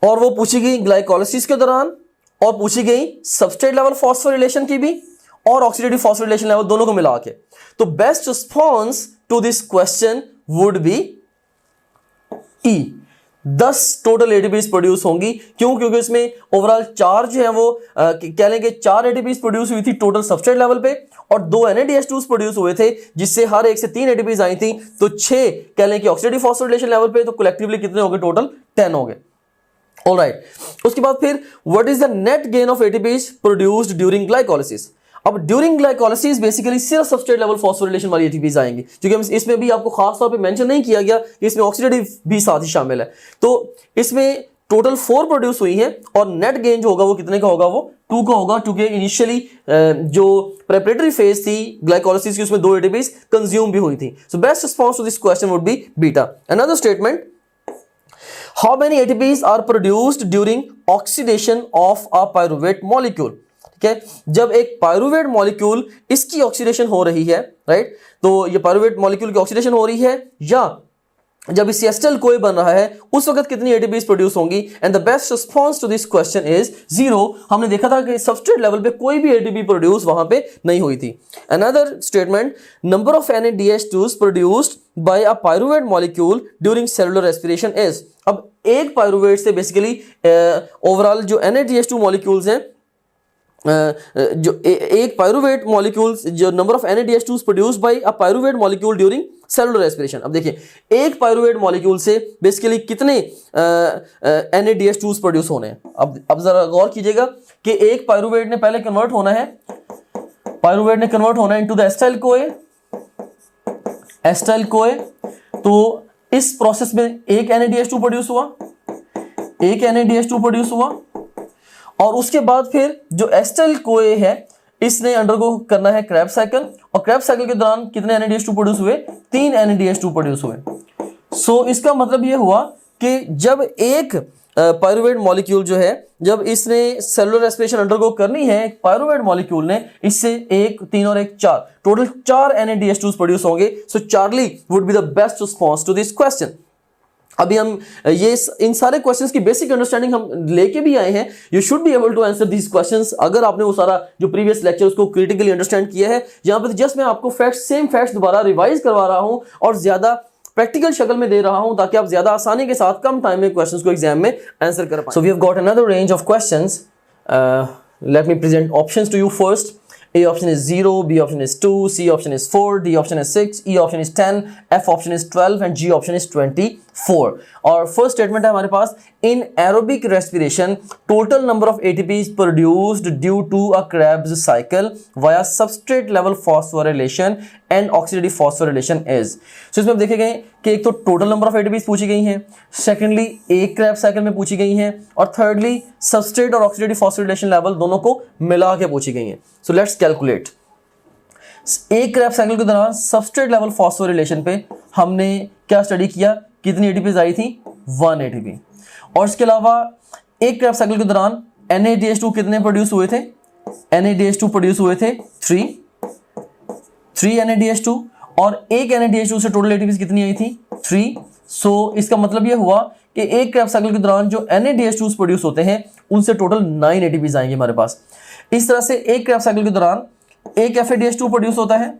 और वो पूछी गई ग्लाइकोलिसिस के दौरान और पूछी गई सबस्ट्रेट लेवल फॉस्फोरिलेशन की भी और ऑक्सीडेटिव फॉस्फोरिलेशन लेवल दोनों को मिला के. तो best response to this question would be E. 10 total ATPs produce होंगी. क्यों? क्योंकि इसमें ओवरऑल 4 जो है वो कह लेंगे 4 एटीपीज प्रोड्यूस हुई थी टोटल सबस्ट्रेट लेवल पे और 2 NADH2 प्रोड्यूस हुए थे जिससे हर एक से 3 एटीपीज आई थी. तो 6 कह लें कि ऑक्सीडेटिव फॉस्फोरिलेशन लेवल पे, तो कलेक्टिवली कितने हो गए? टोटल 10 हो गए. ऑलराइट, उसके बाद फिर what is the net gain of ATPs produced during glycolysis. अब ड्यूरिंग ग्लाइकोलिसिस बेसिकली सिर्फ सबस्ट्रेट लेवल फॉस्फोरिलेशन वाली एटीपीज आएंगी, क्योंकि इसमें भी आपको खास तौर पे मेंशन नहीं किया गया कि इसमें ऑक्सीडेटिव भी साथ ही शामिल है. तो इसमें टोटल 4 प्रोड्यूस हुई है और नेट गेन जो होगा वो कितने का होगा? वो 2 का होगा, क्योंकि इनिशियली जो प्रेपरेटरी फेज थी ग्लाइकोलिसिस की उसमें 2 एटीपीज कंज्यूम भी हुई थी. So best response to this question would be beta. Another statement, how many ATPs are produced during oxidation of a pyruvate molecule. ठीक है, जब एक पायरुवेट मॉलिक्यूल इसकी ऑक्सीडेशन हो रही है, राइट, तो ये पायरुवेट मॉलिक्यूल की ऑक्सीडेशन हो रही है या जब इस एस्टर कोई बन रहा है उस वक्त कितनी एटीपीज प्रोड्यूस होंगी. And the best response to this question is 0. हमने देखा था कि सबस्ट्रेट लेवल पे कोई भी एटीपी प्रोड्यूस वहां पे नहीं हुई थी. Another statement, number of NADH2s produced by a pyruvate molecule during cellular respiration is. अब एक पायरुवेट से बेसिकली ओवरऑल जो NADH2 मॉलिक्यूल्स हैं, जो एक पायरुवेट मॉलिक्यूल्स, जो number of NADH2s produced by a pyruvate molecule during cellular respiration. अब देखिए एक पायरुवेट मॉलिक्यूल से बेसिकली कितने NADH2s प्रोड्यूस होने हैं. अब जरा गौर कीजिएगा कि एक पायरुवेट ने पहले कन्वर्ट होना है, पायरुवेट ने कन्वर्ट होना है इनटू द एस्टाइल कोए. तो इस प्रोसेस में एक NADH2 प्रोड्यूस हुआ, एक NADH2 प्रोड्यूस हुआ और उसके बाद फिर जो एस्टाइल कोए है इसने अंडरगो करना है क्रैब साइकिल और क्रैब साइकिल के दौरान कितने NADH2 प्रोड्यूस हुए? 3 NADH2 प्रोड्यूस हुए. सो इसका मतलब ये हुआ कि जब एक पायरुवेट मॉलिक्यूल जो है, जब इसने सेलुलर रेस्पिरेशन अंडरगो करनी है पायरुवेट मॉलिक्यूल ने, इससे 1, 3 और 1 4, टोटल 4 NADH2 प्रोड्यूस होंगे. So Charlie would be the best response to this question. अभी हम ये इन सारे क्वेश्चंस की बेसिक अंडरस्टैंडिंग हम लेके भी आए हैं. You should be able to answer these questions अगर आपने वो सारा जो प्रीवियस लेक्चर उसको क्रिटिकली अंडरस्टैंड किया है. यहाँ पे जस्ट मैं आपको फैक्ट्स, सेम फैक्ट्स दोबारा रिवाइज करवा रहा हूँ और ज्यादा प्रैक्टिकल शक्ल में दे रहा हूं ताकि आप ज्यादा आसानी के साथ कम टाइम में क्वेश्चंस को एग्जाम में आंसर कर पाएं. So we have got another range of questions. Let me present options to you first. A option is 0, B option is 2, C option is 4, D option is 6, E option is 10, F option is 12 and G option is 24. और first statement है हमारे पास, in aerobic respiration total number of ATPs produced due to a Krebs cycle via substrate level phosphorylation and oxidative phosphorylation is. So इसमें आप देखेंगे कि एक तो टोटल नंबर ऑफ ATPs पूछी गई हैं, सेकेंडली एक Krebs साइकिल में पूछी गई हैं और थर्डली सबस्ट्रेट और ऑक्सीडेटिव फॉस्फोरिलेशन लेवल दोनों को मिला के पूछी गई हैं. So let's calculate. एक Krebs साइकिल के दौरान सबस्ट्रेट लेवल फॉस्फोरिलेशन पे हमने क्या स्टडी किया, कितनी एटीपीज आई थी? 1 ATP. और इसके अलावा एक Krebs साइकिल के दौरान NADH2 कितने प्रोड्यूस हुए थे? NADH2 प्रोड्यूस हुए थे 3 NADH2 और एक NADH2 से टोटल एटीपीज कितनी आई थी? 3. सो इसका मतलब यह हुआ कि एक Krebs साइकिल के दौरान जो NADH2 प्रोड्यूस होते हैं उनसे टोटल 9 एटीपीज आएंगे हमारे पास. इस तरह से एक Krebs साइकिल के दौरान एक FADH2 प्रोड्यूस होता है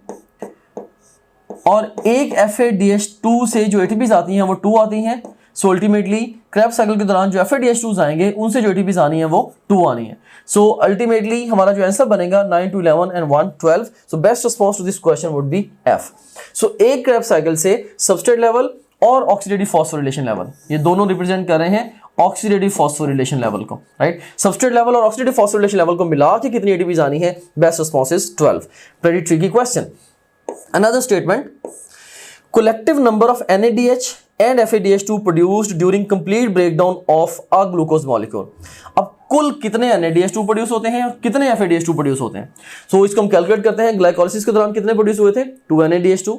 और एक FADH2 से जो एटीपीज आती हैं वो 2 आती हैं. सो अल्टीमेटली क्रैब साइकिल के दौरान जो FADH2s आएंगे उनसे जो ATPs आनी है वो 2 आनी है। सो अल्टीमेटली हमारा जो आंसर बनेगा 9 to 11 and 1 12। So best response to this question would be F। So एक क्रैब साइकिल से सबस्ट्रेट लेवल और ऑक्सीडेटिव फॉस्फोरिलेशन लेवल ये दोनों रिप्रेजेंट कर रहे हैं ऑक्सीडेटिव फॉस्फोरिलेशन लेवल को, राइट। सबस्ट्रेट लेवल और ऑक्सीडेटिव फॉस्फोरिलेशन लेवल को मिला के कितनी ATPs आनी है? Best response is 12। Very tricky question. Another statement, collective number of NADH and FADH2 produced during complete breakdown of a glucose molecule। अब कुल कितने NADH2 प्रोड्यूस होते हैं और कितने FADH2 प्रोड्यूस होते हैं? सो इसको हम कैलकुलेट करते हैं। ग्लाइकोलिसिस के दौरान कितने प्रोड्यूस हुए थे? 2 NADH2।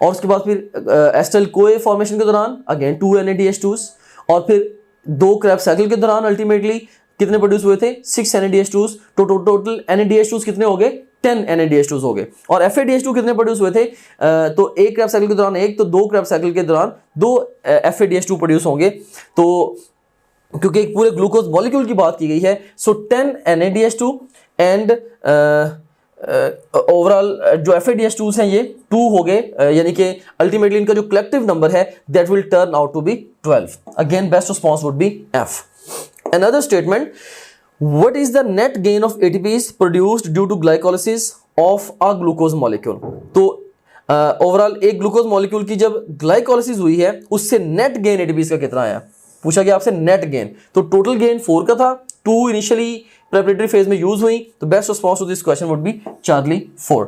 और उसके बाद फिर एस्टाइल कोए फॉर्मेशन के दौरान अगेन 2 NADH2s। और फिर 2 क्रैब साइकिल के दौरान अल्टीमेटली कितने प्रोड्यूस हुए थे? 6 NADH2s। तो टोटल NADH2s कितने हो गए? 10 NADH2s हो गए। और FADH2 कितने प्रोड्यूस हुए थे? तो एक क्रैब साइकिल के दौरान एक, तो 2 क्रैब साइकिल के दौरान 2 FADH2 प्रोड्यूस होंगे। तो क्योंकि एक पूरे ग्लूकोज मॉलिक्यूल की बात की गई है, सो 10 NADH2 एंड ओवरऑल जो FADH2s हैं ये 2 हो गए, यानी कि अल्टीमेटली इनका जो कलेक्टिव नंबर है that will turn out to be 12। Again best response would be F। Another statement, what is the net gain of ATPs produced due to glycolysis of a glucose molecule? तो overall एक glucose molecule की जब glycolysis हुई है उससे net gain ATPs का कितना आया? पूछा गया आपसे नेट गेन। तो टोटल गेन 4 का था, 2 इनिशियली प्रेपरेटरी फेज में यूज हुई। तो best response to this question would be Charlie 4।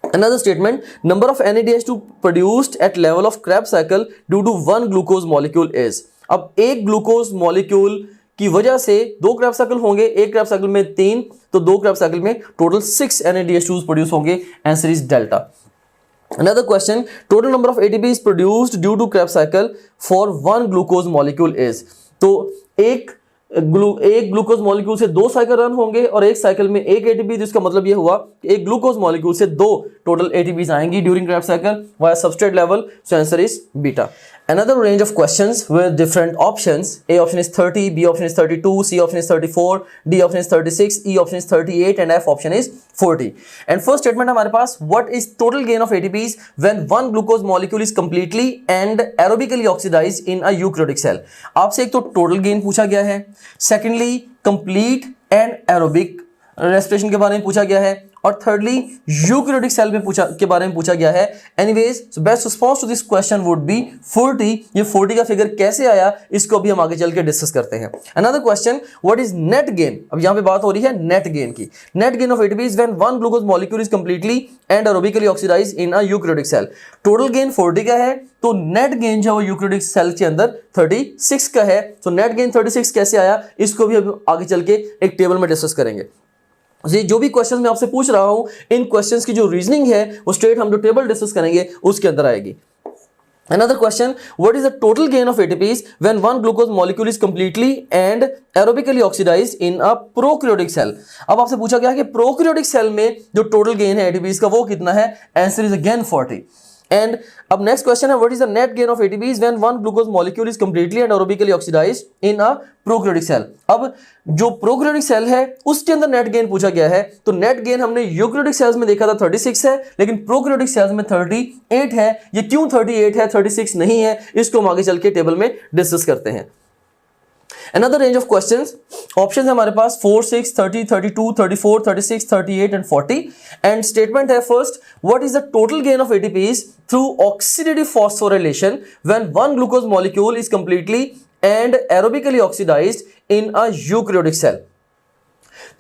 Another statement, number of NADH2 produced at level of Krebs cycle due to one glucose molecule is। अब एक glucose molecule की वजह से 2 Krebs cycle होंगे, एक क्रैब साइकिल में 3, तो 2 Krebs cycle में टोटल 6 NADH2s प्रोड्यूस होंगे। Answer is delta. Another question, total number of ATPs produced due to Krebs cycle for one glucose molecule is। तो एक ग्लूकोज मॉलिक्यूल से 2 साइकिल रन होंगे और एक साइकिल में एक ATP, जिसका मतलब ये हुआ कि एक ग्लूकोज मॉलिक्यूल से 2 टोटल ATPs आएंगी during Krebs cycle via substrate level. So answer is beta. Another range of questions with different options. A option is 30, B option is 32, C option is 34, D option is 36, E option is 38 and F option is 40. And first statement हमारे पास, what is total gain of ATPs when one glucose molecule is completely and aerobically oxidized in a eukaryotic cell? आपसे एक तो total gain पूछा गया है, secondly complete and aerobic respiration के बारे में पूछा गया है, और थर्डली यूकैरियोटिक सेल में के बारे में पूछा गया है। Anyways best response to this question would be 40। ये 40 का फिगर कैसे आया इसको भी हम आगे चल के डिस्कस करते हैं। Another question, what is net gain? अब यहां पे बात हो रही है नेट गेन की। Net gain of ATPs when one glucose molecule is completely and aerobically oxidized in a eukaryotic cell. Total gain 40 का है, तो नेट गेन जो है वो यूकैरियोटिक सेल के अंदर 36 का है। तो नेट गेन 36 कैसे आया इसको भी हम आगे चल के एक टेबल में डिस्कस करेंगे। जो भी क्वेश्चन मैं आपसे पूछ रहा हूं, इन क्वेश्चंस की जो रीजनिंग है वो स्ट्रेट हम जो टेबल डिस्कस करेंगे उसके अंदर आएगी। Another question, what is the total gain of ATPs when one glucose molecule is completely and aerobically oxidized in a prokaryotic cell? अब आपसे पूछा गया है कि प्रोकैरियोटिक सेल में जो टोटल गेन है ATPs का वो कितना है? Answer is again 40। एंड अब नेक्स्ट क्वेश्चन है, what is the net gain of ATPs when one glucose molecule is completely and aerobically oxidized in a prokaryotic cell. अब जो प्रोकैरियोटिक सेल है उसके अंदर नेट गेन पूछा गया है, तो नेट गेन हमने यूकैरियोटिक सेल्स में देखा था 36 है, लेकिन प्रोकैरियोटिक सेल्स में 38 है। ये क्यों 38 है, 36 नहीं है, इसको हम आगे चल के टेबल में डिस्कस करते हैं। Another range of questions, options है हमारे पास 4, 6, 30, 32, 34, 36, 38 and 40। and statement है first, what is the total gain of ATPs through oxidative phosphorylation when one glucose molecule is completely and aerobically oxidized in a eukaryotic cell।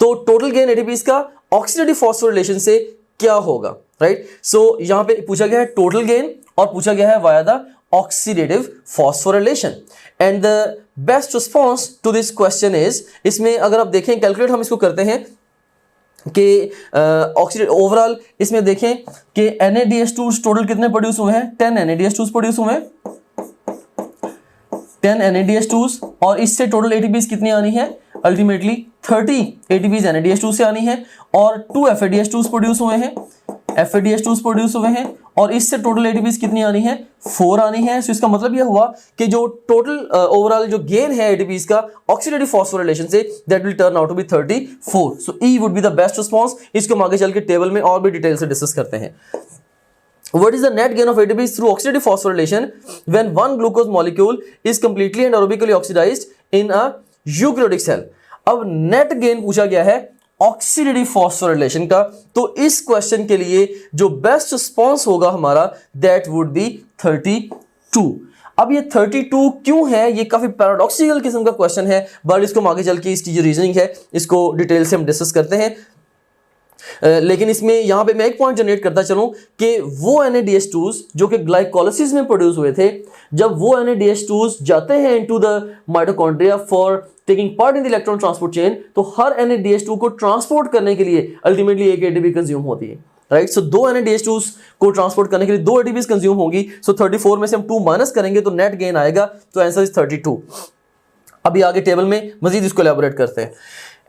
तो total gain ATPs का oxidative phosphorylation से क्या होगा, right. सो यहां पे पूछा गया है टोटल गेन और पूछा गया है via the oxidative phosphorylation. And the best response to this question is, इसमें अगर आप देखें कैलकुलेट हम इसको करते हैं कि ऑक्सीडेट ओवरऑल इसमें देखें कि NADH2 टोटल कितने प्रोड्यूस हुए हैं? 10 NADH2 प्रोड्यूस हुए हैं, 10 NADH2, और इससे टोटल ATPs कितनी आनी है? अल्टीमेटली 30 ATPs NADH2 से आनी है, और 2 FADH2 प्रोड्यूस हुए हैं, FADH2 प्रोड्यूस हुए हैं, और इससे टोटल ATPs कितनी आनी है? 4 आनी है। सो इसका मतलब यह हुआ कि जो टोटल ओवरऑल जो गेन है ATPs का ऑक्सीडेटिव फॉस्फोरिलेशन से that will turn out to be 34। So E would be the best response. इसको हम आगे चल के टेबल में और भी डिटेल से डिस्कस करते हैं। What is the net gain of ATPs through oxidative phosphorylation when one glucose molecule is completely and aerobically oxidized in a eukaryotic cell? अब नेट गेन पूछा गया है ऑक्सीडेटिव फॉस्फोरिलेशन का, तो इस क्वेश्चन के लिए जो बेस्ट रिस्पॉन्स होगा हमारा दैट वुड बी 32। अब ये 32 क्यों है, ये काफी पैराडॉक्सिकल किस्म का क्वेश्चन है, बट इसको हम आगे चल के इसकी जो रीजनिंग है इसको डिटेल से हम डिस्कस करते हैं। लेकिन इसमें यहां पे मैं एक पॉइंट जनरेट करता चलूं कि वो NADH2s जो कि ग्लाइकोलाइसिस में प्रोड्यूस हुए थे, जब वो NADH2s जाते हैं into the mitochondria for taking part in the electron transport chain, तो हर NADH2 को ट्रांसपोर्ट करने के लिए अल्टीमेटली एक ATP कंज्यूम होती है, राइट। सो 2 NADH2s को ट्रांसपोर्ट करने के लिए 2 ATPs कंज्यूम होगी। सो 34 में से हम 2 माइनस करेंगे तो नेट गेन आएगा, तो आंसर इज 32। अभी आगे टेबल में मजीद इसको एलैबोरेट करते हैं।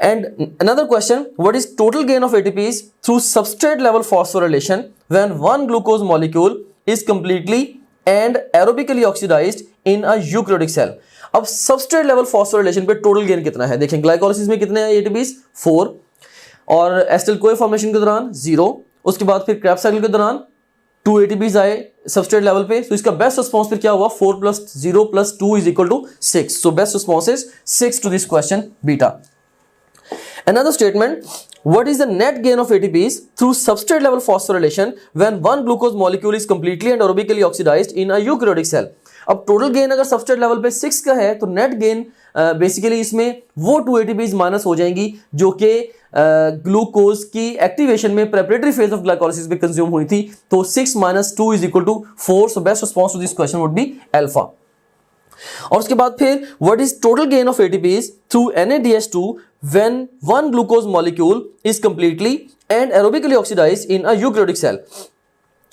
And another question, what is total gain of ATPs through substrate level phosphorylation when one glucose molecule is completely and aerobically oxidized in a eukaryotic cell? अब substrate level phosphorylation पे total gain कितना है? देखें glycolysis में कितने हैं ATPs 4, और acetyl कोए फॉर्मेशन के दौरान 0, उसके बाद फिर क्रैब साइकिल के दौरान 2 ATPs आए सबस्ट्रेट लेवल पे। तो इसका बेस्ट रिस्पॉन्स फिर क्या हुआ, 4 + 0 + 2 = 6। So best response is 6 to this question beta. Another statement, what is the net gain of ATPs through substrate level phosphorylation when one glucose molecule is completely and aerobically oxidized in a eukaryotic cell? अब total gain अगर substrate level पे 6 का है तो net gain basically इसमें वो 2 ATPs minus हो जाएंगी जो कि ग्लूकोज की एक्टिवेशन में प्रेपरेटरी फेज ऑफ ग्लाइकोलाइसिस में कंज्यूम हुई थी। तो 6 - 2 = 4। So best response to this question would be alpha. और उसके बाद फिर what is total gain of ATPs through NADH2 when one glucose molecule is completely and aerobically oxidized in a eukaryotic cell?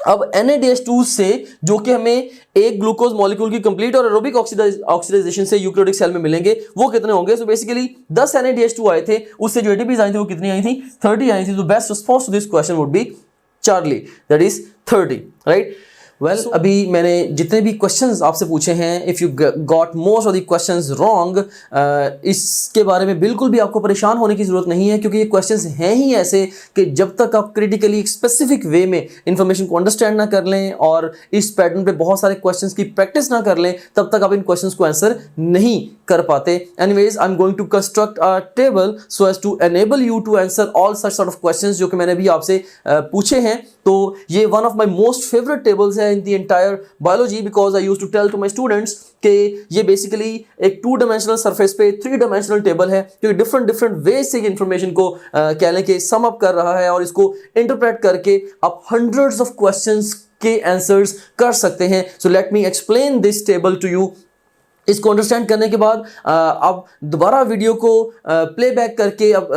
अब NADH2 से जो कि हमें एक ग्लूकोज मॉलिक्यूल की कंप्लीट और एरोबिक ऑक्सीडाइजेशन से यूकैरियोटिक सेल में मिलेंगे, वो कितने होंगे? सो बेसिकली 10 NADH2 आए थे, उससे जो ATPs आई थी वो कितनी आई थी? 30 आई थी। तो best response to this question would be Charlie, that is 30, right. Well, अभी मैंने जितने भी क्वेश्चंस आपसे पूछे हैं, if you got most of the questions wrong, इसके बारे में बिल्कुल भी आपको परेशान होने की ज़रूरत नहीं है, क्योंकि ये क्वेश्चंस हैं ही ऐसे कि जब तक आप क्रिटिकली एक स्पेसिफिक वे में इंफॉर्मेशन को अंडरस्टैंड ना कर लें और इस पैटर्न पे बहुत सारे क्वेश्चंस की प्रैक्टिस ना कर लें, तब तक आप इन क्वेश्चंस को आंसर नहीं कर पाते। Anyways, I am going to construct a table so as to enable you to answer all such sort of questions जो कि मैंने भी आपसे पूछे हैं। तो ये one of my most favourite tables है in the entire biology, because I use to tell to my students कि ये बेसिकली एक 2 डायमेंशनल सरफेस पे 3 डायमेंशनल टेबल है, क्योंकि डिफरेंट वेज से इंफॉर्मेशन को कह लें कि सम अप कर रहा है, और इसको इंटरप्रेट करके आप हंड्रेड्स ऑफ क्वेश्चंस के आंसर्स कर सकते हैं। So let me explain this table to you. इसको अंडरस्टैंड करने के बाद आप दोबारा वीडियो को प्लेबैक करके अब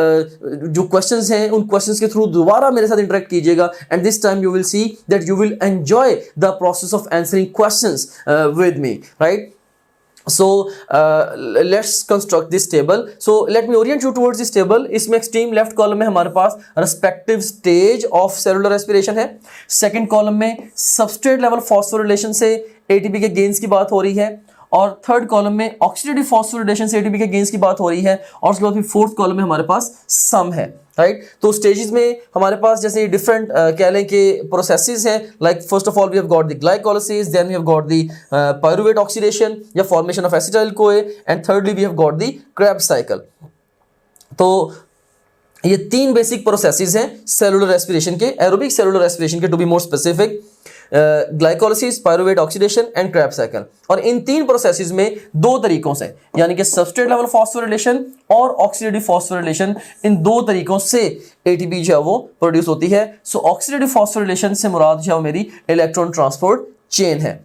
जो क्वेश्चंस हैं उन क्वेश्चंस के थ्रू दोबारा मेरे साथ इंटरेक्ट कीजिएगा, and this time you will see that you will enjoy the process of answering questions with me, right. So let's construct this table. So let me orient you towards this table. इसमें extreme left column में हमारे पास respective stage of cellular respiration है, second column में substrate level phosphorylation से ATP के gains की बात हो रही है, और थर्ड कॉलम में ऑक्सीडेटिव फॉस्फोरिलेशन से एटीपी के गेन्स की बात हो रही है, और उसके बाद फिर फोर्थ कॉलम में हमारे पास सम है, राइट। तो स्टेजेस में हमारे पास जैसे डिफरेंट कह लें कि प्रोसेसेस हैं, like first of all we have got the glycolysis, then we have got the pyruvate oxidation या formation of acetyl CoA, and thirdly we have got the Krebs cycle. तो ये 3 बेसिक प्रोसेसेस हैं cellular respiration के, aerobic cellular respiration के to be more specific, glycolysis, pyruvate oxidation and Krebs cycle. और इन 3 processes में 2 तरीकों से, यानी कि सबस्ट्रेट लेवल फॉस्फोरिलेशन और ऑक्सीडेटिव फॉस्फोरिलेशन, इन 2 तरीकों से एटीपी जो है वो प्रोड्यूस होती है। सो ऑक्सीडेटिव फॉस्फोरिलेशन से मुराद जो है मेरी इलेक्ट्रॉन ट्रांसपोर्ट चेन है।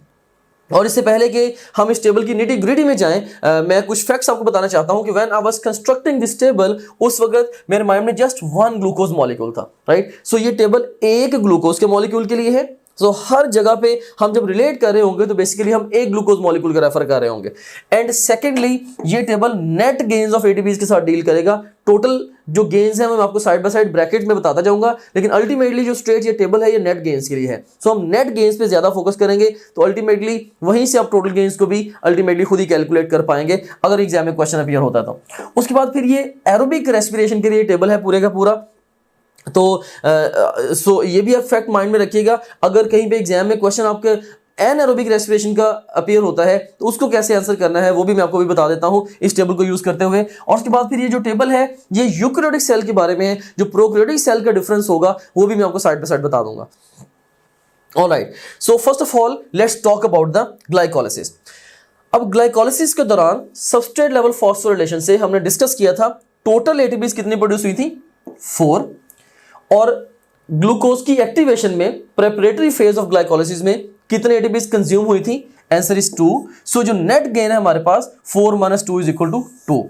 और इससे पहले कि हम इस टेबल की निटी ग्रिटी में जाएं, मैं कुछ फैक्ट्स आपको बताना चाहता हूं कि when I was constructing this table, उस वक्त मेरे माइंड में जस्ट 1 ग्लूकोज मॉलिक्यूल था, राइट। सो ये टेबल एक ग्लूकोज के मॉलिक्यूल के लिए है। सो हर जगह पे हम जब रिलेट कर रहे होंगे तो बेसिकली हम एक ग्लूकोज मॉलिक्यूल का रेफर कर रहे होंगे। एंड सेकेंडली, ये table net gains of ATPs के साथ डील करेगा। टोटल जो गेन्स हैं मैं आपको साइड बाय साइड ब्रैकेट में बताता जाऊंगा, लेकिन अल्टीमेटली जो स्ट्रेट ये टेबल है ये नेट गेन्स के लिए है। सो हम नेट गेन्स पे ज्यादा फोकस करेंगे, तो अल्टीमेटली वहीं से आप टोटल गेन्स को भी अल्टीमेटली खुद ही कैलकुलेट कर पाएंगे अगर एग्जाम में क्वेश्चन अपीयर होता तो। उसके बाद फिर ये एरोबिक रेस्पिरेशन के लिए टेबल है पूरे का पूरा, तो सो ये भी आप फैक्ट माइंड में रखिएगा। अगर कहीं पे एग्जाम में क्वेश्चन आपके एनारोबिक रेस्पिरेशन का अपीयर होता है तो उसको कैसे आंसर करना है वो भी मैं आपको भी बता देता हूं इस टेबल को यूज करते हुए। और उसके बाद फिर ये जो टेबल है ये यूकैरियोटिक सेल के बारे में है, जो प्रोकैरियोटिक सेल का डिफरेंस होगा वो भी मैं आपको साइड बाय साइड बता दूंगा। Alright, so first of all let's talk about the glycolysis. अब ग्लाइकोलाइसिस के दौरान सबस्ट्रेट लेवल फॉस्फोरिलेशन से हमने डिस्कस किया था टोटल एटीपीज कितनी प्रोड्यूस हुई थी 4, और ग्लूकोज की एक्टिवेशन में प्रेपरेटरी फेज ऑफ ग्लाइकोलाइसिस में कितने एटीपीज कंज्यूम हुई थी, आंसर इज 2। सो जो नेट गेन है हमारे पास 4 - 2 = 2।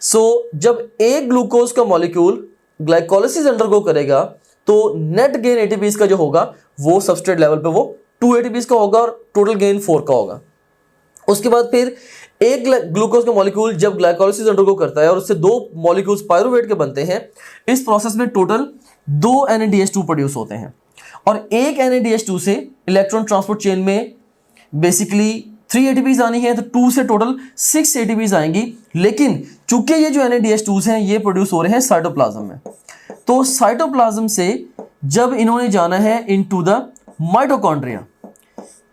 सो जब एक ग्लूकोज का मॉलिक्यूल ग्लाइकोलाइसिस अंडरगो करेगा तो नेट गेन एटीपीज का जो होगा वो सबस्ट्रेट लेवल पे वो 2 एटीपीज का होगा और टोटल गेन 4 का होगा। उसके बाद फिर एक ग्लूकोज का मॉलिक्यूल जब ग्लाइकोलाइसिस अंडरगो करता है और उससे 2 मॉलिक्यूल्स पायरुवेट के बनते हैं, इस प्रोसेस में टोटल 2 NADH2 प्रोड्यूस होते हैं और एक NADH2 से इलेक्ट्रॉन ट्रांसपोर्ट चेन में बेसिकली 3 एटीपीज आनी है, तो 2 से टोटल 6 एटीपीज आएंगी। लेकिन चूंकि ये जो NADH2 हैं ये प्रोड्यूस हो रहे हैं साइटोप्लाज्म में, तो साइटोप्लाज्म से जब इन्होंने जाना है इनटू द माइटोकॉन्ड्रिया,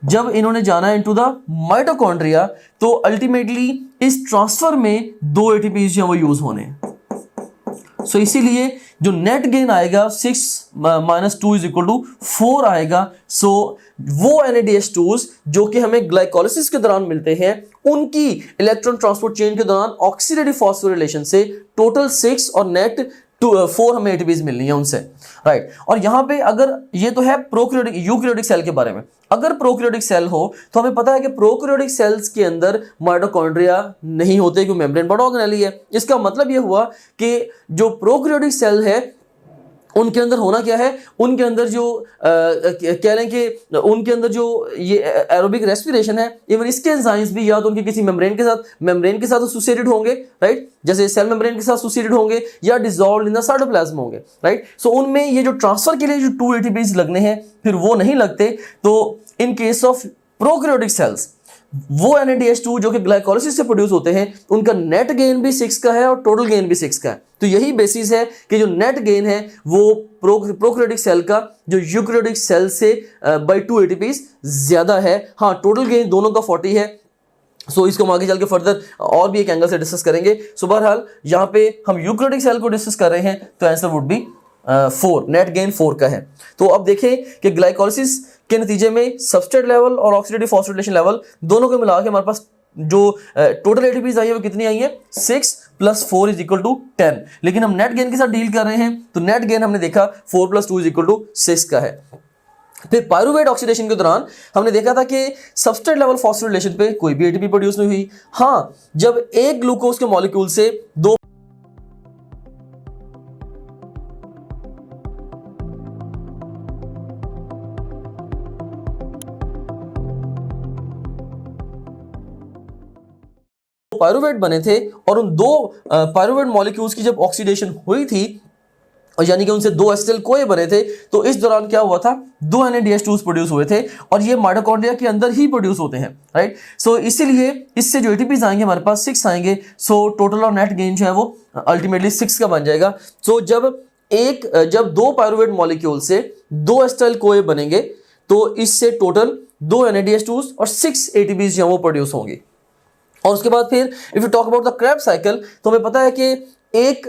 जब इन्होंने जाना है इनटू द माइटोकॉन्ड्रिया, तो अल्टीमेटली इस ट्रांसफर में 2 एटीपीज जो वो यूज होने हैं। सो इसीलिए जो नेट गेन आएगा 6 - 2 = 4 आएगा। सो वो NADH2s जो कि हमें ग्लाइकोलाइसिस के दौरान मिलते हैं उनकी इलेक्ट्रॉन ट्रांसपोर्ट चेन के दौरान ऑक्सीडेटिव फॉस्फोरिलेशन से टोटल 6 और नेट 4 हमें एटीपीज मिलनी है उनसे, राइट। और यहाँ पे अगर ये तो है प्रोकैरियोटिक यूकैरियोटिक सेल के बारे में, अगर प्रोकैरियोटिक सेल हो तो हमें पता है कि प्रोकैरियोटिक सेल्स के अंदर माइटोकॉन्ड्रिया नहीं होते क्योंकि मेम्ब्रेन बड़ा ऑर्गेनेली है। इसका मतलब ये हुआ कि जो प्रोकैरियोटिक सेल है उनके अंदर होना क्या है, उनके अंदर जो कह लें कि उनके अंदर जो ये एरोबिक रेस्पिरेशन है, इवन इसके एंजाइम्स भी या तो उनके किसी मेम्ब्रेन के साथ एसोसिएटेड होंगे, राइट, जैसे सेल मेम्ब्रेन के साथ एसोसिएटेड होंगे या डिसॉल्व्ड इन द साइटोप्लाज्म होंगे, राइट। सो उनमें ये जो ट्रांसफर के लिए जो 2 एटीपीज लगने हैं फिर वो नहीं लगते। तो in case of prokaryotic cells वो NADH2 जो कि ग्लाइकोलाइसिस से प्रोड्यूस होते हैं उनका नेट गेन भी 6 का है और टोटल गेन भी 6 का है। तो यही बेसिस है कि जो नेट गेन है वो प्रोकैरियोटिक सेल का जो यूकैरियोटिक सेल से बाय 2 एटीपीज ज्यादा है। हाँ, टोटल गेन दोनों का 40 है। सो इसको हम आगे चल के फर्दर और भी एक एंगल से डिस्कस करेंगे। सो बहरहाल यहाँ पे हम यूकैरियोटिक सेल को डिस्कस कर रहे हैं तो answer would be 4, net gain 4 का है। तो अब देखें कि ग्लाइकोलाइसिस के नतीजे में सबस्ट्रेट लेवल और ऑक्सीडेटिव फॉस्फोरिलेशन लेवल दोनों को मिला के हमारे पास जो टोटल एटीपीज आई है वो कितनी आई है 6 + 4 = 10। लेकिन हम नेट गेन के साथ डील कर रहे हैं तो नेट गेन हमने देखा 4 + 2 = 6 का है। फिर पायरुवेट ऑक्सीडेशन के दौरान हमने देखा था कि सबस्ट्रेट लेवल फॉस्फोरिलेशन पे कोई भी एटीपी प्रोड्यूस नहीं हुई। हाँ, जब एक ग्लूकोज के मॉलिक्यूल से 2 पायरुवेट बने थे और उन 2 पायरुवेट मॉलिक्यूल्स की जब ऑक्सीडेशन हुई थी और यानी कि उनसे 2 एसिटिल कोए बने थे, तो इस दौरान क्या हुआ था 2 NADH2s प्रोड्यूस हुए थे और ये माइटोकॉन्ड्रिया के अंदर ही प्रोड्यूस होते हैं, राइट। सो इसीलिए इससे जो एटीपीज आएंगे हमारे पास 6 आएंगे। सो टोटल और नेट गेन जो है वो अल्टीमेटली 6 का बन जाएगा। सो जब 2 पायरुवेट मॉलिक्यूल से 2 एसिटिल कोए बनेंगे तो इससे टोटल 2 NADH2s और 6 एटीपीज जो है वो प्रोड्यूस होंगी। और उसके बाद फिर if you talk about the Krebs cycle तो हमें पता है कि एक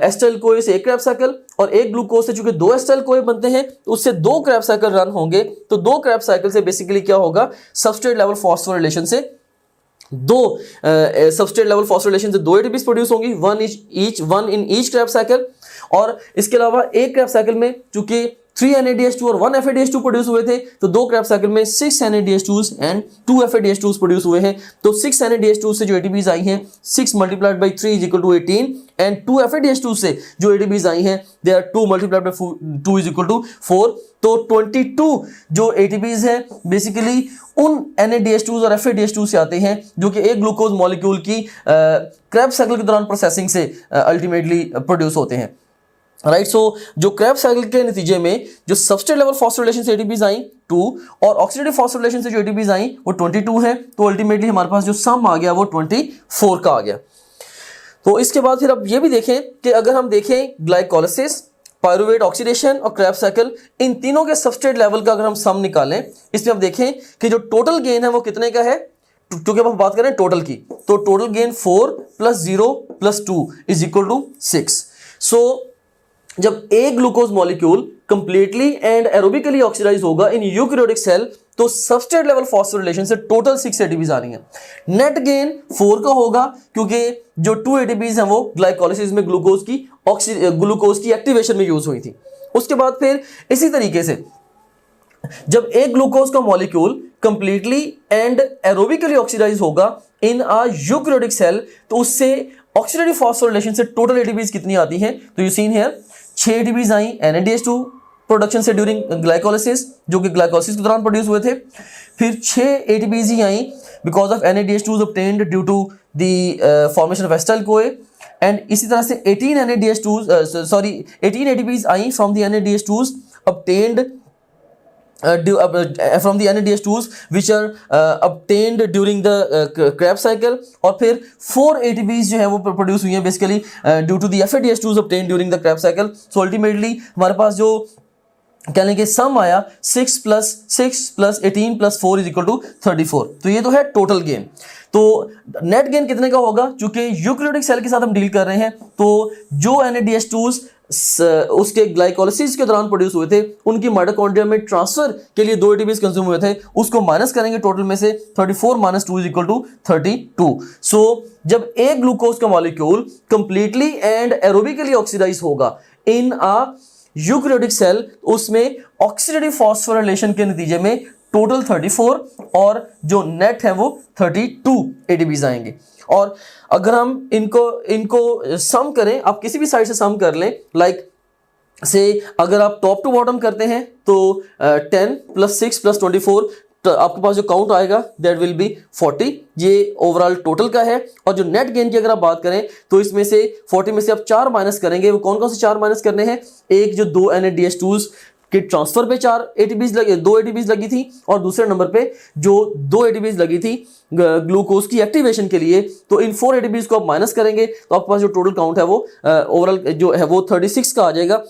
एसिटाइल कोए से एक क्रेब्स साइकिल और एक ग्लूकोज से चूंकि 2 एसिटाइल कोए बनते हैं तो उससे 2 क्रेब्स साइकिल रन होंगे। तो 2 क्रेब्स साइकिल से बेसिकली क्या होगा सबस्ट्रेट लेवल फॉस्फोरिलेशन से 2 एटीपीज प्रोड्यूस होंगी, one in each Krebs cycle. और इसके अलावा एक क्रेब्स साइकिल में चूंकि 3 NADH2 और 1 FADH2 प्रोड्यूस हुए थे तो 2 क्रेब्स साइकिल में 6 NADH2s एंड 2 FADH2s प्रोड्यूस हुए हैं। तो 6 NADH2 से जो एटीपीज आई हैं 6 × 3 = 18 एंड 2 FADH2 से जो एटीपीज आई हैं दे आर 2 × 2 = 4। तो 22 जो एटीपीज हैं बेसिकली उन NADH2s और FADH2 से आते हैं जो कि एक ग्लूकोज मॉलिक्यूल की क्रेब्स साइकिल के दौरान प्रोसेसिंग से अल्टीमेटली प्रोड्यूस होते हैं, राइट। सो जो क्रेब्स साइकिल के नतीजे में जो सबस्ट्रेट लेवल फॉस्फोरिलेशन से एटीपीज आई 2 और ऑक्सीडेटिव फॉस्फोरिलेशन से जो एटीपीज आई वो 22 है। तो अल्टीमेटली हमारे पास जो सम आ गया वो 24 का आ गया। तो इसके बाद फिर अब ये भी देखें कि अगर हम देखें ग्लाइकोलाइसिस पायरुवेट ऑक्सीडेशन और क्रेब्स साइकिल, इन तीनों के सबस्ट्रेट लेवल का अगर हम सम निकालें, इसमें आप देखें कि जो टोटल गेन है वो कितने का है, क्योंकि अब हम बात करें टोटल की, तो टोटल गेन 4 + 0 + 2 = 6। सो जब एक glucose molecule completely and aerobically oxidize होगा इन यूकैरियोटिक सेल, तो सबस्ट्रेट लेवल फॉस्फोरिलेशन से टोटल 6 एटीपीज आ रही हैं। नेट गेन 4 का होगा, क्योंकि जो 2 एटीपीज हैं वो ग्लाइकोलाइसिस में ग्लूकोज की एक्टिवेशन में यूज हुई थी। उसके बाद फिर इसी तरीके से जब एक ग्लूकोज का molecule completely and aerobically oxidize होगा इन अ यूकैरियोटिक सेल, तो उससे ऑक्सीडेटिव फॉस्फोरिलेशन से टोटल एटीपीज कितनी आती हैं, तो यू सीन हियर 6 एटीपीज आई NADH2 प्रोडक्शन से ड्यूरिंग ग्लाइकोलाइसिस, जो कि ग्लाइकोलाइसिस के दौरान प्रोड्यूस हुए थे। फिर 6 एटीपीज ही आई because of NADH2 obtained due to the formation of acetyl CoA, and इसी तरह से 18 एटीपीज आई from the NADH2s obtained from the NADH2s which are obtained during the Krebs cycle, और फिर 4 ATPs जो है वो प्रोड्यूस हुई हैं basically due to the FADH2s obtained during the Krebs cycle। सो अल्टीमेटली हमारे पास जो कह लें कि सम आया 6 + 6 + 18 + 4 = 34। तो ये तो है टोटल गेन। तो नेट गेन कितने का होगा, चूंकि यूकैरियोटिक सेल के साथ हम डील कर रहे हैं, तो जो NADH2s उसके ग्लाइकोलाइसिस के दौरान प्रोड्यूस हुए थे, उनकी माइटोकॉन्ड्रिया में ट्रांसफर के लिए 2 एटीपीज कंज्यूम हुए थे, उसको माइनस करेंगे टोटल में से 34 - 2 = 32। सो जब एक ग्लूकोज का molecule completely and aerobically oxidize होगा इन अ यूकैरियोटिक सेल, उसमें ऑक्सीडेटिव फॉस्फोरिलेशन के नतीजे में टोटल 34 और जो नेट है वो 32 एटीपीज आएंगे। और अगर हम इनको सम करें, आप किसी भी साइड से सम कर लें, लाइक से अगर आप टॉप टू बॉटम करते हैं तो 10 + 6 + 24, तो आपके पास जो काउंट आएगा दैट विल बी 40। ये ओवरऑल टोटल का है। और जो नेट गेन की अगर आप बात करें तो इसमें से 40 में से आप 4 माइनस करेंगे। वो कौन कौन से 4 माइनस करने हैं, एक जो 2 NADH2s के ट्रांसफर पे 2 एटीपीज लगी थी, और दूसरे नंबर पे जो 2 एटीपीज लगी थी ग्लूकोज की एक्टिवेशन के लिए, तो इन 4 एटीपीज को आप माइनस करेंगे तो आपके पास जो टोटल काउंट है वो ओवरऑल जो है वो 36 का आ जाएगा।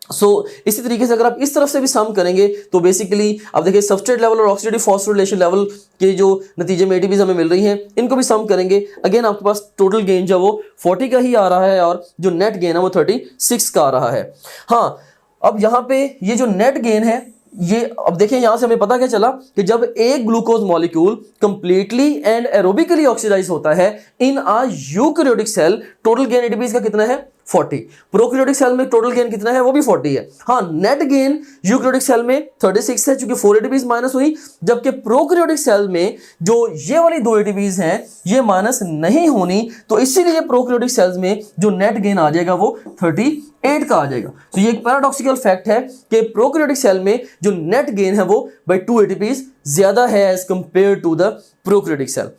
सो इसी तरीके से अगर आप इस तरफ से भी सम करेंगे तो बेसिकली आप देखिए सबस्ट्रेट लेवल और ऑक्सीडेटिव फॉस्फोरिलेशन लेवल के जो नतीजे में एटीपीज हमें मिल रही हैं, इनको भी सम करेंगे, अगेन आपके पास टोटल गेन जो वो 40 का ही आ रहा है, और जो नेट गेन है वो 36 का आ रहा है। हाँ, अब यहाँ पे ये जो नेट गेन है, ये अब देखिए यहां से हमें पता क्या चला कि जब एक glucose molecule completely and aerobically oxidise होता है in a eukaryotic cell, total gain ATPs का कितना है 40। प्रोकैरियोटिक सेल में टोटल गेन कितना है, वो भी 40 है। हाँ, नेट गेन यूकैरियोटिक सेल में 36 है, चूंकि 4 एटीपीज माइनस हुई, जबकि प्रोकैरियोटिक सेल में जो ये वाली 2 एटीपीज हैं ये माइनस नहीं होनी, तो इसीलिए प्रोकैरियोटिक सेल्स में जो नेट गेन आ जाएगा वो 38 का आ जाएगा। तो ये एक पैराडॉक्सिकल फैक्ट है कि प्रोकैरियोटिक सेल में जो नेट गेन है वो बाय 2 एटीपीज ज्यादा है as compared to the prokaryotic cell,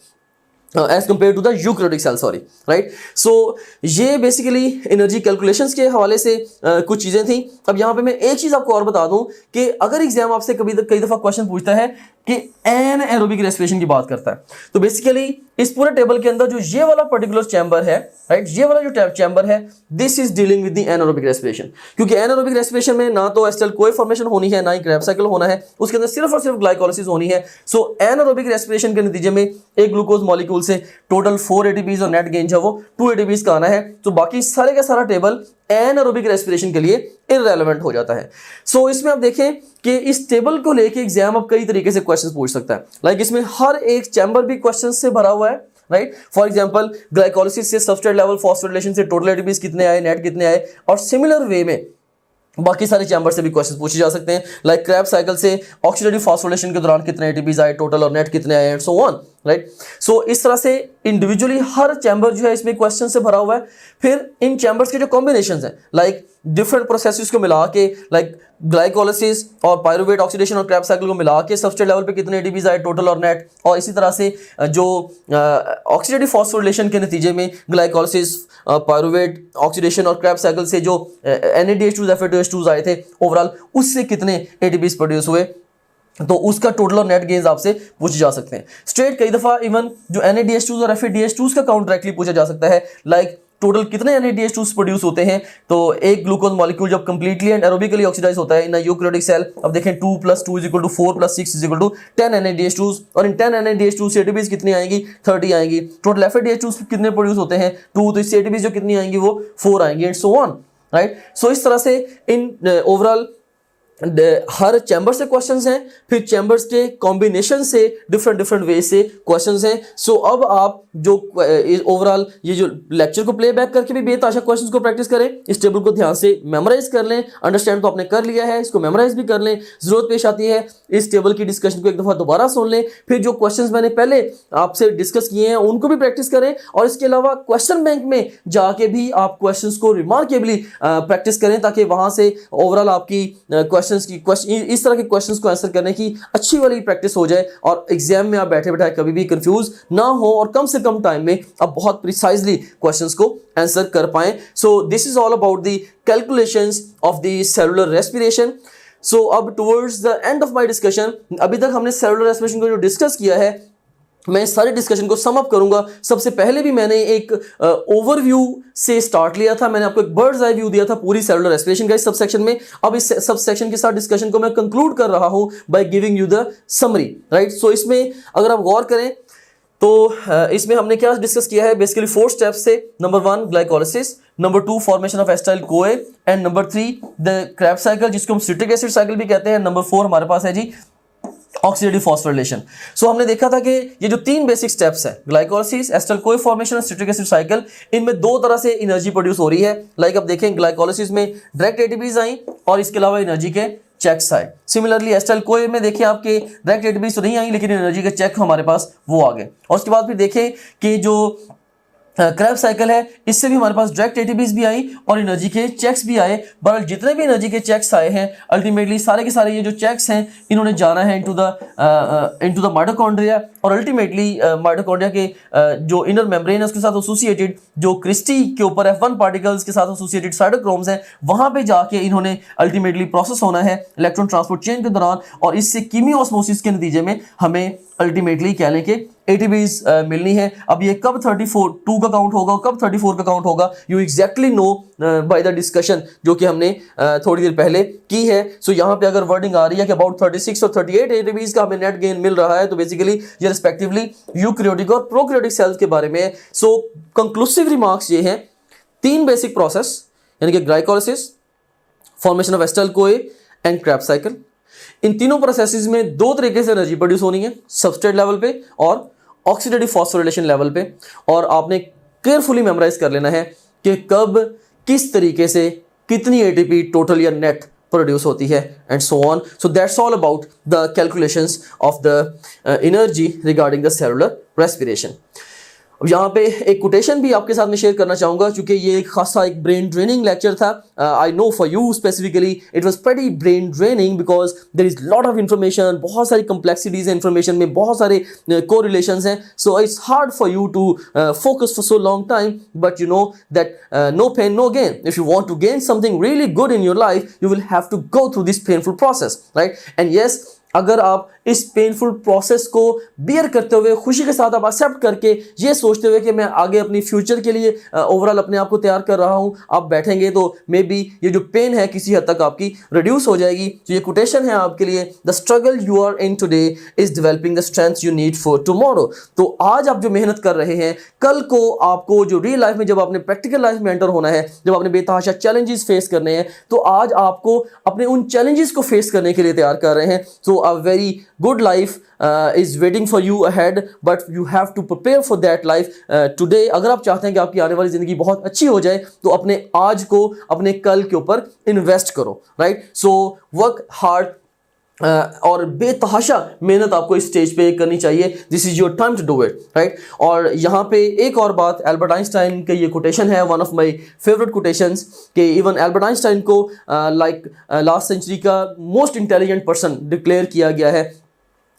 as compared to the eukaryotic cell, sorry, right. So ये बेसिकली एनर्जी कैलकुलेशंस के हवाले से कुछ चीजें थी। अब यहाँ पे मैं एक चीज आपको और बता दूं कि अगर एग्जाम आपसे कई दफा क्वेश्चन पूछता है कि एनाएरोबिक रेस्पिरेशन की बात करता है, तो बेसिकली इस पूरे टेबल के अंदर जो ये वाला पर्टिकुलर चैम्बर है, राइट, ये वाला जो चैम्बर है, this is dealing with the anaerobic respiration. क्योंकि एनाएरोबिक रेस्पिरेशन में ना तो एसिटाइल CoA फॉर्मेशन होनी है, ना ही क्रेब्स साइकिल होना है, उसके अंदर सिर्फ और सिर्फ ग्लाइकोलाइसिस होनी है। सो एनाएरोबिक रेस्पिरेशन के नतीजे में एक ग्लूकोज मॉलिक्यूल से टोटल 4 एटीपीज और नेट गेन जो वो 2 एटीपीज का आना है। तो बाकी सारे का सारा टेबल एनाएरोबिक रेस्पिरेशन के लिए इररेलेवेंट हो जाता है। सो इसमें आप देखें कि इस टेबल को लेके एग्जाम अब कई तरीके से क्वेश्चंस पूछ सकता है। लाइक इसमें हर एक चैम्बर भी क्वेश्चंस से भरा हुआ है, राइट। फॉर एग्जांपल ग्लाइकोलाइसिस से सबस्ट्रेट लेवल फॉस्फोरिलेशन से टोटल एटीपीज कितने आए, नेट कितने आए, और सिमिलर वे में बाकी सारे चैम्बर से भी क्वेश्चन पूछे जा सकते हैं। लाइक क्रेब्स साइकिल से ऑक्सीडेटिव फॉस्फोरिलेशन के दौरान कितने एटीपीज आए टोटल और नेट कितने आए, and so on, right. So इस तरह से इंडिविजुअली हर चैम्बर जो है इसमें क्वेश्चन से भरा हुआ है। फिर इन चैम्बर्स के जो कॉम्बिनेशंस हैं, लाइक डिफरेंट प्रोसेसेस को मिला के, लाइक ग्लाइकोलाइसिस और पायरुवेट ऑक्सीडेशन और क्रेब्स साइकिल को मिला के सबस्ट्रेट लेवल पे कितने एटीपीज आए टोटल और नेट, और इसी तरह से जो ऑक्सीडेटिव फॉस्फोरिलेशन के नतीजे में ग्लाइकोलाइसिस, पायरुवेट ऑक्सीडेशन और क्रेब्स साइकिल से जो NADH2 FADH2 आए थे ओवरऑल, उससे कितने एटीपीज प्रोड्यूस हुए, तो उसका टोटल और नेट गेन्स आपसे पूछे जा सकते हैं। स्ट्रेट कई दफा इवन जो NADH2 और FADH2 का काउंट डायरेक्टली पूछा जा सकता है, लाइक टोटल कितने NADH2 प्रोड्यूस होते हैं? तो एक ग्लूकोज मॉलिक्यूल जब कंप्लीटली एंड एरोबिकली ऑक्सीडाइज होता है इन अ यूकैरियोटिक सेल, अब देखें 2 + 2 = 4 + 6 = 10 NADH2, और इन 10 NADH2 से ATPs कितनी आएंगी? 30 आएंगी। टोटल FADH2 कितने प्रोड्यूस होते हैं? 2, तो इससे ATPs जो कितनी आएंगी? वो 4 आएंगी, and so on, right. So इस तरह से इन ओवरऑल हर चैम्बर से क्वेश्चंस हैं, फिर चैम्बर्स के कॉम्बिनेशन से डिफरेंट वे से क्वेश्चंस हैं। सो अब आप जो ओवरऑल ये जो लेक्चर को प्लेबैक करके भी बेतहाशा क्वेश्चंस को प्रैक्टिस करें, इस टेबल को ध्यान से मेमोराइज कर लें। अंडरस्टैंड तो आपने कर लिया है, इसको मेमोराइज भी कर लें, जरूरत पेश आती है इस टेबल की डिस्कशन को एक दफा दोबारा सुन लें, फिर जो क्वेश्चंस मैंने पहले आपसे डिस्कस किए हैं उनको भी प्रैक्टिस करें, और इसके अलावा क्वेश्चन बैंक में जाके भी आप क्वेश्चंस को रिमार्केबली प्रैक्टिस करें, ताकि वहां से ओवरऑल आपकी क्वेश्चंस की इस तरह के क्वेश्चंस को आंसर करने की अच्छी वाली प्रैक्टिस हो जाए, और एग्जाम में आप बैठे बैठे कभी भी कंफ्यूज ना हो, और कम से कम टाइम में आप बहुत प्रिसाइजली क्वेश्चंस को आंसर कर पाएं। So this is all about the calculations of the cellular respiration. So अब towards the end of my discussion, अभी तक हमने सेलुलर रेस्पिरेशन को जो डिस्कस किया है, मैं इस सारे डिस्कशन को सम अप करूंगा। सबसे पहले भी मैंने एक ओवरव्यू से स्टार्ट लिया था, मैंने आपको एक बर्ड्स आई व्यू दिया था पूरी सेलुलर रेस्पिरेशन का इस सब सेक्शन में। अब इस सब सेक्शन के साथ डिस्कशन को मैं कंक्लूड कर रहा हूं by giving you the summary, right. So इसमें अगर आप गौर करें तो इसमें हमने क्या डिस्कस किया है? बेसिकली 4 स्टेप्स से। Number 1 glycolysis, number 2 formation of acetyl CoA, and number 3 the Krebs cycle, जिसको हम सिट्रिक एसिड साइकिल भी कहते हैं। नंबर 4 हमारे पास है जी ऑक्सीडेटिव फॉस्फोरिलेशन। सो हमने देखा था कि ये जो 3 बेसिक स्टेप्स हैं, ग्लाइकोलिसिस, एसिटाइल कोए फॉर्मेशन और सिट्रिक एसिड साइकिल, इनमें 2 तरह से एनर्जी प्रोड्यूस हो रही है। लाइक अब देखें, ग्लाइकोलिसिस में डायरेक्ट एटीपीज आई और इसके अलावा एनर्जी के चेक्स आए। सिमिलरली एसिटाइल कोए में देखिए आपके डायरेक्ट एटीपीज तो नहीं आई, लेकिन एनर्जी के चेक हमारे पास वो आ गए। और उसके बाद फिर देखें कि जो क्रेब्स साइकिल है, इससे भी हमारे पास डायरेक्ट एटीपीज भी आई और एनर्जी के चेक्स भी आए। बट जितने भी एनर्जी के चेक्स आए हैं, अल्टीमेटली सारे के सारे ये जो चेक्स हैं, इन्होंने जाना है इनटू द माइटोकॉन्ड्रिया, और अल्टीमेटली माइटोकॉन्ड्रिया के जो इनर मेम्ब्रेन है उसके साथ एसोसिएटेड जो क्रिस्टी के ऊपर F1 पार्टिकल्स के साथ एसोसिएटेड साइटोक्रोम्स हैं, वहां पे जाके इन्होंने अल्टीमेटली प्रोसेस होना है इलेक्ट्रॉन ट्रांसपोर्ट चेन के दौरान, और इससे कीमियोस्मोसिस के नतीजे में हमें अल्टीमेटली कह लें कि एटीपीज मिलनी है। अब ये कब 34 का काउंट होगा, कब 34 का काउंट होगा, you exactly know by the discussion जो कि हमने थोड़ी देर पहले की है। सो यहाँ पे अगर वर्डिंग आ रही है कि अबाउट 36 और 38 एटीपीज का हमें नेट गेन मिल रहा है, तो बेसिकली ये रिस्पेक्टिवली यूकैरियोटिक और प्रोकैरियोटिक सेल्स के बारे में है। सो कंक्लूसिव रिमार्क्स ये हैं, 3 बेसिक प्रोसेस, यानी कि glycolysis, formation of acetyl CoA and Krebs cycle. इन तीनों प्रोसेसेस में 2 तरीके से एनर्जी प्रोड्यूस होनी है, सबस्ट्रेट लेवल पे और ऑक्सीडेटिव फॉस्फोरिलेशन लेवल पे, और आपने केयरफुली मेमोराइज कर लेना है कि कब किस तरीके से कितनी एटीपी टोटल या नेट प्रोड्यूस होती है, and so on. So that's all about the calculations of the energy regarding the cellular respiration. अब यहाँ पे एक कोटेशन भी आपके साथ में शेयर करना चाहूँगा, क्योंकि ये एक खासा एक ब्रेन ड्रेनिंग लेक्चर था। I know for you specifically it was pretty brain draining because there is lot of information, बहुत सारी कम्प्लेक्सिटीज हैं इन्फॉर्मेशन में, बहुत सारे कोरिलेशंस हैं। So it's hard for you to focus for so long time, but you know that no pain no gain. If you want to gain something really good in your life, you will have to go through this painful process, right. And yes, अगर आप इस painful process को beer करते हुए, खुशी के साथ आप एक्सेप्ट करके, ये सोचते हुए कि मैं आगे अपनी फ्यूचर के लिए ओवरऑल अपने आप को तैयार कर रहा हूं, आप बैठेंगे तो मे बी ये जो पेन है किसी हद तक आपकी रिड्यूस हो जाएगी। तो ये कोटेशन है आपके लिए, the struggle you are in today is developing the strength you need for tomorrow. तो आज आप जो मेहनत कर रहे हैं, कल को आपको जो रियल लाइफ में, जब आपने प्रैक्टिकल लाइफ में एंटर होना है, जब आपने बेतहाशा चैलेंजेस फेस करने हैं, तो आज आपको अपने उन चैलेंजेस को फेस करने के लिए तैयार कर रहे हैं। So a very good life is waiting for you ahead, but you have to prepare for that life today। अगर आप चाहते हैं कि आपकी आने वाली ज़िंदगी बहुत अच्छी हो जाए, तो अपने आज को, अपने कल के ऊपर इन्वेस्ट करो, राइट। सो वर्क हार्ड, और बेतहाशा मेहनत आपको इस स्टेज पे करनी चाहिए। This is your time to do it, right. और यहाँ पे एक और बात, एल्बर्ट आइंस्टाइन का ये कोटेशन है, one of my favourite quotations, कि इवन एल्बर्ट आइंस्टाइन को लाइक लास्ट सेंचुरी का मोस्ट इंटेलिजेंट पर्सन डिक्लेयर किया गया है।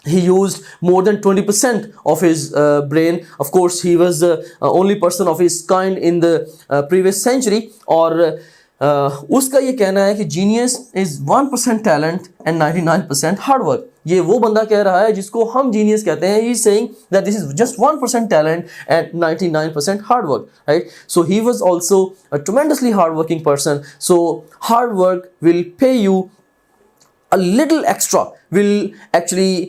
He used more than 20% of his brain. Of course, he was the only person of his kind in the previous century. और उसका ये कहना है कि genius is 1% talent and 99% hard work. ये वो बंदा कह रहा है जिसको हम जीनियस कहते हैं। He is saying that this is just 1% talent and 99% hard work, right? So he was also a tremendously hard working person. So hard work will pay you a little extra, will actually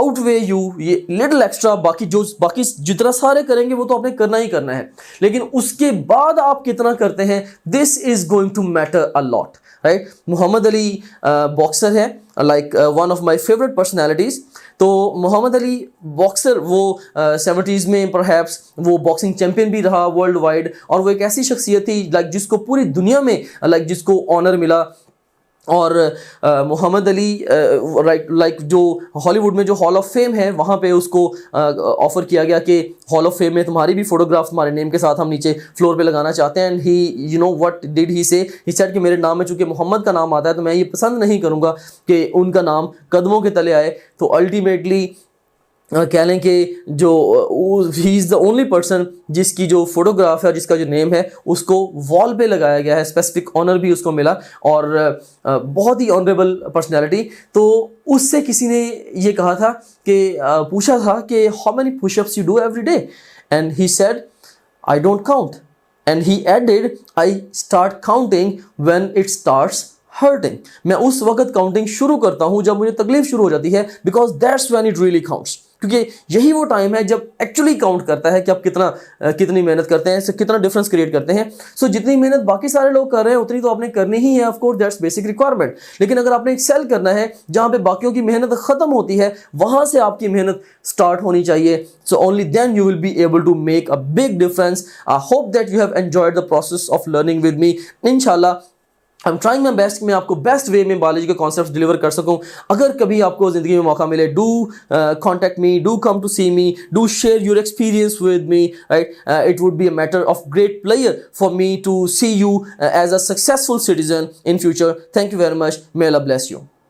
outweigh you। ये little extra बाकी जितना सारे करेंगे वो तो आपने करना ही करना है, लेकिन उसके बाद आप कितना करते हैं, this is going to matter a lot, right? Muhammad Ali boxer है, like one of my favorite personalities। तो मोहम्मद अली बॉक्सर वो 70s में परहैप्स वो बॉक्सिंग चैंपियन भी रहा वर्ल्ड वाइड, और वो एक ऐसी शख्सियत थी लाइक जिसको पूरी दुनिया में लाइक जिसको ऑनर मिला। और मोहम्मद अली लाइक जो हॉलीवुड में जो हॉल ऑफ फेम है वहाँ पे उसको ऑफ़र किया गया कि हॉल ऑफ फेम में तुम्हारी भी फोटोग्राफ तुम्हारे नेम के साथ हम नीचे फ्लोर पे लगाना चाहते हैं। And he you know what did he से, ही सेड कि मेरे नाम में चूंकि मोहम्मद का नाम आता है तो मैं ये पसंद नहीं करूँगा कि उनका नाम कदमों के तले आए। तो अल्टीमेटली कह लें कि जो he is the only person जिसकी जो फोटोग्राफ है, जिसका जो नेम है उसको वॉल पे लगाया गया है। स्पेसिफिक ऑनर भी उसको मिला, और बहुत ही ऑनरेबल पर्सनैलिटी। तो उससे किसी ने ये कहा था कि पूछा था कि how many pushups you do every day, and he said I don't count, and he added I start counting when it starts hurting. मैं उस वक्त काउंटिंग शुरू करता हूं जब मुझे तकलीफ शुरू हो जाती है, because that's when it really counts. क्योंकि यही वो टाइम है जब एक्चुअली काउंट करता है कि आप कितनी मेहनत करते हैं, कितना डिफरेंस क्रिएट करते हैं। सो जितनी मेहनत बाकी सारे लोग कर रहे हैं उतनी तो आपने करनी ही है, of course that's basic requirement. लेकिन अगर आपने एक्सेल करना है जहां पे बाकियों की मेहनत खत्म होती है, वहां से आपकी मेहनत स्टार्ट होनी चाहिए। So only then you will be able to make a big difference. I hope that you have enjoyed the process of learning with me. इंशाल्लाह I am trying my best, मैं आपको बेस्ट वे में biology के concept deliver कर सकूं। अगर कभी आपको ज़िंदगी में मौका मिले, do contact me, do come to see me, do share your experience with me, right? It would be a matter of great player for me to see you as a successful citizen in future. Thank you very much, may Allah bless you.